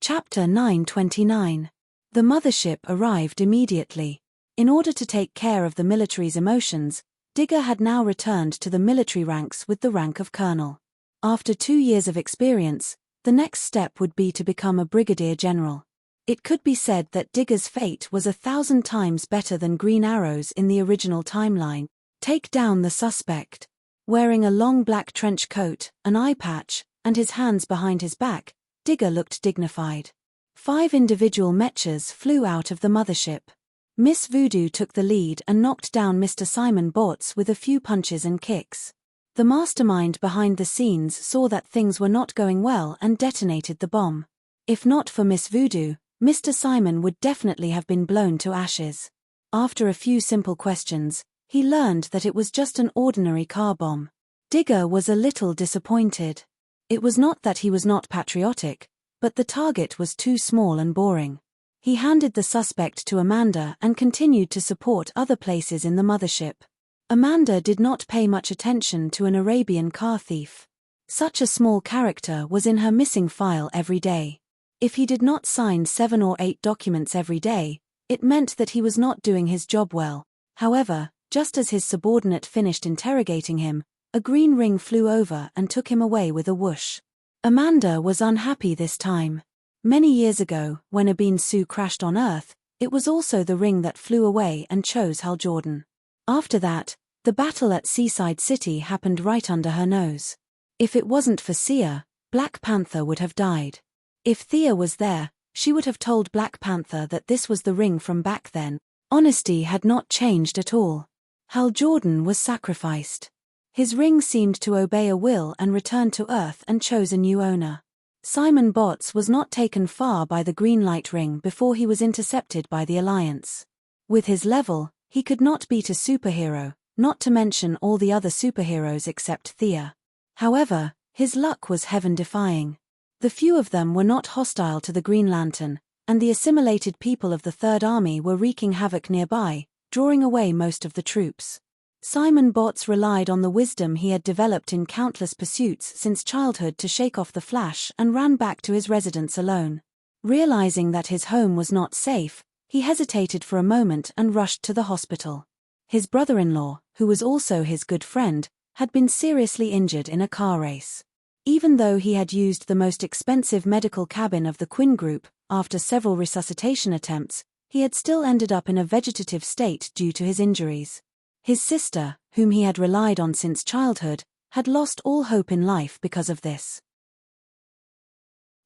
Chapter 929. The mothership arrived immediately. In order to take care of the military's emotions, Digger had now returned to the military ranks with the rank of colonel. After 2 years of experience, the next step would be to become a brigadier general. It could be said that Digger's fate was 1,000 times better than Green Arrow's in the original timeline. Take down the suspect. Wearing a long black trench coat, an eye patch, and his hands behind his back, Digger looked dignified. 5 individual mechas flew out of the mothership. Miss Voodoo took the lead and knocked down Mr. Simon Botts with a few punches and kicks. The mastermind behind the scenes saw that things were not going well and detonated the bomb. If not for Miss Voodoo, Mr. Simon would definitely have been blown to ashes. After a few simple questions, he learned that it was just an ordinary car bomb. Digger was a little disappointed. It was not that he was not patriotic, but the target was too small and boring. He handed the suspect to Amanda and continued to support other places in the mothership. Amanda did not pay much attention to an Arabian car thief. Such a small character was in her missing file every day. If he did not sign 7 or 8 documents every day, it meant that he was not doing his job well. However, just as his subordinate finished interrogating him, a green ring flew over and took him away with a whoosh. Amanda was unhappy this time. Many years ago, when Abin Su crashed on Earth, it was also the ring that flew away and chose Hal Jordan. After that, the battle at Seaside City happened right under her nose. If it wasn't for Sia, Black Panther would have died. If Thea was there, she would have told Black Panther that this was the ring from back then. Honesty had not changed at all. Hal Jordan was sacrificed. His ring seemed to obey a will and returned to Earth and chose a new owner. Simon Botts was not taken far by the green light ring before he was intercepted by the Alliance. With his level, he could not beat a superhero, not to mention all the other superheroes except Thea. However, his luck was heaven-defying. The few of them were not hostile to the Green Lantern, and the assimilated people of the Third Army were wreaking havoc nearby, drawing away most of the troops. Simon Botts relied on the wisdom he had developed in countless pursuits since childhood to shake off the Flash and ran back to his residence alone. Realizing that his home was not safe, he hesitated for a moment and rushed to the hospital. His brother-in-law, who was also his good friend, had been seriously injured in a car race. Even though he had used the most expensive medical cabin of the Quinn Group, after several resuscitation attempts, he had still ended up in a vegetative state due to his injuries. His sister, whom he had relied on since childhood, had lost all hope in life because of this.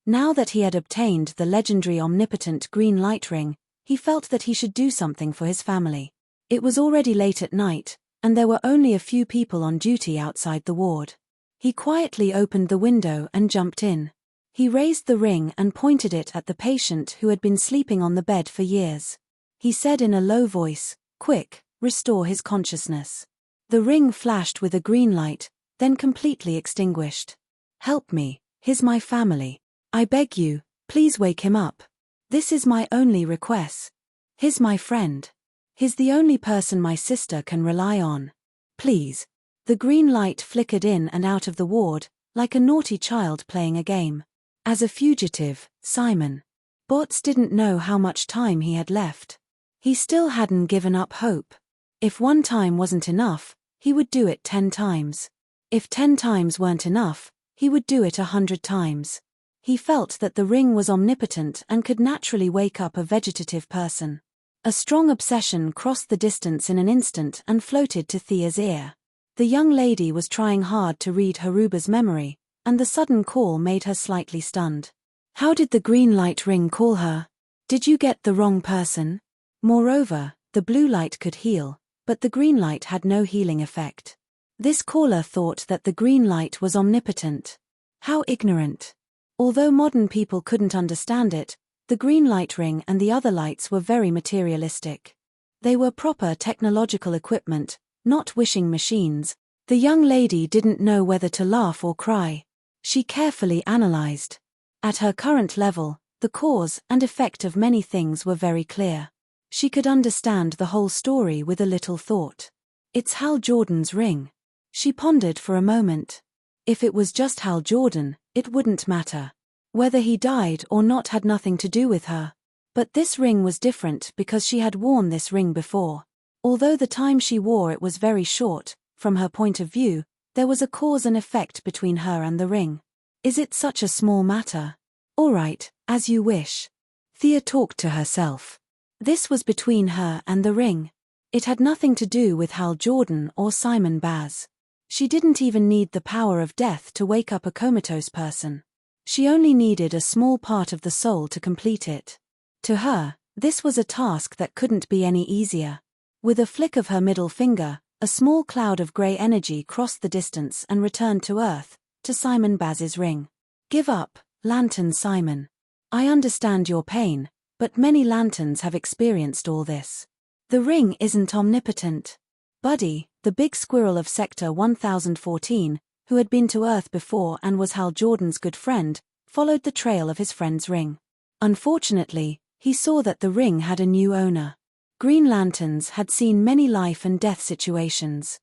Now that he had obtained the legendary omnipotent green light ring, he felt that he should do something for his family. It was already late at night, and there were only a few people on duty outside the ward. He quietly opened the window and jumped in. He raised the ring and pointed it at the patient who had been sleeping on the bed for years. He said in a low voice, "Quick, restore his consciousness." The ring flashed with a green light, then completely extinguished. "Help me, he's my family. I beg you, please wake him up. This is my only request. He's my friend. He's the only person my sister can rely on. Please." The green light flickered in and out of the ward, like a naughty child playing a game. As a fugitive, Simon Botts didn't know how much time he had left. He still hadn't given up hope. If 1 time wasn't enough, he would do it 10 times. If 10 times weren't enough, he would do it 100 times. He felt that the ring was omnipotent and could naturally wake up a vegetative person. A strong obsession crossed the distance in an instant and floated to Thea's ear. The young lady was trying hard to read Haruba's memory, and the sudden call made her slightly stunned. How did the green light ring call her? Did you get the wrong person? Moreover, the blue light could heal, but the green light had no healing effect. This caller thought that the green light was omnipotent. How ignorant. Although modern people couldn't understand it, the green light ring and the other lights were very materialistic. They were proper technological equipment, not wishing machines. The young lady didn't know whether to laugh or cry. She carefully analyzed. At her current level, the cause and effect of many things were very clear. She could understand the whole story with a little thought. It's Hal Jordan's ring. She pondered for a moment. If it was just Hal Jordan, it wouldn't matter. Whether he died or not had nothing to do with her. But this ring was different because she had worn this ring before. Although the time she wore it was very short, from her point of view, there was a cause and effect between her and the ring. Is it such a small matter? All right, as you wish. Thea talked to herself. This was between her and the ring. It had nothing to do with Hal Jordan or Simon Baz. She didn't even need the power of death to wake up a comatose person. She only needed a small part of the soul to complete it. To her, this was a task that couldn't be any easier. With a flick of her middle finger, a small cloud of grey energy crossed the distance and returned to Earth, to Simon Baz's ring. Give up, Lantern Simon. I understand your pain, but many lanterns have experienced all this. The ring isn't omnipotent. Buddy, the big squirrel of Sector 1014, who had been to Earth before and was Hal Jordan's good friend, followed the trail of his friend's ring. Unfortunately, he saw that the ring had a new owner. Green Lanterns had seen many life and death situations.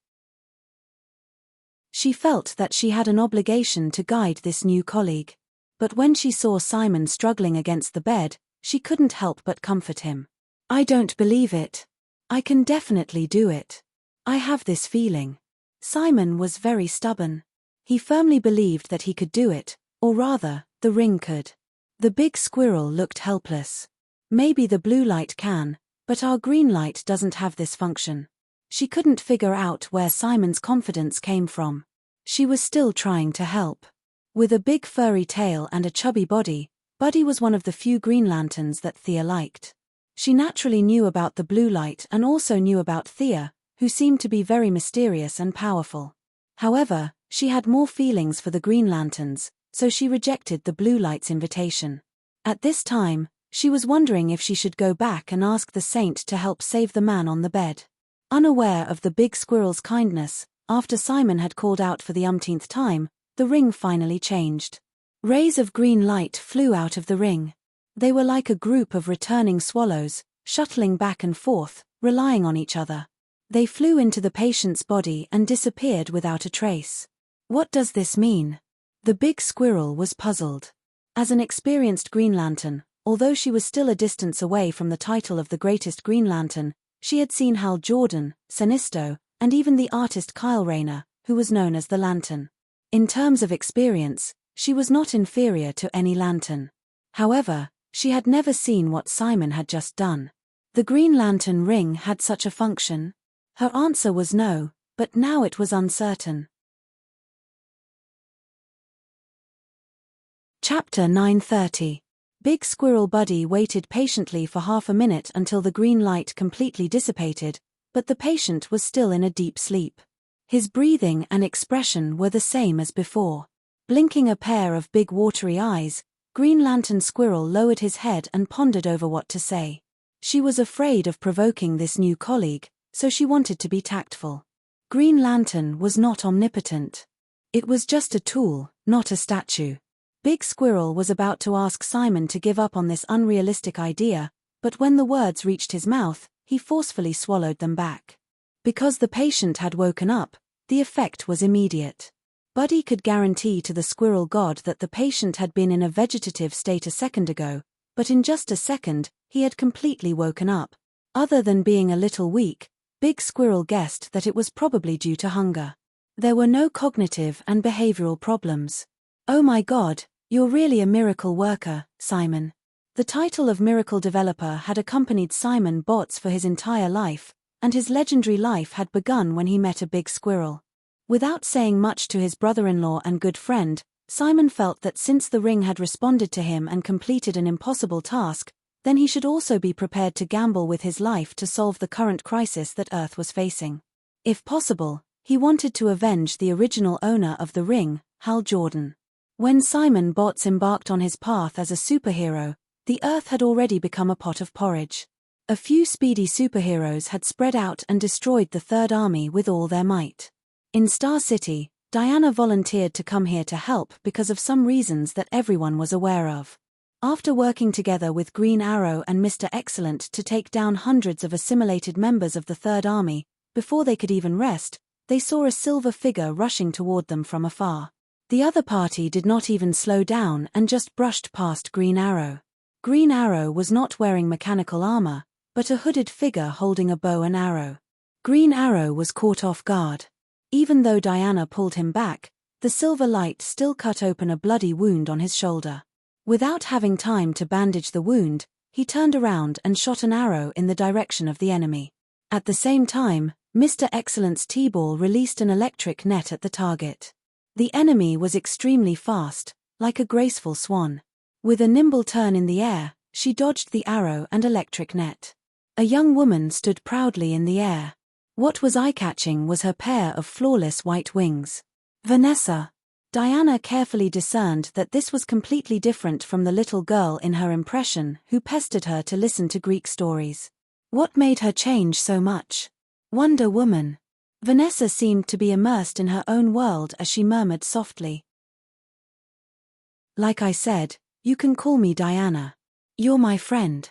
She felt that she had an obligation to guide this new colleague. But when she saw Simon struggling against the bed, she couldn't help but comfort him. I don't believe it. I can definitely do it. I have this feeling. Simon was very stubborn. He firmly believed that he could do it, or rather, the ring could. The big squirrel looked helpless. Maybe the blue light can, but our green light doesn't have this function. She couldn't figure out where Simon's confidence came from. She was still trying to help. With a big furry tail and a chubby body, Buddy was one of the few Green Lanterns that Thea liked. She naturally knew about the blue light and also knew about Thea, who seemed to be very mysterious and powerful. However, she had more feelings for the Green Lanterns, so she rejected the blue light's invitation. At this time, she was wondering if she should go back and ask the saint to help save the man on the bed. Unaware of the big squirrel's kindness, after Simon had called out for the umpteenth time, the ring finally changed. Rays of green light flew out of the ring. They were like a group of returning swallows, shuttling back and forth, relying on each other. They flew into the patient's body and disappeared without a trace. What does this mean? The big squirrel was puzzled. As an experienced Green Lantern, although she was still a distance away from the title of the greatest Green Lantern, she had seen Hal Jordan, Sinisto, and even the artist Kyle Rayner, who was known as the Lantern. In terms of experience, she was not inferior to any lantern. However, she had never seen what Simon had just done. The Green Lantern ring had such a function? Her answer was no, but now it was uncertain. Chapter 930. Big Squirrel Buddy waited patiently for half a minute until the green light completely dissipated, but the patient was still in a deep sleep. His breathing and expression were the same as before. Blinking a pair of big watery eyes, Green Lantern Squirrel lowered his head and pondered over what to say. She was afraid of provoking this new colleague, so she wanted to be tactful. Green Lantern was not omnipotent. It was just a tool, not a statue. Big Squirrel was about to ask Simon to give up on this unrealistic idea, but when the words reached his mouth, he forcefully swallowed them back. Because the patient had woken up, the effect was immediate. Buddy could guarantee to the squirrel god that the patient had been in a vegetative state a second ago, but in just a second, he had completely woken up. Other than being a little weak, Big Squirrel guessed that it was probably due to hunger. There were no cognitive and behavioral problems. Oh my God, you're really a miracle worker, Simon. The title of miracle developer had accompanied Simon Botts for his entire life, and his legendary life had begun when he met a big squirrel. Without saying much to his brother-in-law and good friend, Simon felt that since the ring had responded to him and completed an impossible task, then he should also be prepared to gamble with his life to solve the current crisis that Earth was facing. If possible, he wanted to avenge the original owner of the ring, Hal Jordan. When Simon Botts embarked on his path as a superhero, the Earth had already become a pot of porridge. A few speedy superheroes had spread out and destroyed the Third Army with all their might. In Star City, Diana volunteered to come here to help because of some reasons that everyone was aware of. After working together with Green Arrow and Mr. Excellent to take down hundreds of assimilated members of the Third Army, before they could even rest, they saw a silver figure rushing toward them from afar. The other party did not even slow down and just brushed past Green Arrow. Green Arrow was not wearing mechanical armor, but a hooded figure holding a bow and arrow. Green Arrow was caught off guard. Even though Diana pulled him back, the silver light still cut open a bloody wound on his shoulder. Without having time to bandage the wound, he turned around and shot an arrow in the direction of the enemy. At the same time, Mr. Excellent's T-ball released an electric net at the target. The enemy was extremely fast, like a graceful swan. With a nimble turn in the air, she dodged the arrow and electric net. A young woman stood proudly in the air. What was eye-catching was her pair of flawless white wings. Vanessa. Diana carefully discerned that this was completely different from the little girl in her impression who pestered her to listen to Greek stories. What made her change so much? Wonder Woman. Vanessa seemed to be immersed in her own world as she murmured softly. Like I said, you can call me Diana. You're my friend.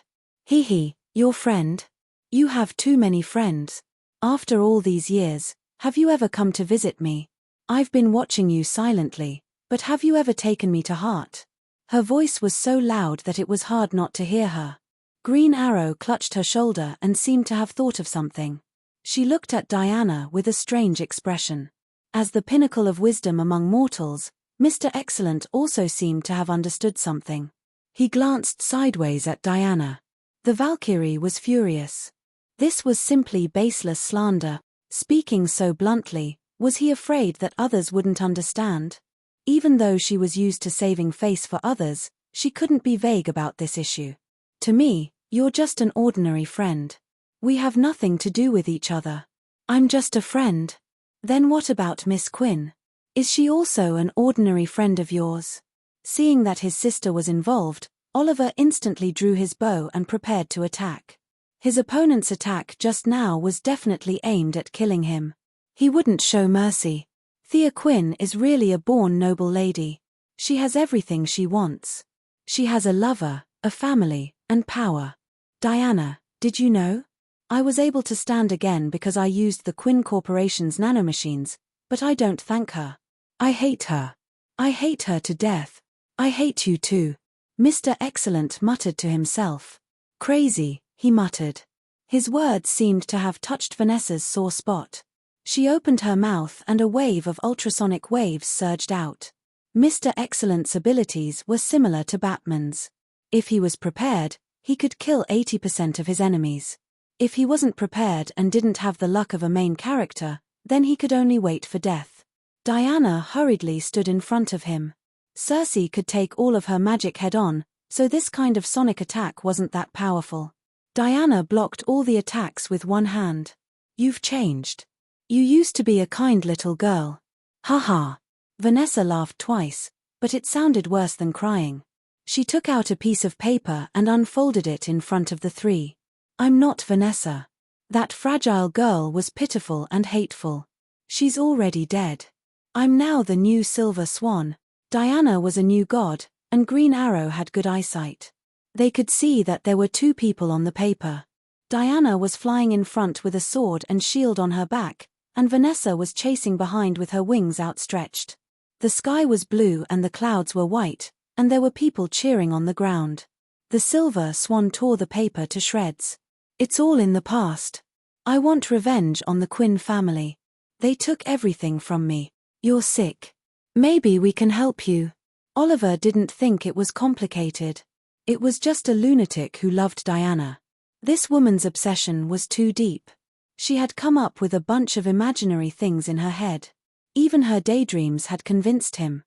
Your friend? You have too many friends. After all these years, have you ever come to visit me? I've been watching you silently, but have you ever taken me to heart? Her voice was so loud that it was hard not to hear her. Green Arrow clutched her shoulder and seemed to have thought of something. She looked at Diana with a strange expression. As the pinnacle of wisdom among mortals, Mr. Excellent also seemed to have understood something. He glanced sideways at Diana. The Valkyrie was furious. This was simply baseless slander. Speaking so bluntly, was he afraid that others wouldn't understand? Even though she was used to saving face for others, she couldn't be vague about this issue. To me, you're just an ordinary friend. We have nothing to do with each other. I'm just a friend. Then what about Miss Quinn? Is she also an ordinary friend of yours? Seeing that his sister was involved, Oliver instantly drew his bow and prepared to attack. His opponent's attack just now was definitely aimed at killing him. He wouldn't show mercy. Thea Quinn is really a born noble lady. She has everything she wants. She has a lover, a family, and power. Diana, did you know? I was able to stand again because I used the Quinn Corporation's nanomachines, but I don't thank her. I hate her. I hate her to death. I hate you too. Mr. Excellent muttered to himself. Crazy, he muttered. His words seemed to have touched Vanessa's sore spot. She opened her mouth and a wave of ultrasonic waves surged out. Mr. Excellent's abilities were similar to Batman's. If he was prepared, he could kill 80% of his enemies. If he wasn't prepared and didn't have the luck of a main character, then he could only wait for death. Diana hurriedly stood in front of him. Circe could take all of her magic head-on, so this kind of sonic attack wasn't that powerful. Diana blocked all the attacks with one hand. You've changed. You used to be a kind little girl. Ha. Vanessa laughed twice, but it sounded worse than crying. She took out a piece of paper and unfolded it in front of the three. I'm not Vanessa. That fragile girl was pitiful and hateful. She's already dead. I'm now the new Silver Swan. Diana was a new god, and Green Arrow had good eyesight. They could see that there were two people on the paper. Diana was flying in front with a sword and shield on her back, and Vanessa was chasing behind with her wings outstretched. The sky was blue and the clouds were white, and there were people cheering on the ground. The Silver Swan tore the paper to shreds. It's all in the past. I want revenge on the Quinn family. They took everything from me. You're sick. Maybe we can help you. Oliver didn't think it was complicated. It was just a lunatic who loved Diana. This woman's obsession was too deep. She had come up with a bunch of imaginary things in her head. Even her daydreams had convinced him.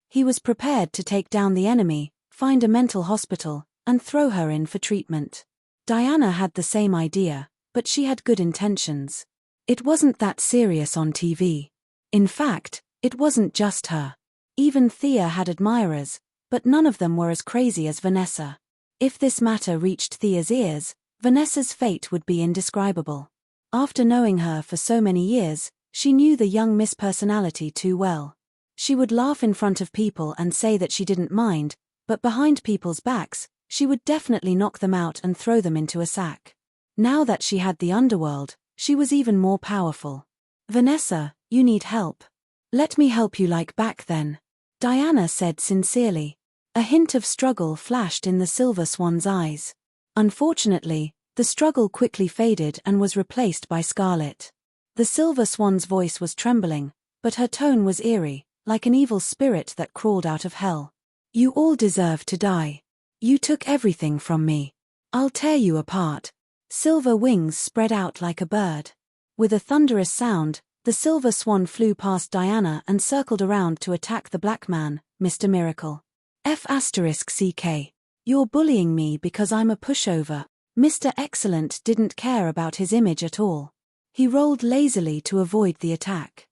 He was prepared to take down the enemy, find a mental hospital, and throw her in for treatment. Diana had the same idea, but she had good intentions. It wasn't that serious on TV. In fact, it wasn't just her. Even Thea had admirers, but none of them were as crazy as Vanessa. If this matter reached Thea's ears, Vanessa's fate would be indescribable. After knowing her for so many years, she knew the young Miss Personality too well. She would laugh in front of people and say that she didn't mind, but behind people's backs, she would definitely knock them out and throw them into a sack. Now that she had the underworld, she was even more powerful. Vanessa, you need help. Let me help you like back then. Diana said sincerely. A hint of struggle flashed in the Silver Swan's eyes. Unfortunately, the struggle quickly faded and was replaced by Scarlet. The Silver Swan's voice was trembling, but her tone was eerie, like an evil spirit that crawled out of hell. You all deserve to die. You took everything from me. I'll tear you apart. Silver wings spread out like a bird. With a thunderous sound, the silver swan flew past Diana and circled around to attack the black man, Mr. Miracle. F***CK. You're bullying me because I'm a pushover. Mr. Excellent didn't care about his image at all. He rolled lazily to avoid the attack.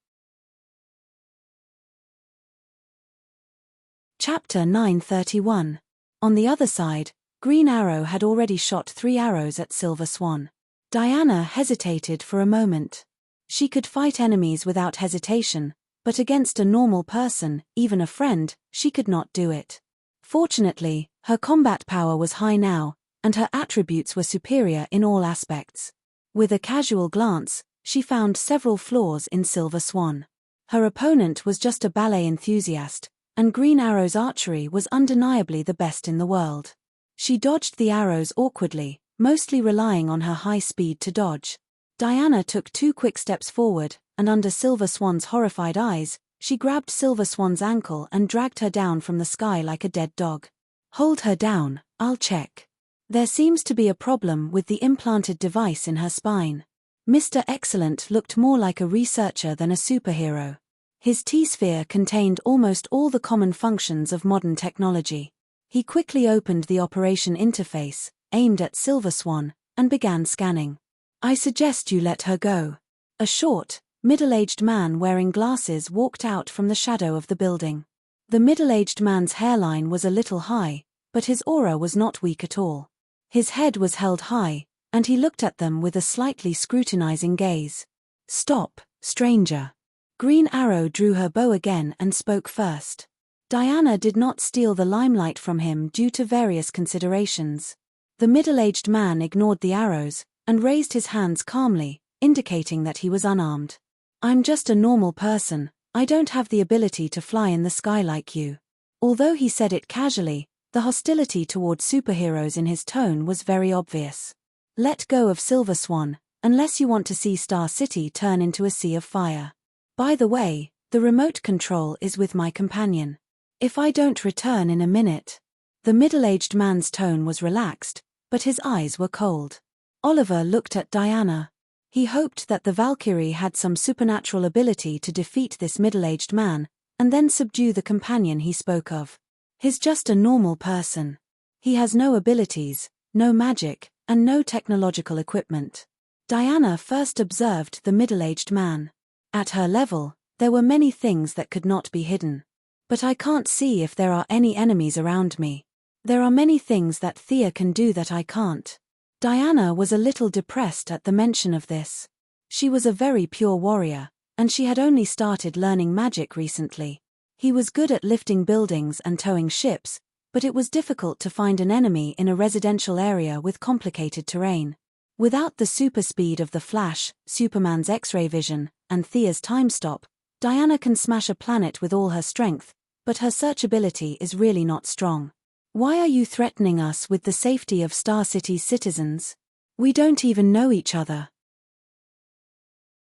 Chapter 931. On the other side, Green Arrow had already shot 3 arrows at Silver Swan. Diana hesitated for a moment. She could fight enemies without hesitation, but against a normal person, even a friend, she could not do it. Fortunately, her combat power was high now, and her attributes were superior in all aspects. With a casual glance, she found several flaws in Silver Swan. Her opponent was just a ballet enthusiast, and Green Arrow's archery was undeniably the best in the world. She dodged the arrows awkwardly, mostly relying on her high speed to dodge. Diana took 2 quick steps forward, and under Silver Swan's horrified eyes, she grabbed Silver Swan's ankle and dragged her down from the sky like a dead dog. Hold her down, I'll check. There seems to be a problem with the implanted device in her spine. Mr. Excellent looked more like a researcher than a superhero. His T-sphere contained almost all the common functions of modern technology. He quickly opened the operation interface, aimed at Silver Swan, and began scanning. I suggest you let her go. A short, middle-aged man wearing glasses walked out from the shadow of the building. The middle-aged man's hairline was a little high, but his aura was not weak at all. His head was held high, and he looked at them with a slightly scrutinizing gaze. Stop, stranger. Green Arrow drew her bow again and spoke first. Diana did not steal the limelight from him due to various considerations. The middle-aged man ignored the arrows, and raised his hands calmly, indicating that he was unarmed. I'm just a normal person, I don't have the ability to fly in the sky like you. Although he said it casually, the hostility toward superheroes in his tone was very obvious. Let go of Silver Swan, unless you want to see Star City turn into a sea of fire. By the way, the remote control is with my companion. If I don't return in a minute. The middle-aged man's tone was relaxed, but his eyes were cold. Oliver looked at Diana. He hoped that the Valkyrie had some supernatural ability to defeat this middle-aged man, and then subdue the companion he spoke of. He's just a normal person. He has no abilities, no magic, and no technological equipment. Diana first observed the middle-aged man. At her level, there were many things that could not be hidden. But I can't see if there are any enemies around me. There are many things that Thea can do that I can't. Diana was a little depressed at the mention of this. She was a very pure warrior, and she had only started learning magic recently. He was good at lifting buildings and towing ships, but it was difficult to find an enemy in a residential area with complicated terrain. Without the super speed of the Flash, Superman's X-ray vision, and Thea's time stop, Diana can smash a planet with all her strength, but her searchability is really not strong. Why are you threatening us with the safety of Star City's citizens? We don't even know each other.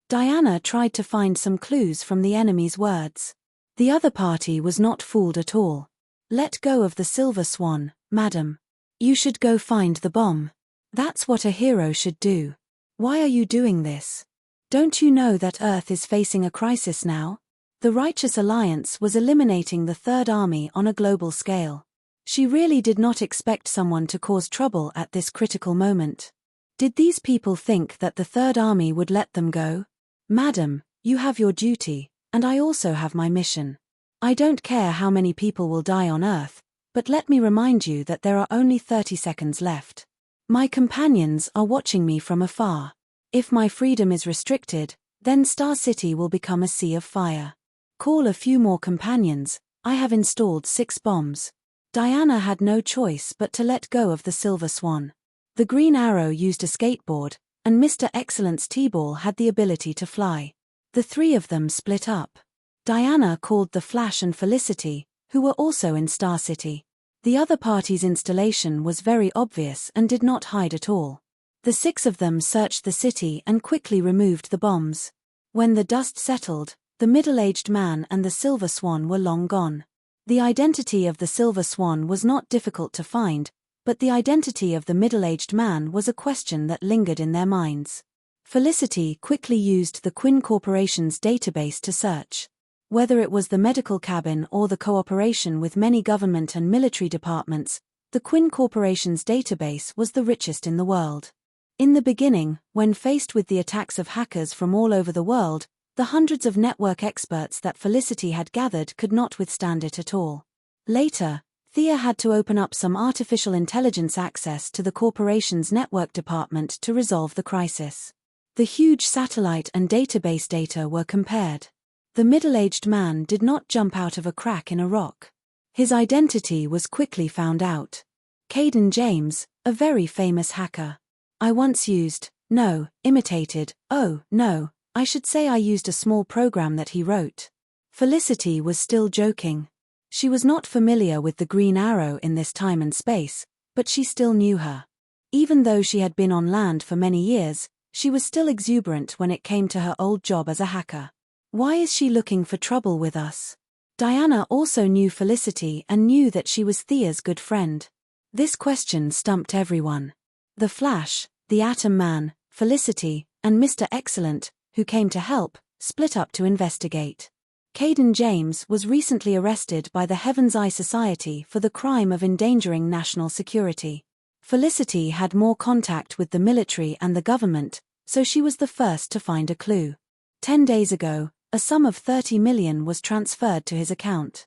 Diana tried to find some clues from the enemy's words. The other party was not fooled at all. Let go of the Silver Swan, madam. You should go find the bomb. That's what a hero should do. Why are you doing this? Don't you know that Earth is facing a crisis now? The Righteous Alliance was eliminating the Third Army on a global scale. She really did not expect someone to cause trouble at this critical moment. Did these people think that the Third Army would let them go? Madam, you have your duty, and I also have my mission. I don't care how many people will die on Earth, but let me remind you that there are only 30 seconds left. My companions are watching me from afar. If my freedom is restricted, then Star City will become a sea of fire. Call a few more companions, I have installed 6 bombs. Diana had no choice but to let go of the Silver Swan. The Green Arrow used a skateboard, and Mr. Excellent's T-ball had the ability to fly. The 3 of them split up. Diana called the Flash and Felicity, who were also in Star City. The other party's installation was very obvious and did not hide at all. The 6 of them searched the city and quickly removed the bombs. When the dust settled, the middle-aged man and the Silver Swan were long gone. The identity of the Silver Swan was not difficult to find, but the identity of the middle-aged man was a question that lingered in their minds. Felicity quickly used the Quinn Corporation's database to search. Whether it was the medical cabin or the cooperation with many government and military departments, the Quinn Corporation's database was the richest in the world. In the beginning, when faced with the attacks of hackers from all over the world, the hundreds of network experts that Felicity had gathered could not withstand it at all. Later, Thea had to open up some artificial intelligence access to the corporation's network department to resolve the crisis. The huge satellite and database data were compared. The middle-aged man did not jump out of a crack in a rock. His identity was quickly found out. Caden James, a very famous hacker. I once imitated, I should say I used a small program that he wrote. Felicity was still joking. She was not familiar with the Green Arrow in this time and space, but she still knew her. Even though she had been on land for many years, she was still exuberant when it came to her old job as a hacker. Why is she looking for trouble with us? Diana also knew Felicity and knew that she was Thea's good friend. This question stumped everyone. The Flash, the Atom Man, Felicity, and Mr. Excellent, who came to help, split up to investigate. Caden James was recently arrested by the Heaven's Eye Society for the crime of endangering national security. Felicity had more contact with the military and the government, so she was the first to find a clue. 10 days ago, a sum of $30 million was transferred to his account.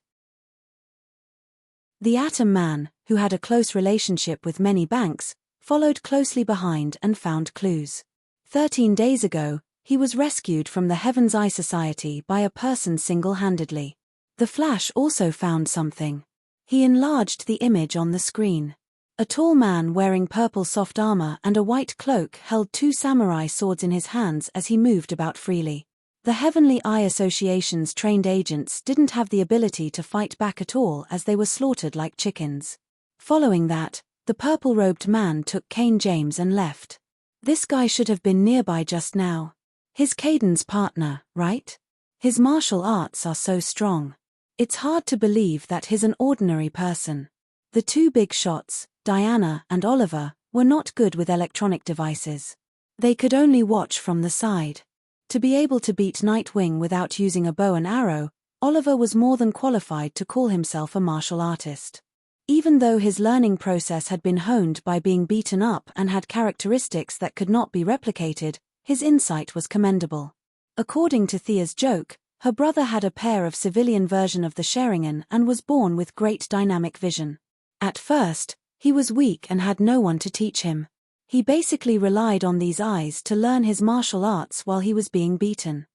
The Atom Man, who had a close relationship with many banks, followed closely behind and found clues. 13 days ago, he was rescued from the Heaven's Eye Society by a person single-handedly. The Flash also found something. He enlarged the image on the screen. A tall man wearing purple soft armor and a white cloak held 2 samurai swords in his hands as he moved about freely. The Heavenly Eye Association's trained agents didn't have the ability to fight back at all as they were slaughtered like chickens. Following that, the purple-robed man took Caden James and left. This guy should have been nearby just now. He's Caden's partner, right? His martial arts are so strong. It's hard to believe that he's an ordinary person. The 2 big shots, Diana and Oliver, were not good with electronic devices. They could only watch from the side. To be able to beat Nightwing without using a bow and arrow, Oliver was more than qualified to call himself a martial artist. Even though his learning process had been honed by being beaten up and had characteristics that could not be replicated, his insight was commendable. According to Thea's joke, her brother had a pair of civilian version of the Sharingan and was born with great dynamic vision. At first, he was weak and had no one to teach him. He basically relied on these eyes to learn his martial arts while he was being beaten.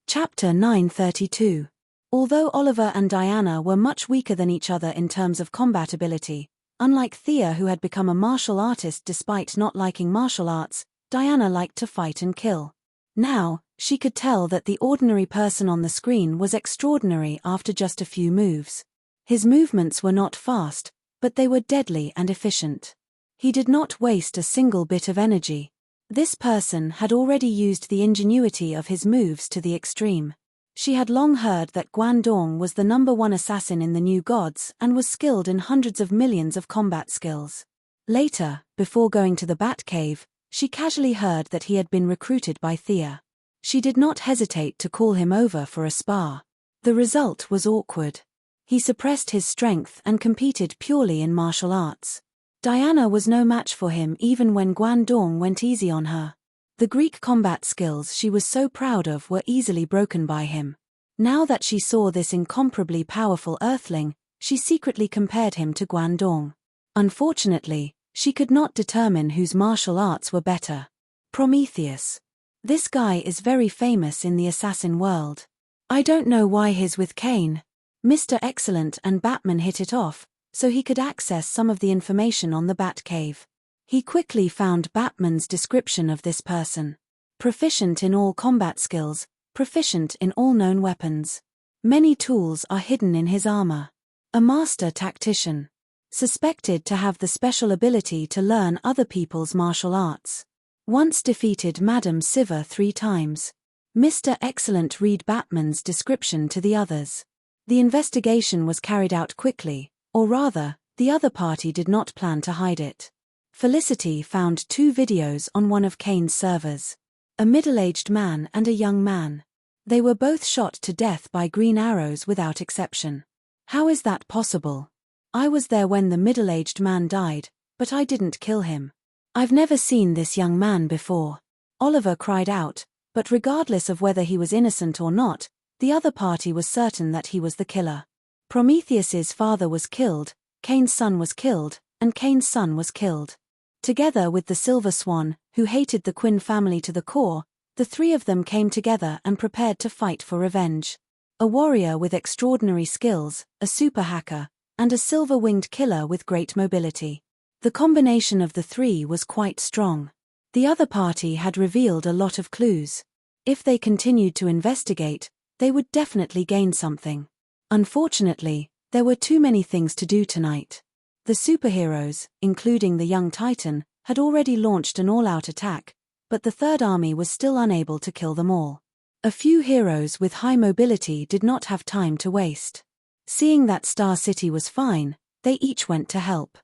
Chapter 932. Although Oliver and Diana were much weaker than each other in terms of combat ability, unlike Thea who had become a martial artist despite not liking martial arts, Diana liked to fight and kill. Now, she could tell that the ordinary person on the screen was extraordinary after just a few moves. His movements were not fast, but they were deadly and efficient. He did not waste a single bit of energy. This person had already used the ingenuity of his moves to the extreme. She had long heard that Guandong was the #1 assassin in the New Gods and was skilled in hundreds of millions of combat skills. Later, before going to the Batcave, she casually heard that he had been recruited by Thea. She did not hesitate to call him over for a spar. The result was awkward. He suppressed his strength and competed purely in martial arts. Diana was no match for him even when Guandong went easy on her. The Greek combat skills she was so proud of were easily broken by him. Now that she saw this incomparably powerful earthling, she secretly compared him to Guandong. Unfortunately, she could not determine whose martial arts were better. Prometheus. This guy is very famous in the assassin world. I don't know why he's with Kane. Mr. Excellent and Batman hit it off, so he could access some of the information on the Batcave. He quickly found Batman's description of this person. Proficient in all combat skills, proficient in all known weapons. Many tools are hidden in his armor. A master tactician. Suspected to have the special ability to learn other people's martial arts. Once defeated Madame Siva 3 times. Mr. Excellent read Batman's description to the others. The investigation was carried out quickly, or rather, the other party did not plan to hide it. Felicity found 2 videos on one of Kane's servers. A middle-aged man and a young man. They were both shot to death by green arrows without exception. How is that possible? I was there when the middle-aged man died, but I didn't kill him. I've never seen this young man before. Oliver cried out, but regardless of whether he was innocent or not, the other party was certain that he was the killer. Prometheus's father was killed, Kane's son was killed, and Kane's son was killed. Together with the Silver Swan, who hated the Quinn family to the core, the 3 of them came together and prepared to fight for revenge. A warrior with extraordinary skills, a super hacker, and a silver-winged killer with great mobility. The combination of the 3 was quite strong. The other party had revealed a lot of clues. If they continued to investigate, they would definitely gain something. Unfortunately, there were too many things to do tonight. The superheroes, including the young Titan, had already launched an all-out attack, but the Third Army was still unable to kill them all. A few heroes with high mobility did not have time to waste. Seeing that Star City was fine, they each went to help.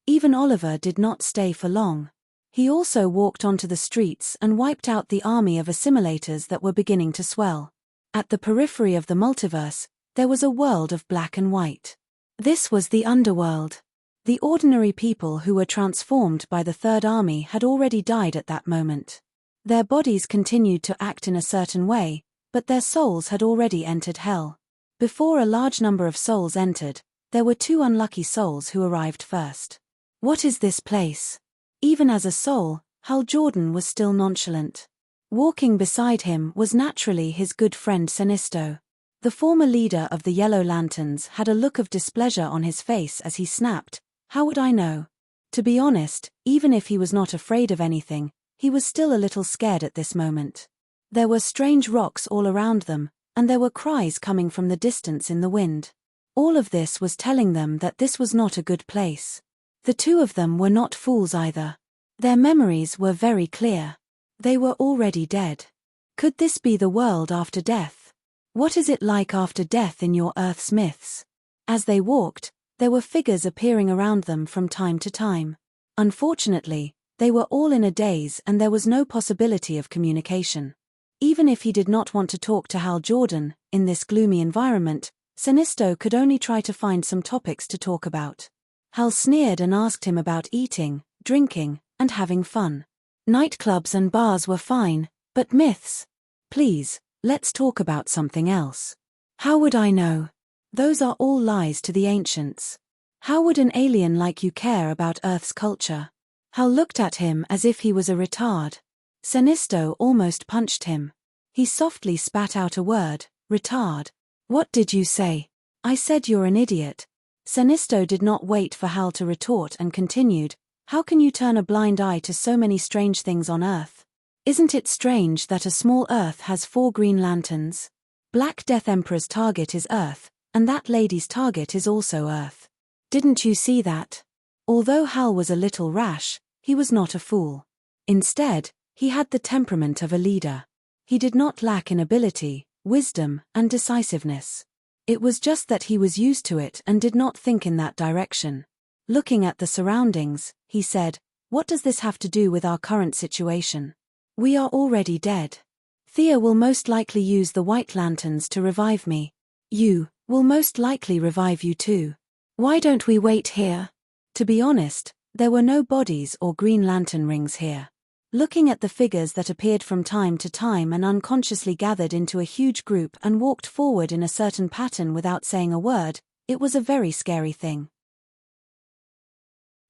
Even Oliver did not stay for long. He also walked onto the streets and wiped out the army of assimilators that were beginning to swell. At the periphery of the multiverse, there was a world of black and white. This was the underworld. The ordinary people who were transformed by the Third Army had already died at that moment. Their bodies continued to act in a certain way, but their souls had already entered hell. Before a large number of souls entered, there were 2 unlucky souls who arrived first. What is this place? Even as a soul, Hal Jordan was still nonchalant. Walking beside him was naturally his good friend Sinisto. The former leader of the Yellow Lanterns had a look of displeasure on his face as he snapped, "How would I know?" To be honest, even if he was not afraid of anything, he was still a little scared at this moment. There were strange rocks all around them, and there were cries coming from the distance in the wind. All of this was telling them that this was not a good place. The 2 of them were not fools either. Their memories were very clear. They were already dead. Could this be the world after death? What is it like after death in your Earth's myths? As they walked, there were figures appearing around them from time to time. Unfortunately, they were all in a daze and there was no possibility of communication. Even if he did not want to talk to Hal Jordan, in this gloomy environment, Sinisto could only try to find some topics to talk about. Hal sneered and asked him about eating, drinking, and having fun. Nightclubs and bars were fine, but myths? Please, let's talk about something else. How would I know? Those are all lies to the ancients. How would an alien like you care about Earth's culture? Hal looked at him as if he was a retard. Sinisto almost punched him. He softly spat out a word, retard. What did you say? I said you're an idiot. Sinisto did not wait for Hal to retort and continued, how can you turn a blind eye to so many strange things on Earth? Isn't it strange that a small Earth has 4 green lanterns? Black Death Emperor's target is Earth, and that lady's target is also Earth. Didn't you see that? Although Hal was a little rash, he was not a fool. Instead, he had the temperament of a leader. He did not lack in ability, wisdom, and decisiveness. It was just that he was used to it and did not think in that direction. Looking at the surroundings, he said, what does this have to do with our current situation? We are already dead. Thea will most likely use the white lanterns to revive me. You will most likely revive you too. Why don't we wait here? To be honest, there were no bodies or green lantern rings here. Looking at the figures that appeared from time to time and unconsciously gathered into a huge group and walked forward in a certain pattern without saying a word, it was a very scary thing.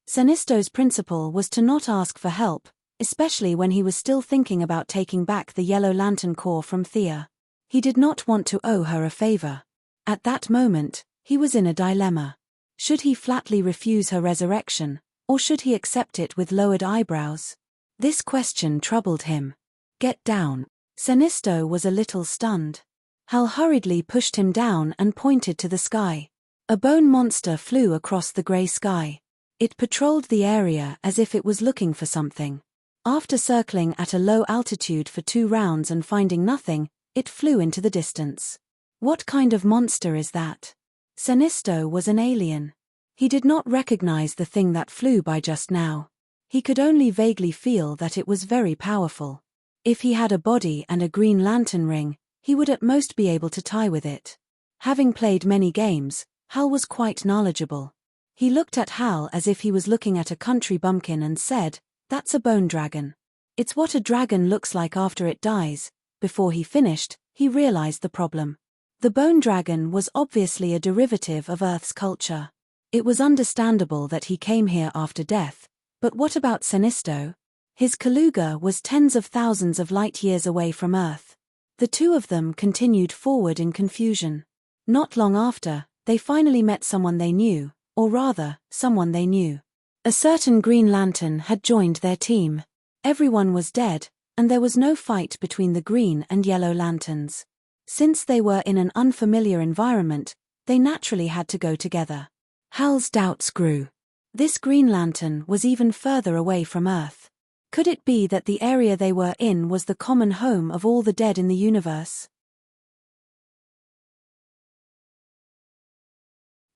Sinisto's principle was to not ask for help, especially when he was still thinking about taking back the Yellow Lantern Corps from Thea. He did not want to owe her a favor. At that moment, he was in a dilemma. Should he flatly refuse her resurrection, or should he accept it with lowered eyebrows? This question troubled him. Get down. Sinisto was a little stunned. Hal hurriedly pushed him down and pointed to the sky. A bone monster flew across the grey sky. It patrolled the area as if it was looking for something. After circling at a low altitude for 2 rounds and finding nothing, it flew into the distance. What kind of monster is that? Sinisto was an alien. He did not recognize the thing that flew by just now. He could only vaguely feel that it was very powerful. If he had a body and a green lantern ring, he would at most be able to tie with it. Having played many games, Hal was quite knowledgeable. He looked at Hal as if he was looking at a country bumpkin and said, "That's a bone dragon. It's what a dragon looks like after it dies." Before he finished, he realized the problem. The bone dragon was obviously a derivative of Earth's culture. It was understandable that he came here after death, but what about Sinisto? His Kaluga was tens of thousands of light years away from Earth. The two of them continued forward in confusion. Not long after, they finally met someone they knew, or rather, someone they knew. A certain Green Lantern had joined their team. Everyone was dead, and there was no fight between the Green and Yellow Lanterns. Since they were in an unfamiliar environment, they naturally had to go together. Hal's doubts grew. This Green Lantern was even further away from Earth. Could it be that the area they were in was the common home of all the dead in the universe?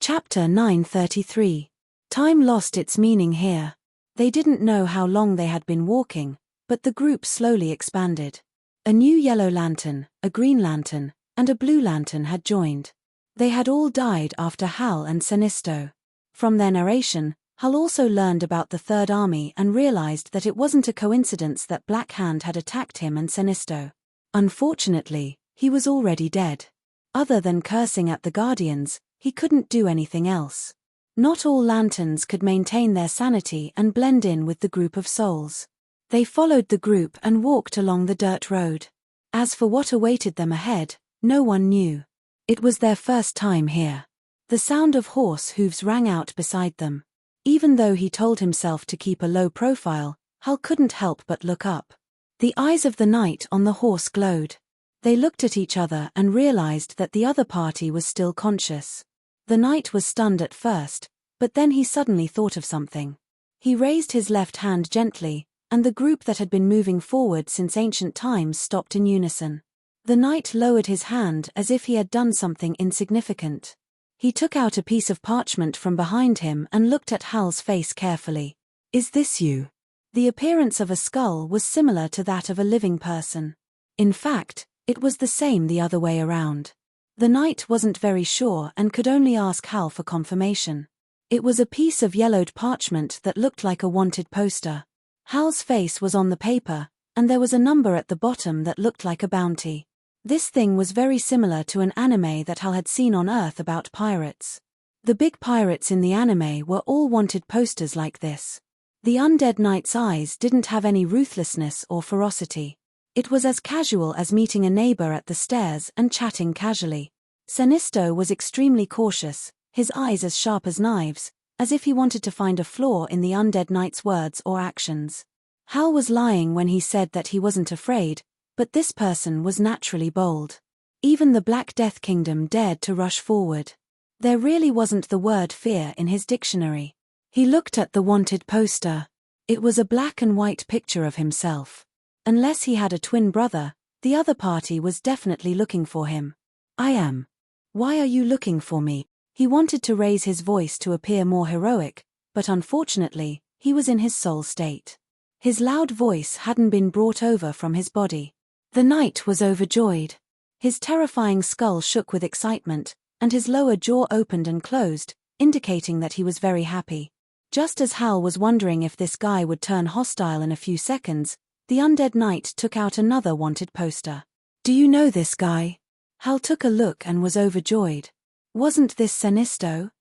Chapter 933. Time lost its meaning here. They didn't know how long they had been walking, but the group slowly expanded. A new Yellow Lantern, a Green Lantern, and a Blue Lantern had joined. They had all died after Hal and Sinisto. From their narration, Hal also learned about the Third Army and realized that it wasn't a coincidence that Black Hand had attacked him and Sinisto. Unfortunately, he was already dead. Other than cursing at the Guardians, he couldn't do anything else. Not all lanterns could maintain their sanity and blend in with the group of souls. They followed the group and walked along the dirt road. As for what awaited them ahead, no one knew. It was their first time here. The sound of horse hooves rang out beside them. Even though he told himself to keep a low profile, Hal couldn't help but look up. The eyes of the knight on the horse glowed. They looked at each other and realized that the other party was still conscious. The knight was stunned at first, but then he suddenly thought of something. He raised his left hand gently, and the group that had been moving forward since ancient times stopped in unison. The knight lowered his hand as if he had done something insignificant. He took out a piece of parchment from behind him and looked at Hal's face carefully. "Is this you?" The appearance of a skull was similar to that of a living person. In fact, it was the same the other way around. The knight wasn't very sure and could only ask Hal for confirmation. It was a piece of yellowed parchment that looked like a wanted poster. Hal's face was on the paper, and there was a number at the bottom that looked like a bounty. This thing was very similar to an anime that Hal had seen on Earth about pirates. The big pirates in the anime were all wanted posters like this. The undead knight's eyes didn't have any ruthlessness or ferocity. It was as casual as meeting a neighbor at the stairs and chatting casually. Sinisto was extremely cautious, his eyes as sharp as knives, as if he wanted to find a flaw in the undead knight's words or actions. Hal was lying when he said that he wasn't afraid, but this person was naturally bold. Even the Black Death Kingdom dared to rush forward. There really wasn't the word fear in his dictionary. He looked at the wanted poster. It was a black and white picture of himself. Unless he had a twin brother, the other party was definitely looking for him. "I am. Why are you looking for me?" He wanted to raise his voice to appear more heroic, but unfortunately, he was in his soul state. His loud voice hadn't been brought over from his body. The knight was overjoyed. His terrifying skull shook with excitement, and his lower jaw opened and closed, indicating that he was very happy. Just as Hal was wondering if this guy would turn hostile in a few seconds, the undead knight took out another wanted poster. "Do you know this guy?" Hal took a look and was overjoyed. Wasn't this Sinisto?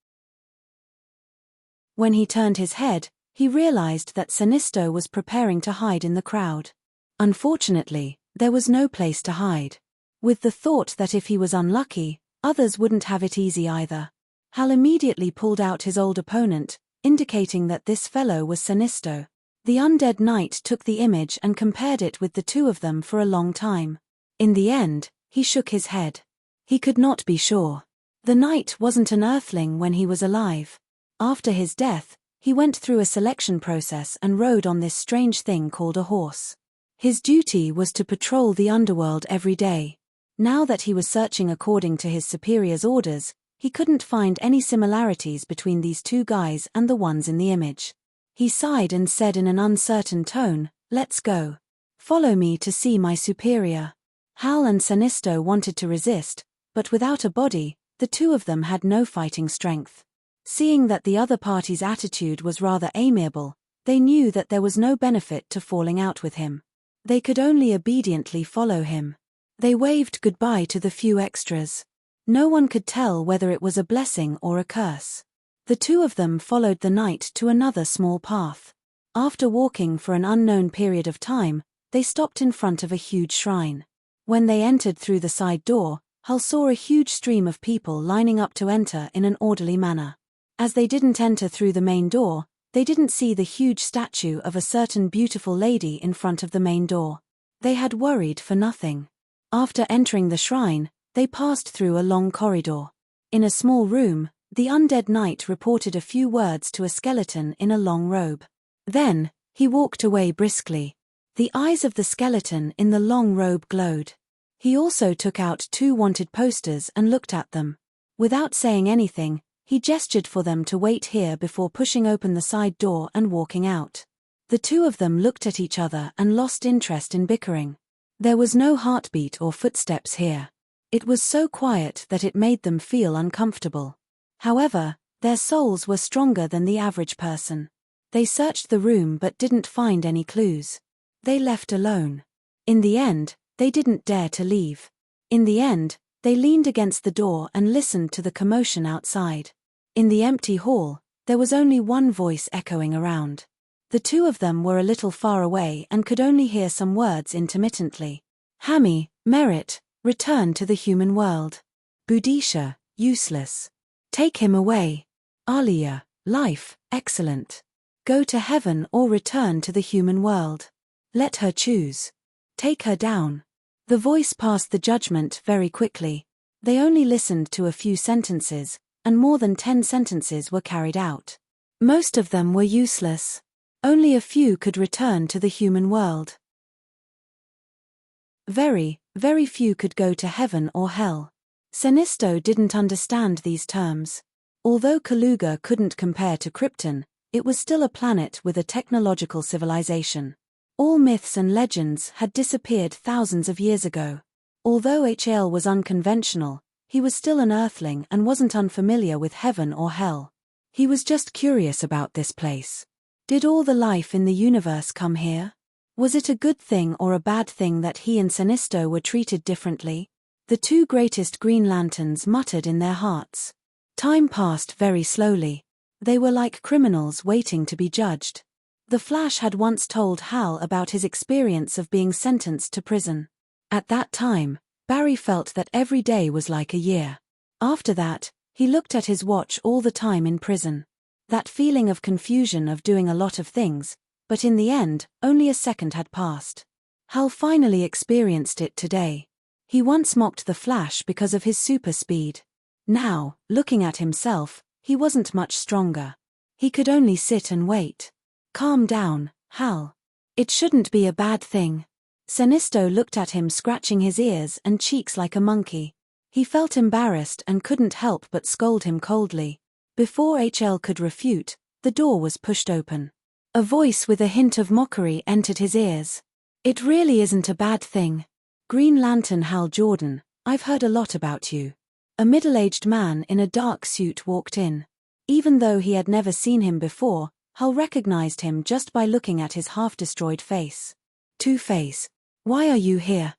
When he turned his head, he realized that Sinisto was preparing to hide in the crowd. Unfortunately, there was no place to hide. With the thought that if he was unlucky, others wouldn't have it easy either, Hal immediately pulled out his old opponent, indicating that this fellow was Sinisto. The undead knight took the image and compared it with the two of them for a long time. In the end, he shook his head. He could not be sure. The knight wasn't an earthling when he was alive. After his death, he went through a selection process and rode on this strange thing called a horse. His duty was to patrol the underworld every day. Now that he was searching according to his superior's orders, he couldn't find any similarities between these two guys and the ones in the image. He sighed and said in an uncertain tone, "Let's go. Follow me to see my superior." Hal and Sinisto wanted to resist, but without a body, the two of them had no fighting strength. Seeing that the other party's attitude was rather amiable, they knew that there was no benefit to falling out with him. They could only obediently follow him. They waved goodbye to the few extras. No one could tell whether it was a blessing or a curse. The two of them followed the knight to another small path. After walking for an unknown period of time, they stopped in front of a huge shrine. When they entered through the side door, Hal saw a huge stream of people lining up to enter in an orderly manner. As they didn't enter through the main door, they didn't see the huge statue of a certain beautiful lady in front of the main door. They had worried for nothing. After entering the shrine, they passed through a long corridor. In a small room, the undead knight reported a few words to a skeleton in a long robe. Then, he walked away briskly. The eyes of the skeleton in the long robe glowed. He also took out 2 wanted posters and looked at them. Without saying anything, he gestured for them to wait here before pushing open the side door and walking out. The two of them looked at each other and lost interest in bickering. There was no heartbeat or footsteps here. It was so quiet that it made them feel uncomfortable. However, their souls were stronger than the average person. They searched the room but didn't find any clues. They left alone. In the end, they didn't dare to leave. In the end, they leaned against the door and listened to the commotion outside. In the empty hall, there was only one voice echoing around. The two of them were a little far away and could only hear some words intermittently. Hammy, merit, return to the human world. Budisha, useless. Take him away. Alia, life, excellent. Go to heaven or return to the human world. Let her choose. Take her down. The voice passed the judgment very quickly. They only listened to a few sentences, and more than 10 sentences were carried out. Most of them were useless. Only a few could return to the human world. Very, very few could go to heaven or hell. Sinisto didn't understand these terms. Although Kaluga couldn't compare to Krypton, it was still a planet with a technological civilization. All myths and legends had disappeared thousands of years ago. Although Hal was unconventional, he was still an Earthling and wasn't unfamiliar with heaven or hell. He was just curious about this place. Did all the life in the universe come here? Was it a good thing or a bad thing that he and Sinisto were treated differently? The 2 greatest Green Lanterns muttered in their hearts. Time passed very slowly. They were like criminals waiting to be judged. The Flash had once told Hal about his experience of being sentenced to prison. At that time, Barry felt that every day was like a year. After that, he looked at his watch all the time in prison. That feeling of confusion of doing a lot of things, but in the end, only a second had passed. Hal finally experienced it today. He once mocked the Flash because of his super speed. Now, looking at himself, he wasn't much stronger. He could only sit and wait. Calm down, Hal. It shouldn't be a bad thing. Sinisto looked at him scratching his ears and cheeks like a monkey. He felt embarrassed and couldn't help but scold him coldly. Before Hal could refute, the door was pushed open. A voice with a hint of mockery entered his ears. It really isn't a bad thing. Green Lantern Hal Jordan, I've heard a lot about you. A middle-aged man in a dark suit walked in. Even though he had never seen him before, Hal recognized him just by looking at his half-destroyed face. Two-Face, why are you here?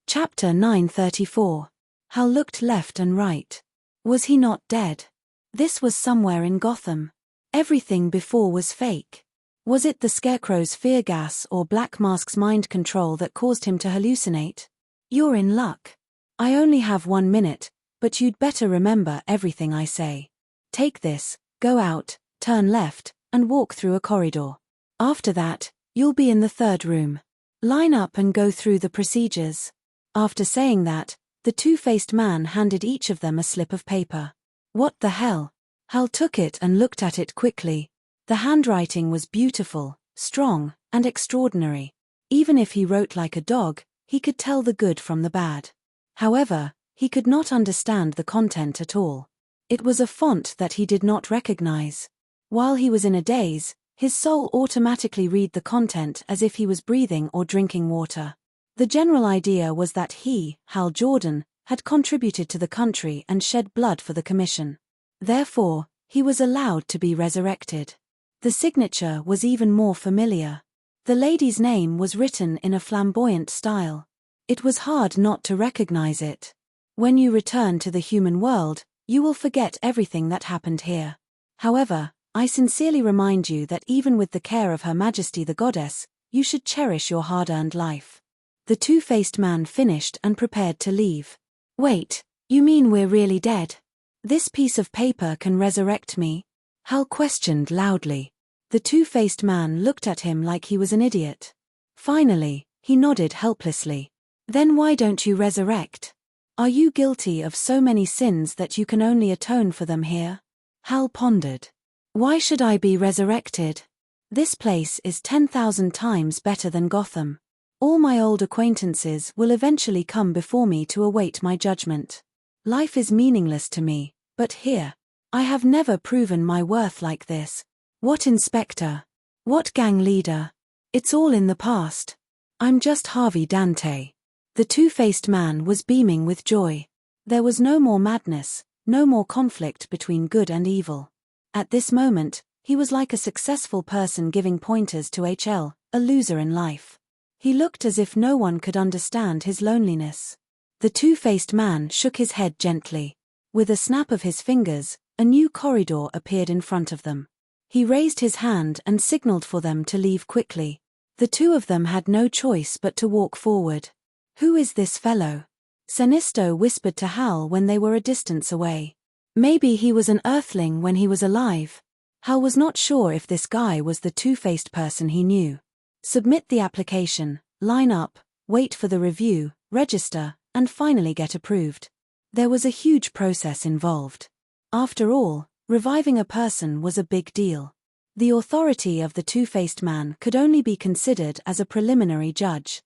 Chapter 934. Hal looked left and right. Was he not dead? This was somewhere in Gotham. Everything before was fake. Was it the Scarecrow's fear gas or Black Mask's mind control that caused him to hallucinate? You're in luck. I only have 1 minute, but you'd better remember everything I say. Take this, go out, turn left, and walk through a corridor. After that, you'll be in the 3rd room. Line up and go through the procedures. After saying that, the two-faced man handed each of them a slip of paper. What the hell? Hal took it and looked at it quickly. The handwriting was beautiful, strong, and extraordinary. Even if he wrote like a dog, he could tell the good from the bad. However, he could not understand the content at all. It was a font that he did not recognize. While he was in a daze, his soul automatically read the content as if he was breathing or drinking water. The general idea was that he, Hal Jordan, had contributed to the country and shed blood for the commission. Therefore, he was allowed to be resurrected. The signature was even more familiar. The lady's name was written in a flamboyant style. It was hard not to recognize it. When you return to the human world, you will forget everything that happened here. However, I sincerely remind you that even with the care of Her Majesty the Goddess, you should cherish your hard-earned life. The two-faced man finished and prepared to leave. Wait, you mean we're really dead? This piece of paper can resurrect me? Hal questioned loudly. The two-faced man looked at him like he was an idiot. Finally, he nodded helplessly. Then why don't you resurrect? Are you guilty of so many sins that you can only atone for them here? Hal pondered. Why should I be resurrected? This place is 10,000 times better than Gotham. All my old acquaintances will eventually come before me to await my judgment. Life is meaningless to me, but here, I have never proven my worth like this. What inspector? What gang leader? It's all in the past. I'm just Harvey Dante. The two-faced man was beaming with joy. There was no more madness, no more conflict between good and evil. At this moment, he was like a successful person giving pointers to HL, a loser in life. He looked as if no one could understand his loneliness. The two-faced man shook his head gently. With a snap of his fingers, a new corridor appeared in front of them. He raised his hand and signaled for them to leave quickly. The two of them had no choice but to walk forward. Who is this fellow? Sinisto whispered to Hal when they were a distance away. Maybe he was an Earthling when he was alive. Hal was not sure if this guy was the two-faced person he knew. Submit the application, line up, wait for the review, register, and finally get approved. There was a huge process involved. After all, reviving a person was a big deal. The authority of the two-faced man could only be considered as a preliminary judge.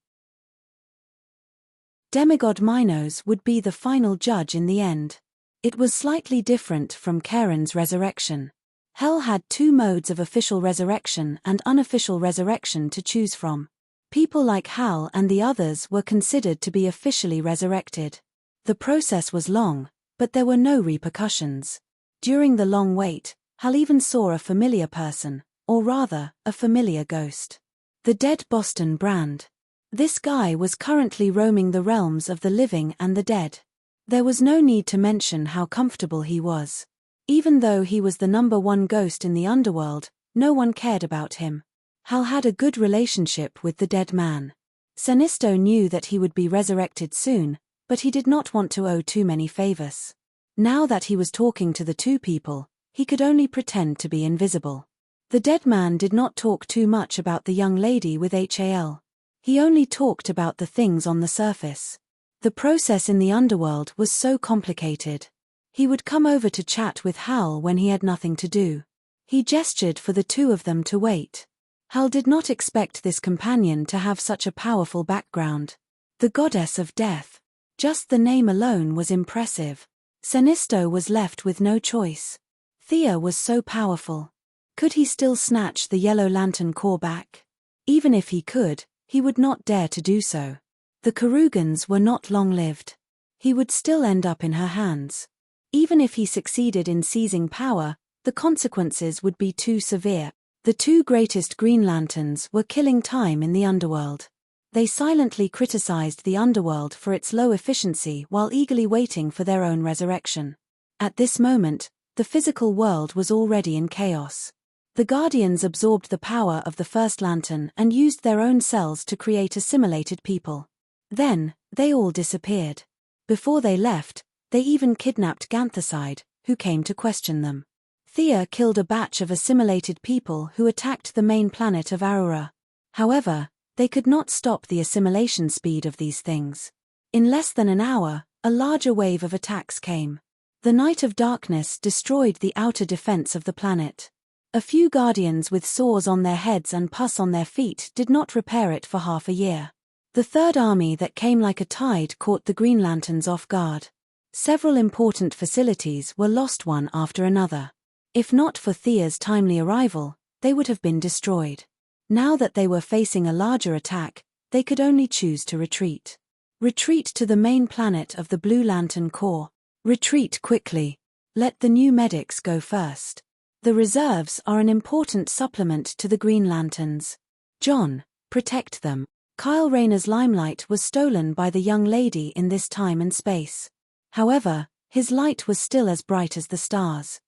Demigod Minos would be the final judge in the end. It was slightly different from Karen's resurrection. Hell had two modes of official resurrection and unofficial resurrection to choose from. People like Hal and the others were considered to be officially resurrected. The process was long, but there were no repercussions. During the long wait, Hal even saw a familiar person, or rather, a familiar ghost. The dead Boston Brand. This guy was currently roaming the realms of the living and the dead. There was no need to mention how comfortable he was. Even though he was the #1 ghost in the underworld, no one cared about him. Hal had a good relationship with the dead man. Sinisto knew that he would be resurrected soon, but he did not want to owe too many favors. Now that he was talking to the two people, he could only pretend to be invisible. The dead man did not talk too much about the young lady with HAL. He only talked about the things on the surface. The process in the underworld was so complicated. He would come over to chat with Hal when he had nothing to do. He gestured for the two of them to wait. Hal did not expect this companion to have such a powerful background. The goddess of death. Just the name alone was impressive. Sinisto was left with no choice. Thea was so powerful. Could he still snatch the Yellow Lantern core back? Even if he could, he would not dare to do so. The Kurugans were not long-lived. He would still end up in her hands. Even if he succeeded in seizing power, the consequences would be too severe. The two greatest Green Lanterns were killing time in the underworld. They silently criticized the underworld for its low efficiency while eagerly waiting for their own resurrection. At this moment, the physical world was already in chaos. The Guardians absorbed the power of the First Lantern and used their own cells to create assimilated people. Then, they all disappeared. Before they left, they even kidnapped Ganthicide, who came to question them. Thea killed a batch of assimilated people who attacked the main planet of Aurora. However, they could not stop the assimilation speed of these things. In less than an hour, a larger wave of attacks came. The Night of Darkness destroyed the outer defense of the planet. A few guardians with sores on their heads and pus on their feet did not repair it for half a year. The Third Army that came like a tide caught the Green Lanterns off guard. Several important facilities were lost one after another. If not for Thea's timely arrival, they would have been destroyed. Now that they were facing a larger attack, they could only choose to retreat. Retreat to the main planet of the Blue Lantern Corps. Retreat quickly. Let the new medics go first. The reserves are an important supplement to the Green Lanterns. John, protect them. Kyle Rayner's limelight was stolen by the young lady in this time and space. However, his light was still as bright as the stars.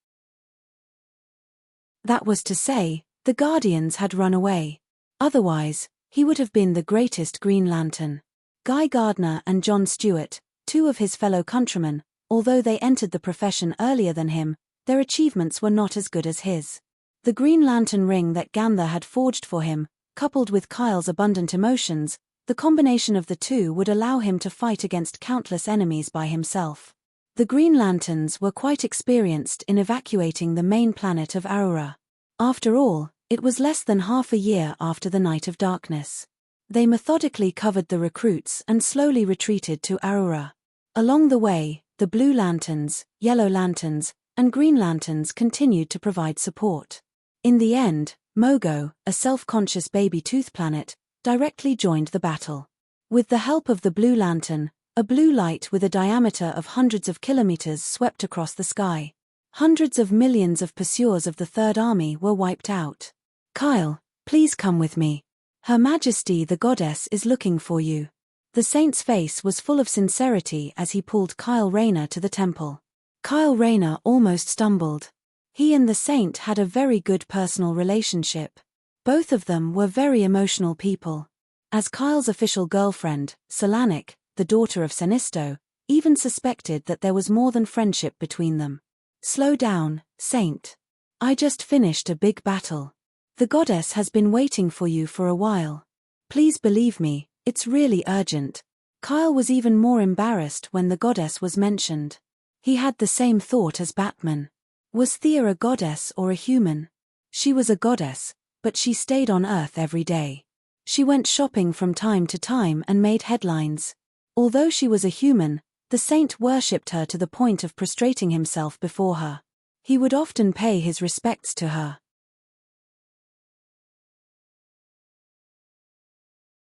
That was to say, the Guardians had run away. Otherwise, he would have been the greatest Green Lantern. Guy Gardner and John Stewart, two of his fellow countrymen, although they entered the profession earlier than him, their achievements were not as good as his. The Green Lantern ring that Ganther had forged for him, coupled with Kyle's abundant emotions, the combination of the two would allow him to fight against countless enemies by himself. The Green Lanterns were quite experienced in evacuating the main planet of Aurora. After all, it was less than half a year after the Night of Darkness. They methodically covered the recruits and slowly retreated to Aurora. Along the way, the Blue Lanterns, Yellow Lanterns, and Green Lanterns continued to provide support. In the end, Mogo, a self-conscious baby tooth planet, directly joined the battle. With the help of the Blue Lantern, a blue light with a diameter of hundreds of kilometers swept across the sky. Hundreds of millions of pursuers of the Third Army were wiped out. Kyle, please come with me. Her Majesty the Goddess is looking for you. The Saint's face was full of sincerity as he pulled Kyle Rayner to the temple. Kyle Rayner almost stumbled. He and the Saint had a very good personal relationship. Both of them were very emotional people. As Kyle's official girlfriend, Solanik, the daughter of Sinisto, even suspected that there was more than friendship between them. Slow down, Saint. I just finished a big battle. The Goddess has been waiting for you for a while. Please believe me, it's really urgent. Kyle was even more embarrassed when the Goddess was mentioned. He had the same thought as Batman. Was Thea a goddess or a human? She was a goddess, but she stayed on Earth every day. She went shopping from time to time and made headlines. Although she was a human, the Saint worshipped her to the point of prostrating himself before her. He would often pay his respects to her.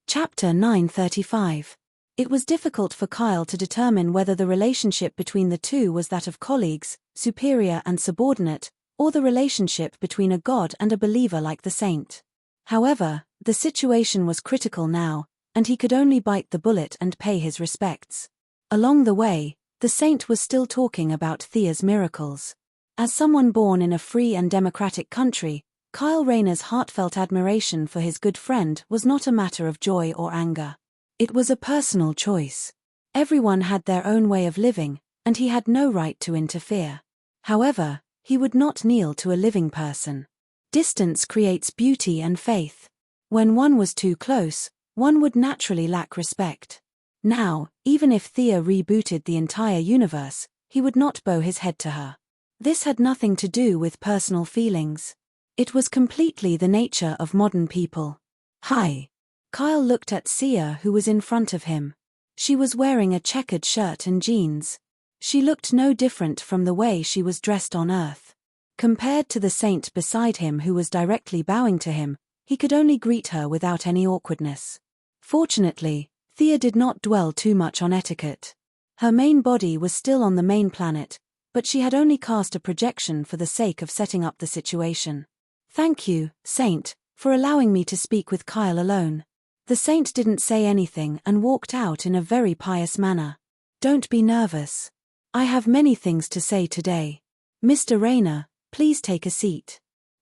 Chapter 935. It was difficult for Kyle to determine whether the relationship between the two was that of colleagues, superior and subordinate, or the relationship between a god and a believer like the Saint. However, the situation was critical now, and he could only bite the bullet and pay his respects. Along the way, the Saint was still talking about Thea's miracles. As someone born in a free and democratic country, Kyle Rayner's heartfelt admiration for his good friend was not a matter of joy or anger. It was a personal choice. Everyone had their own way of living, and he had no right to interfere. However, he would not kneel to a living person. Distance creates beauty and faith. When one was too close, one would naturally lack respect. Now, even if Thea rebooted the entire universe, he would not bow his head to her. This had nothing to do with personal feelings. It was completely the nature of modern people. Hi. Kyle looked at Sia, who was in front of him. She was wearing a checkered shirt and jeans. She looked no different from the way she was dressed on Earth. Compared to the Saint beside him who was directly bowing to him, he could only greet her without any awkwardness. Fortunately, Thea did not dwell too much on etiquette. Her main body was still on the main planet, but she had only cast a projection for the sake of setting up the situation. Thank you, Saint, for allowing me to speak with Kyle alone. The Saint didn't say anything and walked out in a very pious manner. Don't be nervous. I have many things to say today. Mr. Rayner, please take a seat.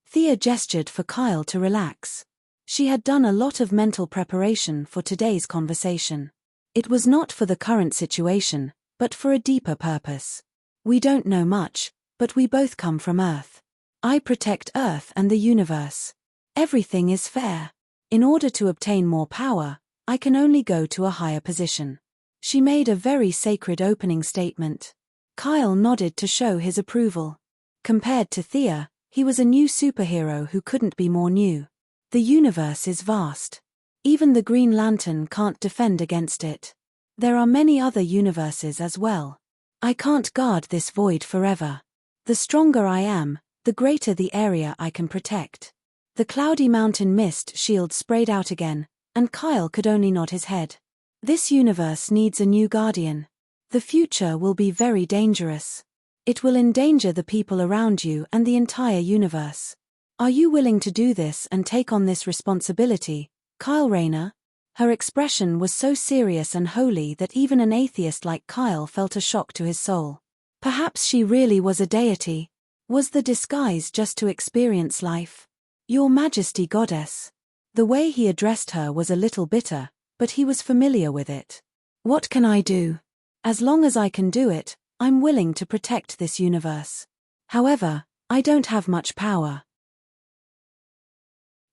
Thea gestured for Kyle to relax. She had done a lot of mental preparation for today's conversation. It was not for the current situation, but for a deeper purpose. We don't know much, but we both come from Earth. I protect Earth and the universe. Everything is fair. In order to obtain more power, I can only go to a higher position. She made a very sacred opening statement. Kyle nodded to show his approval. Compared to Thea, He was a new superhero who couldn't be more new. The universe is vast. Even the Green Lantern can't defend against it. There are many other universes as well. I can't guard this void forever. The stronger I am, the greater the area I can protect. The cloudy mountain mist shield sprayed out again, and Kyle could only nod his head. This universe needs a new guardian. The future will be very dangerous. It will endanger the people around you and the entire universe. Are you willing to do this and take on this responsibility, Kyle Rayner? Her expression was so serious and holy that even an atheist like Kyle felt a shock to his soul. Perhaps she really was a deity. Was the disguise just to experience life? Your Majesty Goddess. The way he addressed her was a little bitter, but he was familiar with it. What can I do? As long as I can do it, I'm willing to protect this universe. However, I don't have much power.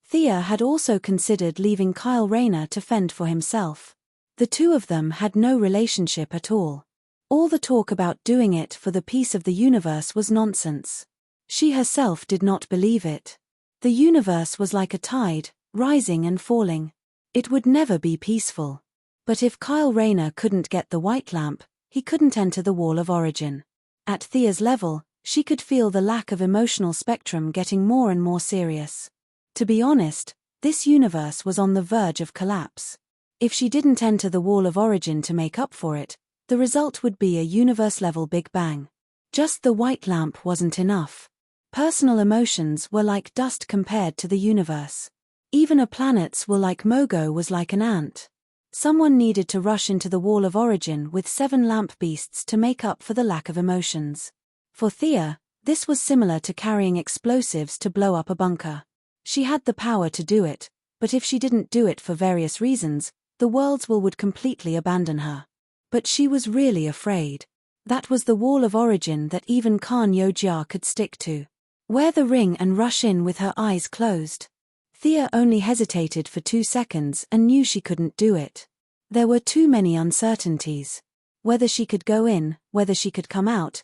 Thea had also considered leaving Kyle Rayner to fend for himself. The two of them had no relationship at all. All the talk about doing it for the peace of the universe was nonsense. She herself did not believe it. The universe was like a tide, rising and falling. It would never be peaceful. But if Kyle Rayner couldn't get the white lamp, he couldn't enter the Wall of Origin. At Thea's level, she could feel the lack of emotional spectrum getting more and more serious. To be honest, this universe was on the verge of collapse. If she didn't enter the Wall of Origin to make up for it, the result would be a universe-level Big Bang. Just the white lamp wasn't enough. Personal emotions were like dust compared to the universe. Even a planet's will like Mogo was like an ant. Someone needed to rush into the Wall of Origin with 7 lamp beasts to make up for the lack of emotions. For Thea, this was similar to carrying explosives to blow up a bunker. She had the power to do it, but if she didn't do it for various reasons, the world's will would completely abandon her. But she was really afraid. That was the Wall of Origin that even Khan Yojia could stick to. Wear the ring and rush in with her eyes closed. Thea only hesitated for 2 seconds and knew she couldn't do it. There were too many uncertainties. Whether she could go in, whether she could come out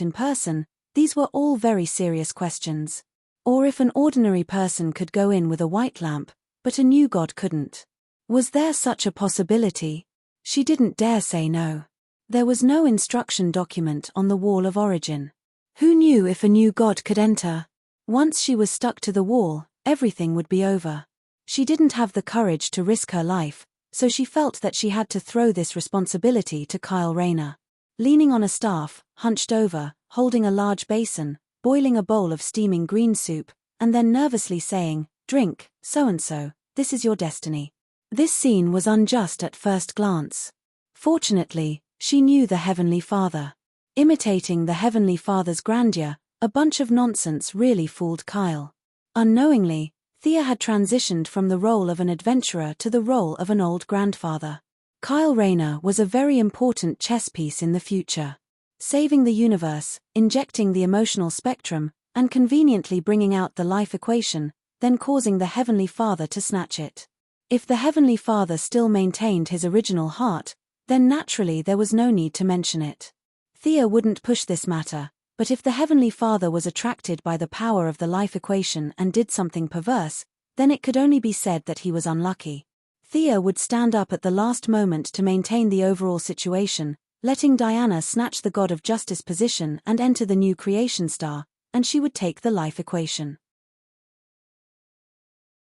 in person, these were all very serious questions. Or if an ordinary person could go in with a white lamp, but a new god couldn't. Was there such a possibility? She didn't dare say no. There was no instruction document on the Wall of Origin. Who knew if a new god could enter? Once she was stuck to the wall, everything would be over. She didn't have the courage to risk her life, so she felt that she had to throw this responsibility to Kyle Rayner. Leaning on a staff, hunched over, holding a large basin, boiling a bowl of steaming green soup, and then nervously saying, "Drink, so-and-so, this is your destiny." This scene was unjust at first glance. Fortunately, she knew the Heavenly Father. Imitating the Heavenly Father's grandeur, a bunch of nonsense really fooled Kyle. Unknowingly, Thea had transitioned from the role of an adventurer to the role of an old grandfather. Kyle Rayner was a very important chess piece in the future. Saving the universe, injecting the emotional spectrum, and conveniently bringing out the life equation, then causing the Heavenly Father to snatch it. If the Heavenly Father still maintained his original heart, then naturally there was no need to mention it. Thea wouldn't push this matter, but if the Heavenly Father was attracted by the power of the life equation and did something perverse, then it could only be said that he was unlucky. Thea would stand up at the last moment to maintain the overall situation, letting Diana snatch the God of Justice position and enter the new creation star, and she would take the life equation.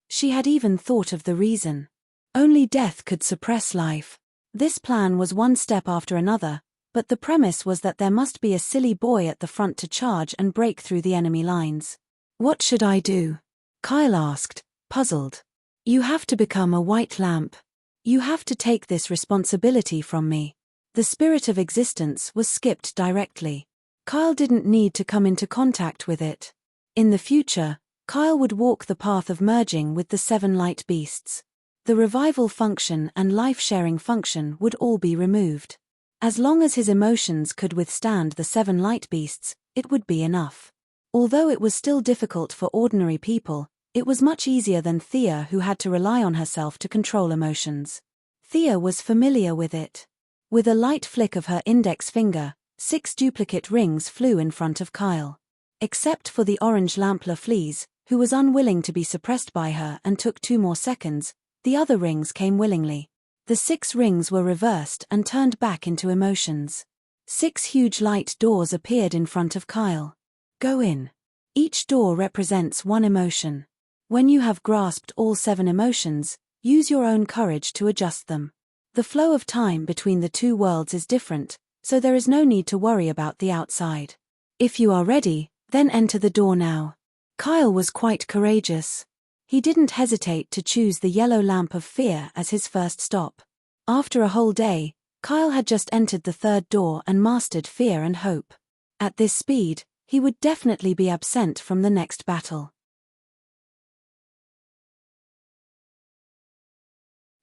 She had even thought of the reason. Only death could suppress life. This plan was one step after another, but the premise was that there must be a silly boy at the front to charge and break through the enemy lines. What should I do? Kyle asked, puzzled. You have to become a white lamp. You have to take this responsibility from me. The spirit of existence was skipped directly. Kyle didn't need to come into contact with it. In the future, Kyle would walk the path of merging with the 7 light beasts. The revival function and life-sharing function would all be removed. As long as his emotions could withstand the 7 light beasts, it would be enough. Although it was still difficult for ordinary people, it was much easier than Thea, who had to rely on herself to control emotions. Thea was familiar with it. With a light flick of her index finger, 6 duplicate rings flew in front of Kyle. Except for the orange lampler fleas, who was unwilling to be suppressed by her and took 2 more seconds, the other rings came willingly. The 6 rings were reversed and turned back into emotions. 6 huge light doors appeared in front of Kyle. Go in. Each door represents 1 emotion. When you have grasped all 7 emotions, use your own courage to adjust them. The flow of time between the 2 worlds is different, so there is no need to worry about the outside. If you are ready, then enter the door now. Kyle was quite courageous. He didn't hesitate to choose the yellow lamp of fear as his first stop. After a whole day, Kyle had just entered the 3rd door and mastered fear and hope. At this speed, he would definitely be absent from the next battle.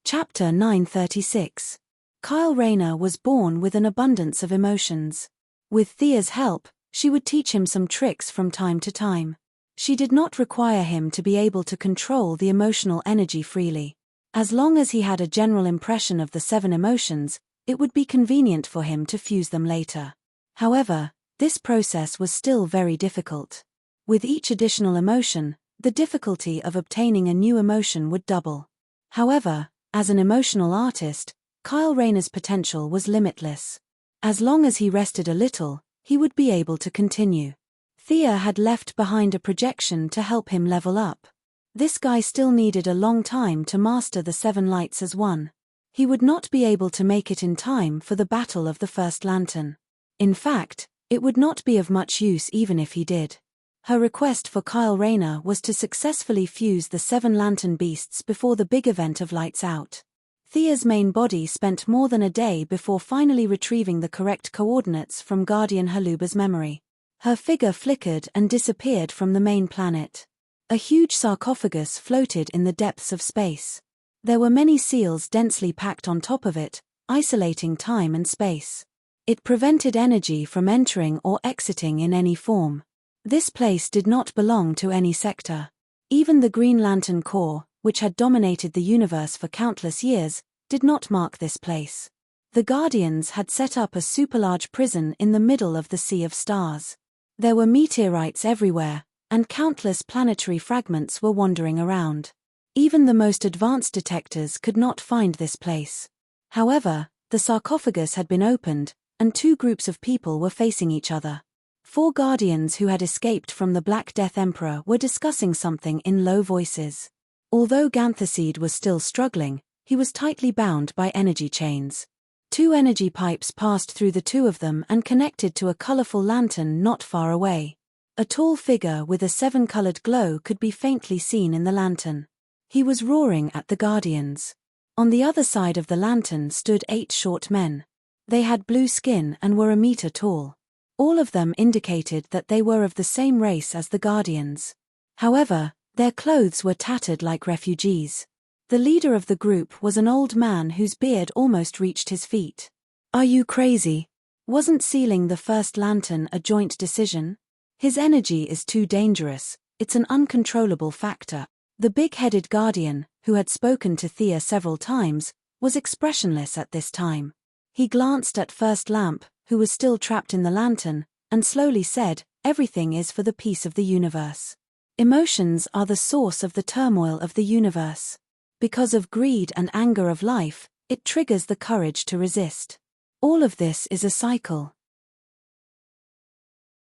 Chapter 936. Kyle Rayner was born with an abundance of emotions. With Thea's help, she would teach him some tricks from time to time. She did not require him to be able to control the emotional energy freely. As long as he had a general impression of the 7 emotions, it would be convenient for him to fuse them later. However, this process was still very difficult. With each additional emotion, the difficulty of obtaining a new emotion would double. However, as an emotional artist, Kyle Rayner's potential was limitless. As long as he rested a little, he would be able to continue. Thea had left behind a projection to help him level up. This guy still needed a long time to master the 7 lights as one. He would not be able to make it in time for the Battle of the First Lantern. In fact, it would not be of much use even if he did. Her request for Kyle Rayner was to successfully fuse the 7 lantern beasts before the big event of Lights Out. Thea's main body spent more than a day before finally retrieving the correct coordinates from Guardian Haluba's memory. Her figure flickered and disappeared from the main planet. A huge sarcophagus floated in the depths of space. There were many seals densely packed on top of it, isolating time and space. It prevented energy from entering or exiting in any form. This place did not belong to any sector. Even the Green Lantern Corps, which had dominated the universe for countless years, did not mark this place. The Guardians had set up a super-large prison in the middle of the Sea of Stars. There were meteorites everywhere, and countless planetary fragments were wandering around. Even the most advanced detectors could not find this place. However, the sarcophagus had been opened, and 2 groups of people were facing each other. 4 Guardians who had escaped from the Black Death Emperor were discussing something in low voices. Although Ganthaseed was still struggling, he was tightly bound by energy chains. 2 energy pipes passed through the 2 of them and connected to a colorful lantern not far away. A tall figure with a 7-colored glow could be faintly seen in the lantern. He was roaring at the Guardians. On the other side of the lantern stood 8 short men. They had blue skin and were a meter tall. All of them indicated that they were of the same race as the Guardians. However, their clothes were tattered like refugees. The leader of the group was an old man whose beard almost reached his feet. Are you crazy? Wasn't sealing the first lantern a joint decision? His energy is too dangerous, it's an uncontrollable factor. The big-headed Guardian, who had spoken to Thea several times, was expressionless at this time. He glanced at First Lamp, who was still trapped in the lantern, and slowly said, "Everything is for the peace of the universe. Emotions are the source of the turmoil of the universe. Because of greed and anger of life, it triggers the courage to resist. All of this is a cycle.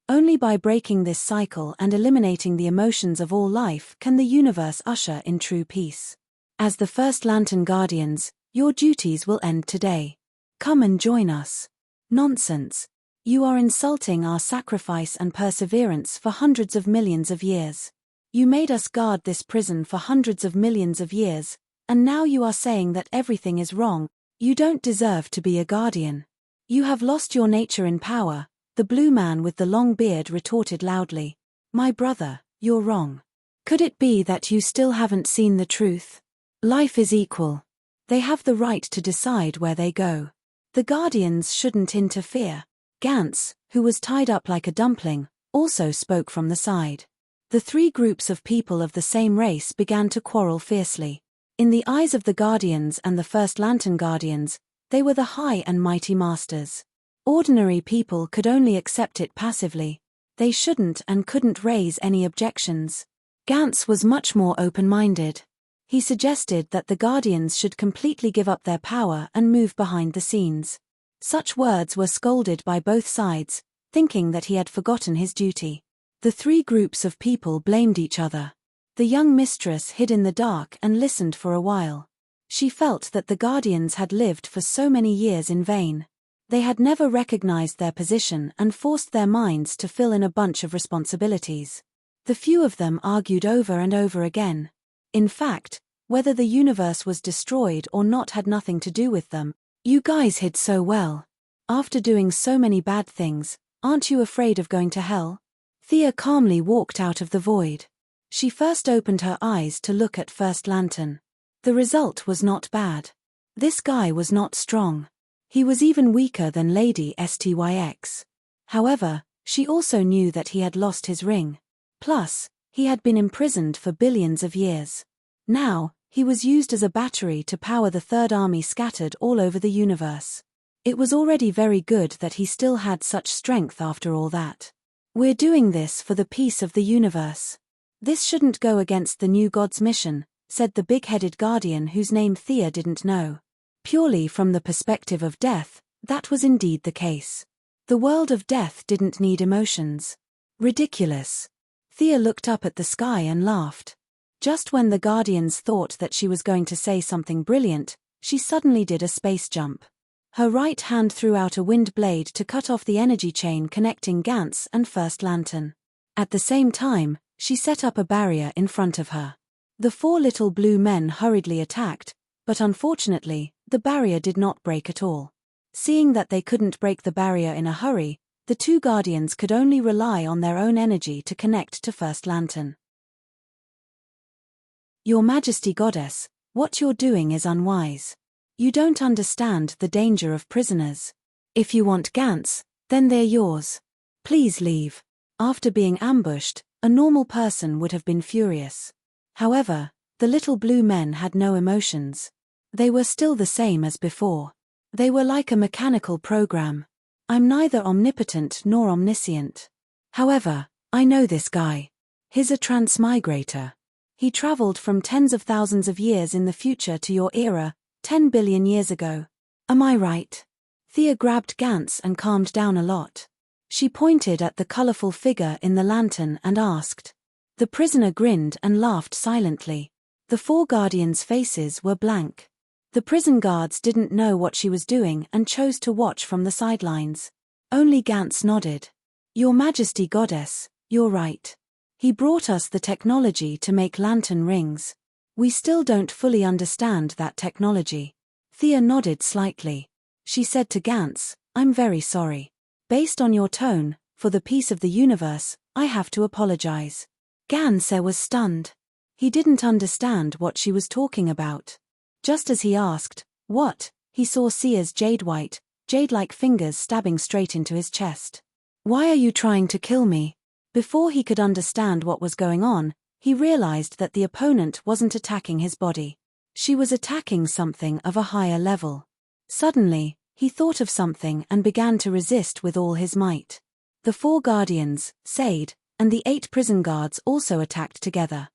Only by breaking this cycle and eliminating the emotions of all life can the universe usher in true peace. As the First Lantern Guardians, your duties will end today. Come and join us." Nonsense. You are insulting our sacrifice and perseverance for hundreds of millions of years. You made us guard this prison for hundreds of millions of years, and now you are saying that everything is wrong. You don't deserve to be a guardian. You have lost your nature in power, the blue man with the long beard retorted loudly. My brother, you're wrong. Could it be that you still haven't seen the truth? Life is equal. They have the right to decide where they go. The guardians shouldn't interfere. Gantz, who was tied up like a dumpling, also spoke from the side. The 3 groups of people of the same race began to quarrel fiercely. In the eyes of the Guardians and the First Lantern Guardians, they were the high and mighty masters. Ordinary people could only accept it passively. They shouldn't and couldn't raise any objections. Gantz was much more open-minded. He suggested that the Guardians should completely give up their power and move behind the scenes. Such words were scolded by both sides, thinking that he had forgotten his duty. The three groups of people blamed each other. The young mistress hid in the dark and listened for a while. She felt that the Guardians had lived for so many years in vain. They had never recognized their position and forced their minds to fill in a bunch of responsibilities. The few of them argued over and over again. In fact, whether the universe was destroyed or not had nothing to do with them. You guys hid so well. After doing so many bad things, aren't you afraid of going to hell? Thea calmly walked out of the void. She first opened her eyes to look at First Lantern. The result was not bad. This guy was not strong. He was even weaker than Lady Styx. However, she also knew that he had lost his ring. Plus, he had been imprisoned for billions of years. Now, he was used as a battery to power the Third Army scattered all over the universe. It was already very good that he still had such strength after all that. We're doing this for the peace of the universe. This shouldn't go against the new god's mission, said the big-headed guardian whose name Thea didn't know. Purely from the perspective of death, that was indeed the case. The world of death didn't need emotions. Ridiculous. Thea looked up at the sky and laughed. Just when the Guardians thought that she was going to say something brilliant, she suddenly did a space jump. Her right hand threw out a wind blade to cut off the energy chain connecting Gantz and First Lantern. At the same time, she set up a barrier in front of her. The four little blue men hurriedly attacked, but unfortunately, the barrier did not break at all. Seeing that they couldn't break the barrier in a hurry, the two Guardians could only rely on their own energy to connect to First Lantern. Your Majesty Goddess, what you're doing is unwise. You don't understand the danger of prisoners. If you want Gantz, then they're yours. Please leave. After being ambushed, a normal person would have been furious. However, the little blue men had no emotions. They were still the same as before. They were like a mechanical program. I'm neither omnipotent nor omniscient. However, I know this guy. He's a transmigrator. He traveled from tens of thousands of years in the future to your era, 10 billion years ago. Am I right? Thea grabbed Gantz and calmed down a lot. She pointed at the colorful figure in the lantern and asked. The prisoner grinned and laughed silently. The four Guardians' faces were blank. The prison guards didn't know what she was doing and chose to watch from the sidelines. Only Gantz nodded. Your Majesty Goddess, you're right. He brought us the technology to make lantern rings. We still don't fully understand that technology. Thea nodded slightly. She said to Gantz, I'm very sorry. Based on your tone, for the peace of the universe, I have to apologize. Gantz was stunned. He didn't understand what she was talking about. Just as he asked, what, he saw Sia's jade-like fingers stabbing straight into his chest. Why are you trying to kill me? Before he could understand what was going on, he realized that the opponent wasn't attacking his body. She was attacking something of a higher level. Suddenly, he thought of something and began to resist with all his might. The four Guardians, Sade, and the 8 prison guards also attacked together.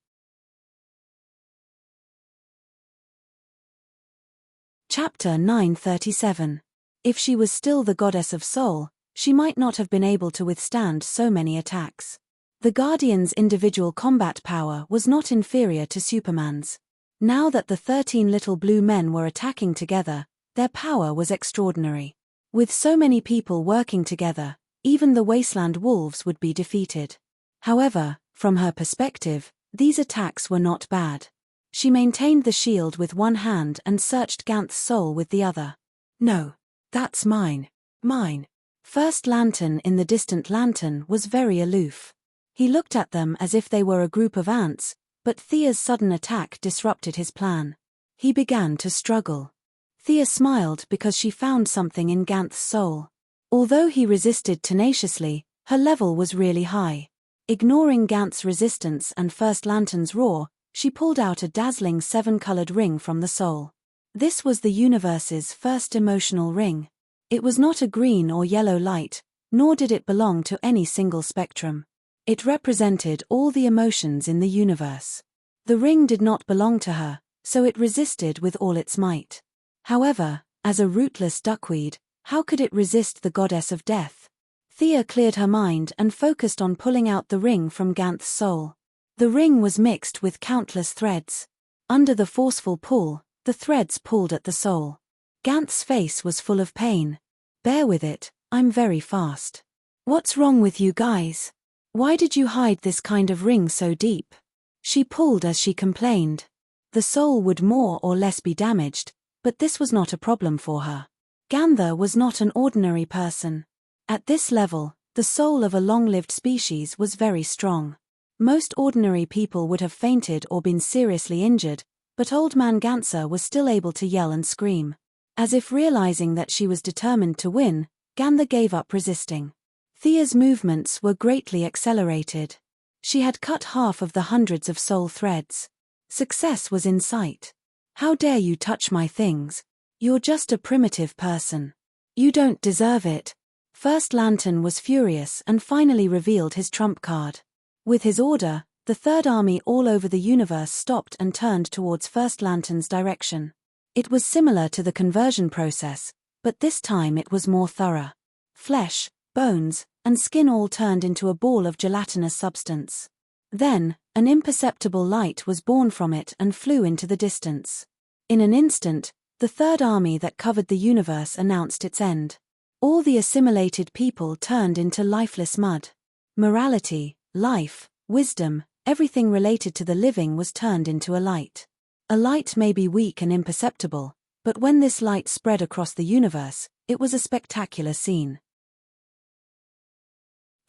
Chapter 937. If she was still the goddess of soul, she might not have been able to withstand so many attacks. The Guardians' individual combat power was not inferior to Superman's. Now that the 13 little blue men were attacking together, their power was extraordinary. With so many people working together, even the wasteland wolves would be defeated. However, from her perspective, these attacks were not bad. She maintained the shield with one hand and searched Gantz's soul with the other. No. That's mine. Mine. First Lantern in the distant lantern was very aloof. He looked at them as if they were a group of ants, but Thea's sudden attack disrupted his plan. He began to struggle. Thea smiled because she found something in Gantz's soul. Although he resisted tenaciously, her level was really high. Ignoring Gantz's resistance and First Lantern's roar, she pulled out a dazzling 7-colored ring from the soul. This was the universe's first emotional ring. It was not a green or yellow light, nor did it belong to any single spectrum. It represented all the emotions in the universe. The ring did not belong to her, so it resisted with all its might. However, as a rootless duckweed, how could it resist the goddess of death? Thea cleared her mind and focused on pulling out the ring from Ganth's soul. The ring was mixed with countless threads. Under the forceful pull, the threads pulled at the soul. Ganth's face was full of pain. "Bear with it, I'm very fast." "What's wrong with you guys? Why did you hide this kind of ring so deep?" She pulled as she complained. The soul would more or less be damaged, but this was not a problem for her. Ganther was not an ordinary person. At this level, the soul of a long-lived species was very strong. Most ordinary people would have fainted or been seriously injured, but Old Man Gantzer was still able to yell and scream. As if realizing that she was determined to win, Ganther gave up resisting. Thea's movements were greatly accelerated. She had cut half of the hundreds of soul threads. Success was in sight. "How dare you touch my things? You're just a primitive person. You don't deserve it." First Lantern was furious and finally revealed his trump card. With his order, the Third Army all over the universe stopped and turned towards First Lantern's direction. It was similar to the conversion process, but this time it was more thorough. Flesh, bones, and skin all turned into a ball of gelatinous substance. Then, an imperceptible light was born from it and flew into the distance. In an instant, the Third Army that covered the universe announced its end. All the assimilated people turned into lifeless mud. Morality, life, wisdom, everything related to the living was turned into a light. A light may be weak and imperceptible, but when this light spread across the universe, it was a spectacular scene.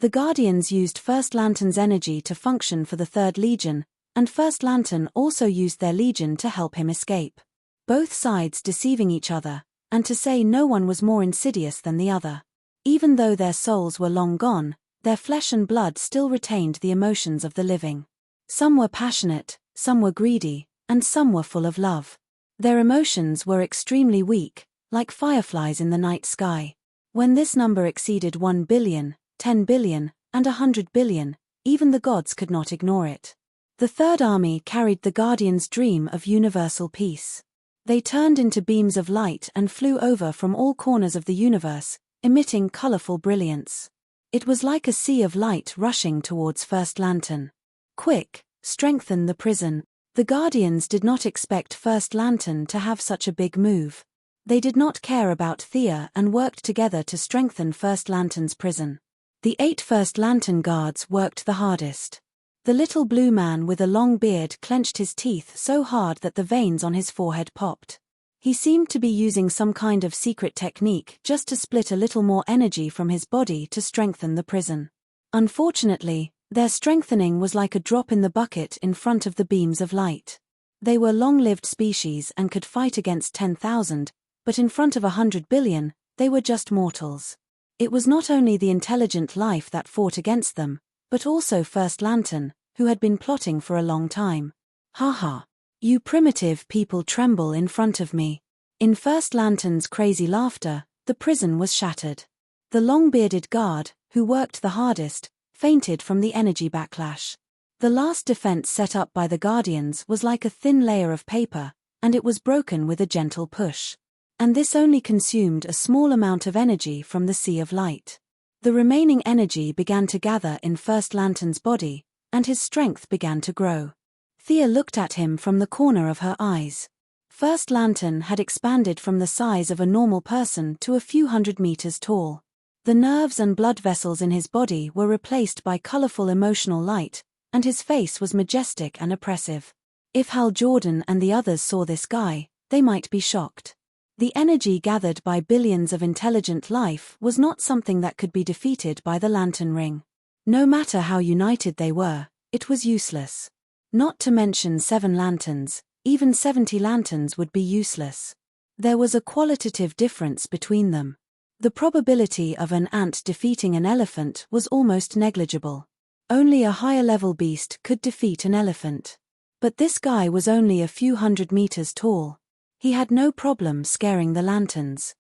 The Guardians used First Lantern's energy to function for the Third Legion, and First Lantern also used their legion to help him escape. Both sides deceiving each other, and to say no one was more insidious than the other. Even though their souls were long gone, their flesh and blood still retained the emotions of the living. Some were passionate, some were greedy, and some were full of love. Their emotions were extremely weak, like fireflies in the night sky. When this number exceeded 1 billion, 10 billion, and 100 billion, even the gods could not ignore it. The Third Army carried the Guardians' dream of universal peace. They turned into beams of light and flew over from all corners of the universe, emitting colorful brilliance. It was like a sea of light rushing towards First Lantern. "Quick, strengthen the prison." The Guardians did not expect First Lantern to have such a big move. They did not care about Thea and worked together to strengthen First Lantern's prison. The 8 First Lantern guards worked the hardest. The little blue man with a long beard clenched his teeth so hard that the veins on his forehead popped. He seemed to be using some kind of secret technique just to split a little more energy from his body to strengthen the prison. Unfortunately, their strengthening was like a drop in the bucket in front of the beams of light. They were long-lived species and could fight against 10,000, but in front of 100 billion, they were just mortals. It was not only the intelligent life that fought against them, but also First Lantern, who had been plotting for a long time. "Haha. You primitive people tremble in front of me." In First Lantern's crazy laughter, the prison was shattered. The long-bearded guard, who worked the hardest, fainted from the energy backlash. The last defense set up by the Guardians was like a thin layer of paper, and it was broken with a gentle push. And this only consumed a small amount of energy from the sea of light. The remaining energy began to gather in First Lantern's body, and his strength began to grow. Thea looked at him from the corner of her eyes. First Lantern had expanded from the size of a normal person to a few 100 meters tall. The nerves and blood vessels in his body were replaced by colorful emotional light, and his face was majestic and oppressive. If Hal Jordan and the others saw this guy, they might be shocked. The energy gathered by billions of intelligent life was not something that could be defeated by the Lantern Ring. No matter how united they were, it was useless. Not to mention 7 lanterns, even 70 lanterns would be useless. There was a qualitative difference between them. The probability of an ant defeating an elephant was almost negligible. Only a higher-level beast could defeat an elephant. But this guy was only a few 100 meters tall. He had no problem scaring the lanterns.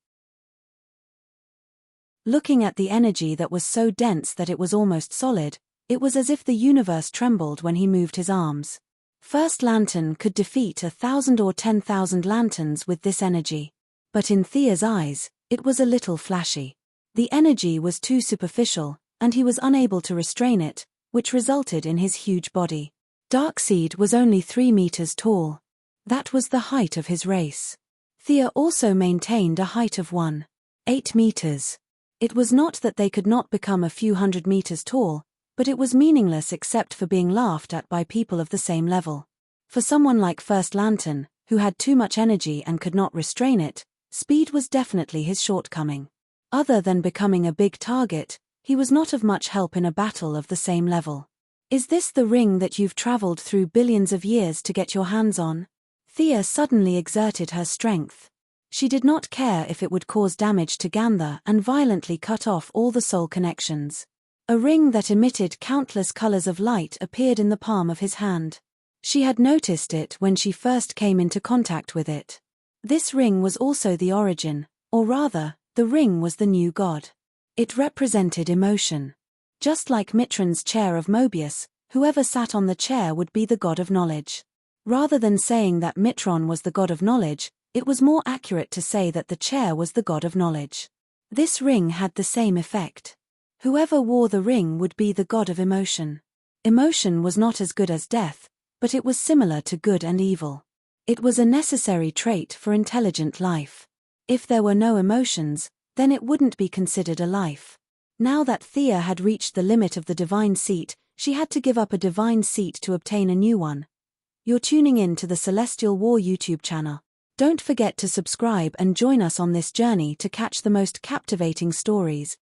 Looking at the energy that was so dense that it was almost solid, it was as if the universe trembled when he moved his arms. First Lantern could defeat 1,000 or 10,000 lanterns with this energy. But in Thea's eyes, it was a little flashy. The energy was too superficial, and he was unable to restrain it, which resulted in his huge body. Darkseid was only 3 meters tall. That was the height of his race. Thea also maintained a height of 1.8 meters. It was not that they could not become a few hundred meters tall, but it was meaningless except for being laughed at by people of the same level. For someone like First Lantern, who had too much energy and could not restrain it, speed was definitely his shortcoming. Other than becoming a big target, he was not of much help in a battle of the same level. Is this the ring that you've traveled through billions of years to get your hands on? Thea suddenly exerted her strength. She did not care if it would cause damage to Ganther and violently cut off all the soul connections. A ring that emitted countless colors of light appeared in the palm of his hand. She had noticed it when she first came into contact with it. This ring was also the origin, or rather, the ring was the new god. It represented emotion. Just like Mitron's chair of Mobius, whoever sat on the chair would be the god of knowledge. Rather than saying that Mitron was the god of knowledge, it was more accurate to say that the chair was the god of knowledge. This ring had the same effect. Whoever wore the ring would be the god of emotion. Emotion was not as good as death, but it was similar to good and evil. It was a necessary trait for intelligent life. If there were no emotions, then it wouldn't be considered a life. Now that Thea had reached the limit of the divine seat, she had to give up a divine seat to obtain a new one. You're tuning in to the Celestial War YouTube channel. Don't forget to subscribe and join us on this journey to catch the most captivating stories.